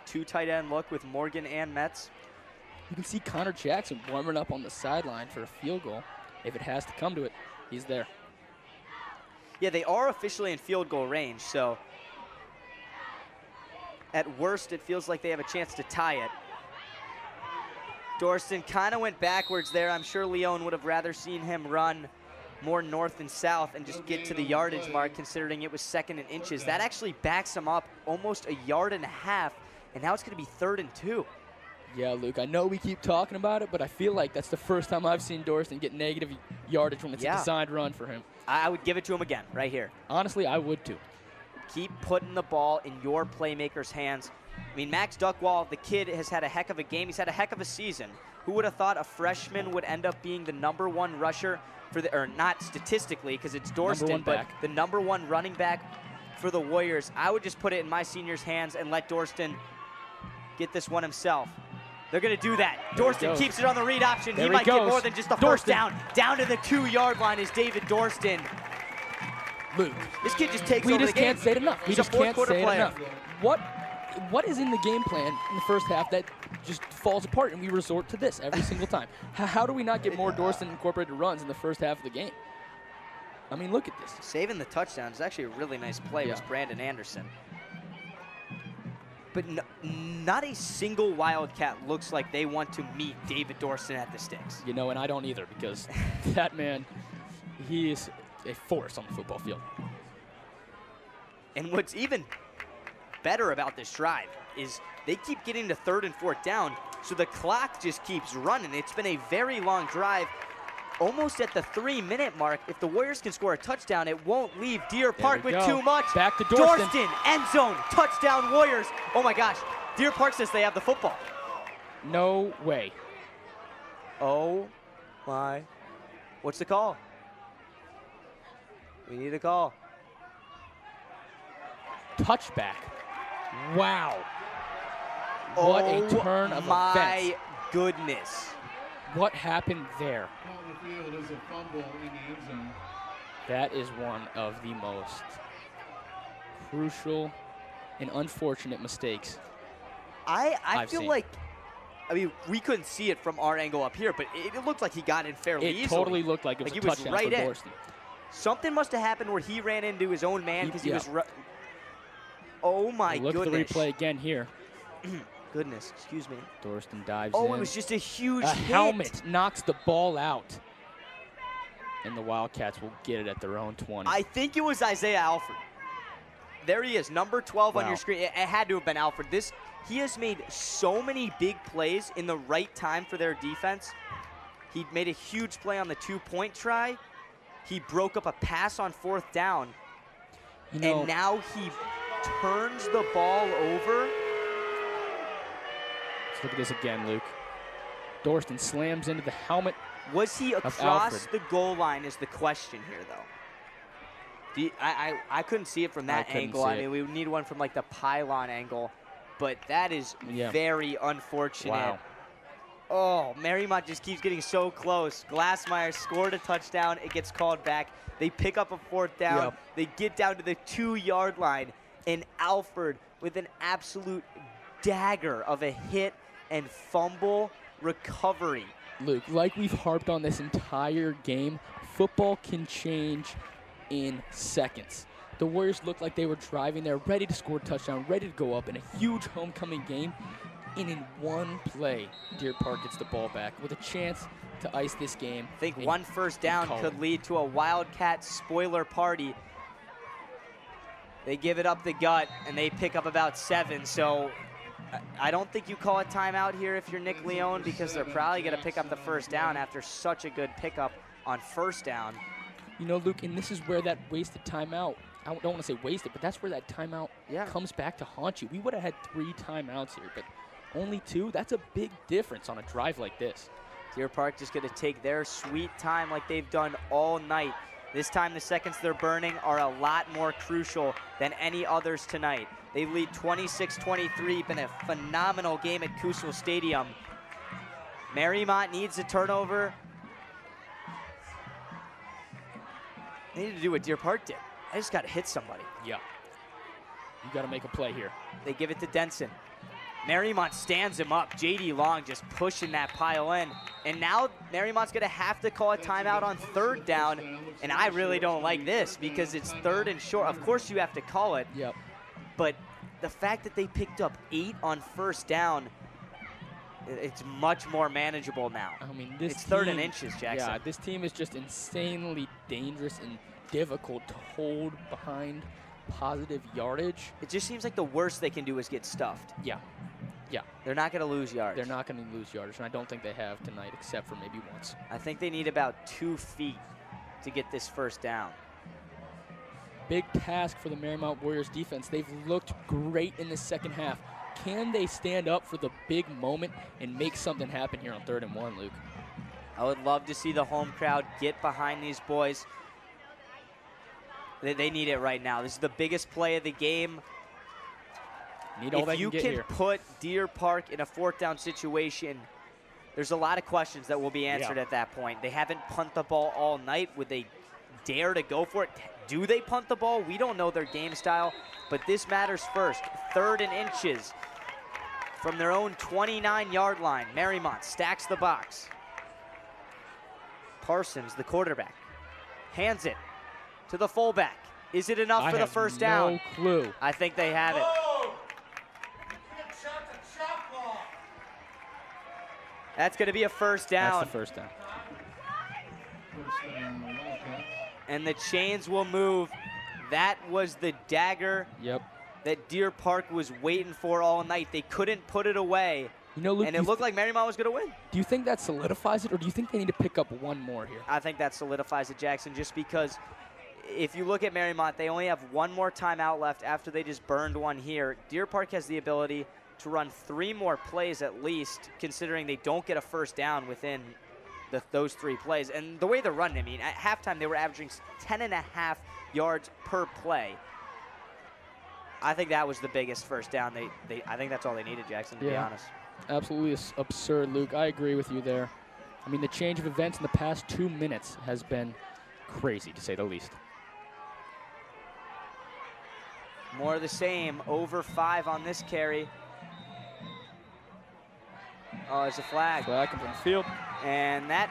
2 tight end look with Morgan and Metz.
You can see Connor Jackson warming up on the sideline for a field goal. If it has to come to it, he's there.
Yeah, they are officially in field goal range, so at worst, it feels like they have a chance to tie it. Dorston kind of went backwards there. I'm sure Leon would have rather seen him run more north and south and just get to the yardage mark, considering it was 2nd and inches. That actually backs him up almost 1.5 yards, and now it's going to be 3rd and 2.
Yeah, Luke, I know we keep talking about it, but I feel like that's the first time I've seen Dorston get negative yardage when it's a designed run for him.
I would give it to him again, right here.
Honestly, I would too.
Keep putting the ball in your playmakers' hands. I mean, Max Duckwall, the kid, has had a heck of a game. He's had a heck of a season. Who would have thought a freshman would end up being the #1 rusher for the, or not statistically because it's Dorston, but the #1 running back for the Warriors? I would just put it in my senior's hands and let Dorston get this one himself. They're going to do that. Dorston keeps it on the read option. He might get more than just the first down. Down to the 2-yard line is David Dorston.
Luke,
this kid just takes over the game.
We just can't say it enough.
He's a fourth-quarter player.
What is in the game plan in the first half that just falls apart and we resort to this every single time? How do we not get more Dorston incorporated runs in the first half of the game? I mean, look at this.
Saving the touchdown is actually a really nice play. Was Brandon Anderson. But not a single Wildcat looks like they want to meet David Dorston at the sticks.
You know, and I don't either, because that man, he is a force on the football field.
And what's even better about this drive is they keep getting to 3rd and 4th down, so the clock just keeps running. It's been a very long drive. Almost at the 3-minute mark, if the Warriors can score a touchdown, it won't leave Deer Park with too much.
Back to Dorston.
Dorston, end zone, touchdown Warriors. Oh my gosh, Deer Park says they have the football.
No way.
Oh my. What's the call? We need a call.
Touchback. Wow. What a turn of events.
My goodness.
What happened there?
On the field is a fumble in the end zone.
That is one of the most crucial and unfortunate mistakes
I feel
seen.
like, I mean, we couldn't see it from our angle up here, but it looked like he got in fairly easily.
It totally looked like it was a touchdown
right
for
in.
Dorston.
Something must have happened where he ran into his own man because he was. Oh my goodness!
Look at the replay again here.
Goodness, excuse me.
Dorston dives in.
Oh, it was just a huge hit.
Helmet knocks the ball out. And the Wildcats will get it at their own 20.
I think it was Isaiah Alford. There he is, number 12 on your screen. It had to have been Alford. He has made so many big plays in the right time for their defense. He made a huge play on the 2-point try. He broke up a pass on 4th down. And now he turns the ball over.
Let's look at this again, Luke. Dorston slams into the helmet.
Was he across the goal line is the question here, though. I couldn't see it from that angle. I mean, we would need one from like the pylon angle, but that is very unfortunate.
Wow.
Oh, Mariemont just keeps getting so close. Glassmeyer scored a touchdown. It gets called back. They pick up a 4th down. They get down to the 2-yard line, and Alford with an absolute dagger of a hit and fumble recovery.
Luke, like we've harped on this entire game, football can change in seconds. The Warriors looked like they were driving there, ready to score a touchdown, ready to go up in a huge homecoming game. And in one play, Deer Park gets the ball back with a chance to ice this game.
I think one first down could lead to a Wildcat spoiler party. They give it up the gut, and they pick up about 7. So I don't think you call a timeout here if you're Nick Leone, because they're probably going to pick up the first down after such a good pickup on first down.
You know, Luke, and this is where that wasted timeout, I don't want to say wasted, but that's where that timeout comes back to haunt you. We would have had 3 timeouts here, but only 2. That's a big difference on a drive like this.
Deer Park just going to take their sweet time like they've done all night. This time the seconds they're burning are a lot more crucial than any others tonight. They lead 26-23, been a phenomenal game at Kusel Stadium. Mariemont needs a turnover. They need to do what Deer Park did. I just got to hit somebody.
Yeah. You got to make a play here.
They give it to Denson. Mariemont stands him up. J.D. Long just pushing that pile in. And now Mariemont's going to have to call a timeout on 3rd down. And I really don't like this because it's 3rd and short. Of course you have to call it.
Yep.
But the fact that they picked up 8 on first down, it's much more manageable now.
I mean, this
it's 3rd and inches, Jackson.
Yeah, this team is just insanely dangerous and difficult to hold behind positive yardage.
It just seems like the worst they can do is get stuffed.
Yeah. Yeah.
They're not going to lose yards.
They're not going to lose yardage, and I don't think they have tonight except for maybe once.
I think they need about 2 feet to get this first down.
Big task for the Mariemont Warriors defense. They've looked great in the second half. Can they stand up for the big moment and make something happen here on 3rd and 1, Luke?
I would love to see the home crowd get behind these boys. They need it right now. This is the biggest play of the game. If you can put Deer Park in a 4th down situation, there's a lot of questions that will be answered at that point. They haven't punt the ball all night. Would they dare to go for it? Do they punt the ball? We don't know their game style, but this matters first. 3rd and inches from their own 29-yard line. Mariemont stacks the box. Parsons, the quarterback, hands it to the fullback. Is it enough for the first down?
No clue.
I think they have it. That's going to be a first down.
That's the first down.
And the chains will move. That was the dagger that Deer Park was waiting for all night. They couldn't put it away.
You know, Luke,
and it looked like Mariemont was going to win.
Do you think that solidifies it, or do you think they need to pick up one more here?
I think that solidifies it, Jackson, just because if you look at Mariemont, they only have one more timeout left after they just burned one here. Deer Park has the ability to run 3 more plays at least, considering they don't get a first down within those 3 plays. And the way they're running, I mean, at halftime they were averaging 10.5 yards per play. I think that was the biggest first down. I think that's all they needed, Jackson, to be honest.
Absolutely absurd, Luke. I agree with you there. I mean, the change of events in the past 2 minutes has been crazy, to say the least.
More of the same, over 5 on this carry. Oh, there's a flag.
Flag comes on the field.
And that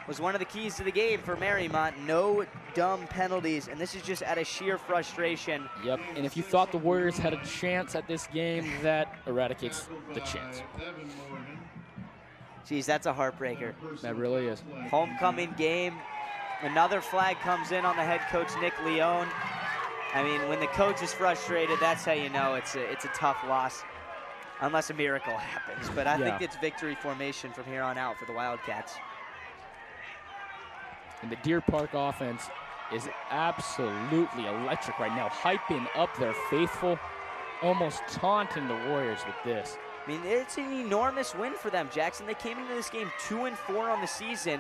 was one of the keys to the game for Mariemont. No dumb penalties, and this is just out of sheer frustration.
Yep, and if you thought the Warriors had a chance at this game, that eradicates the chance.
Geez, that's a heartbreaker.
That really is.
Homecoming game. Another flag comes in on the head coach, Nick Leone. I mean, when the coach is frustrated, that's how you know it's a tough loss. Unless a miracle happens. But I think it's victory formation from here on out for the Wildcats.
And the Deer Park offense is absolutely electric right now, hyping up their faithful, almost taunting the Warriors with this.
I mean, it's an enormous win for them, Jackson. They came into this game 2-4 on the season,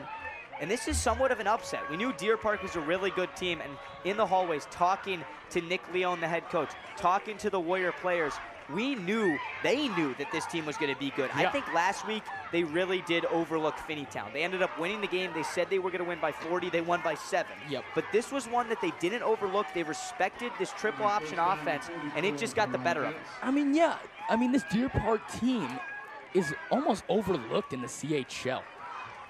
and this is somewhat of an upset. We knew Deer Park was a really good team, and in the hallways, talking to Nick Leone, the head coach, talking to the Warrior players, they knew that this team was going to be good.
Yeah.
I think last week they really did overlook Finneytown. They ended up winning the game. They said they were going to win by 40. They won by 7.
Yep.
But this was one that they didn't overlook. They respected this triple option offense, and it just got the better of them.
I mean, yeah. I mean, this Deer Park team is almost overlooked in the CHL.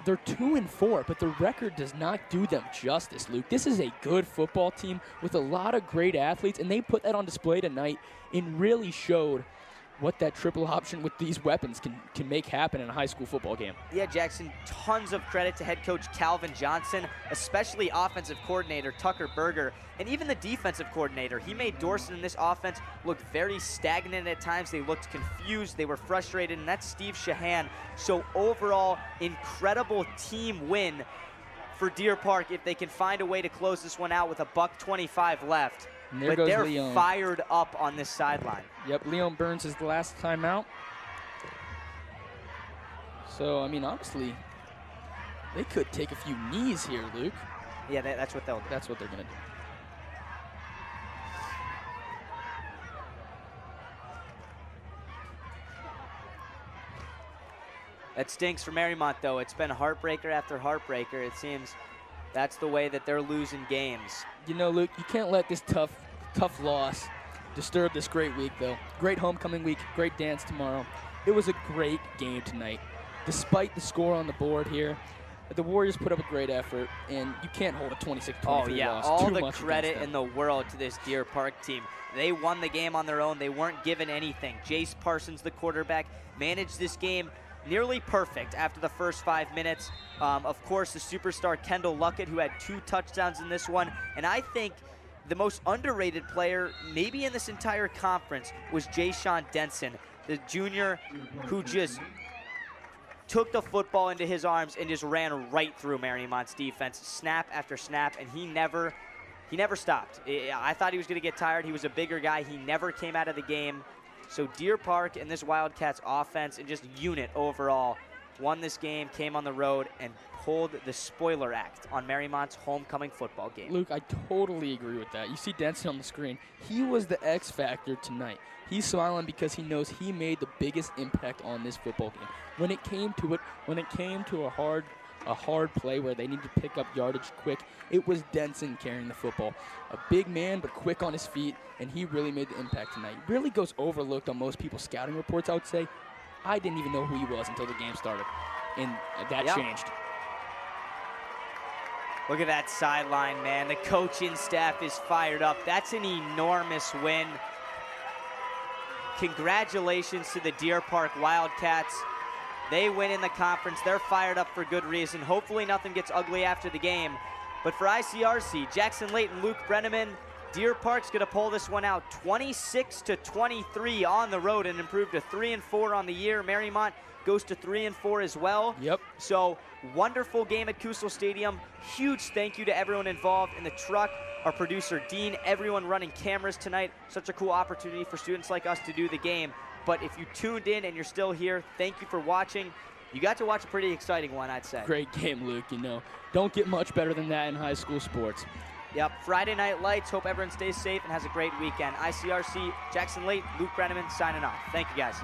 They're 2-4, but the record does not do them justice, Luke. This is a good football team with a lot of great athletes, and they put that on display tonight and really showed what that triple option with these weapons can make happen in a high school football game.
Yeah, Jackson, tons of credit to head coach Calvin Johnson, especially offensive coordinator Tucker Berger, and even the defensive coordinator. He made Dorset in this offense look very stagnant at times. They looked confused. They were frustrated, and that's Steve Shahan. So overall, incredible team win for Deer Park if they can find a way to close this one out with $1:25 left. But they're
Leon.
fired up on this sideline.
Yep, Leon Burns is the last time out. So, I mean, honestly, they could take a few knees here, Luke.
Yeah, that's what they'll do.
That's what they're going to do.
That stinks for Mariemont, though. It's been heartbreaker after heartbreaker. It seems that's the way that they're losing games.
You know, Luke, you can't let this tough loss disturb this great week, though. Great homecoming week, great dance tomorrow. It was a great game tonight. Despite the score on the board here, the Warriors put up a great effort, and you can't hold a 26-23
Oh, yeah,
loss.
all
Too
the
much
credit
against
in
them.
the world to this Deer Park team. They won the game on their own. They weren't given anything. Jace Parsons, the quarterback, managed this game nearly perfect after the first 5 minutes. Of course, the superstar Kendall Luckett, who had 2 touchdowns in this one. And I think the most underrated player, maybe in this entire conference, was Jay-Sean Denson, the junior who just took the football into his arms and just ran right through Mariemont's defense, snap after snap, and he never stopped. I thought he was going to get tired. He was a bigger guy. He never came out of the game. So Deer Park and this Wildcats offense and just unit overall won this game, came on the road, and pulled the spoiler act on Mariemont's homecoming football game.
Luke, I totally agree with that. You see Denson on the screen. He was the X factor tonight. He's smiling because he knows he made the biggest impact on this football game. When it came to a hard play where they need to pick up yardage quick, it was Denson carrying the football. A big man, but quick on his feet, and he really made the impact tonight. Really goes overlooked on most people's scouting reports, I would say. I didn't even know who he was until the game started, and that changed.
Look at that sideline, man. The coaching staff is fired up. That's an enormous win. Congratulations to the Deer Park Wildcats. They win in the conference. They're fired up for good reason. Hopefully nothing gets ugly after the game. But for ICRC, Jackson Layton, Luke Brenneman, Deer Park's going to pull this one out 26-23 on the road and improve to 3-4 on the year. Mariemont goes to 3-4 as well.
Yep.
So wonderful game at Kusel Stadium. Huge thank you to everyone involved in the truck, our producer Dean, everyone running cameras tonight. Such a cool opportunity for students like us to do the game. But if you tuned in and you're still here, thank you for watching. You got to watch a pretty exciting one, I'd say.
Great game, Luke. You know, don't get much better than that in high school sports.
Yep, Friday Night Lights. Hope everyone stays safe and has a great weekend. ICRC, Jackson Layton, Luke Brenneman signing off. Thank you, guys.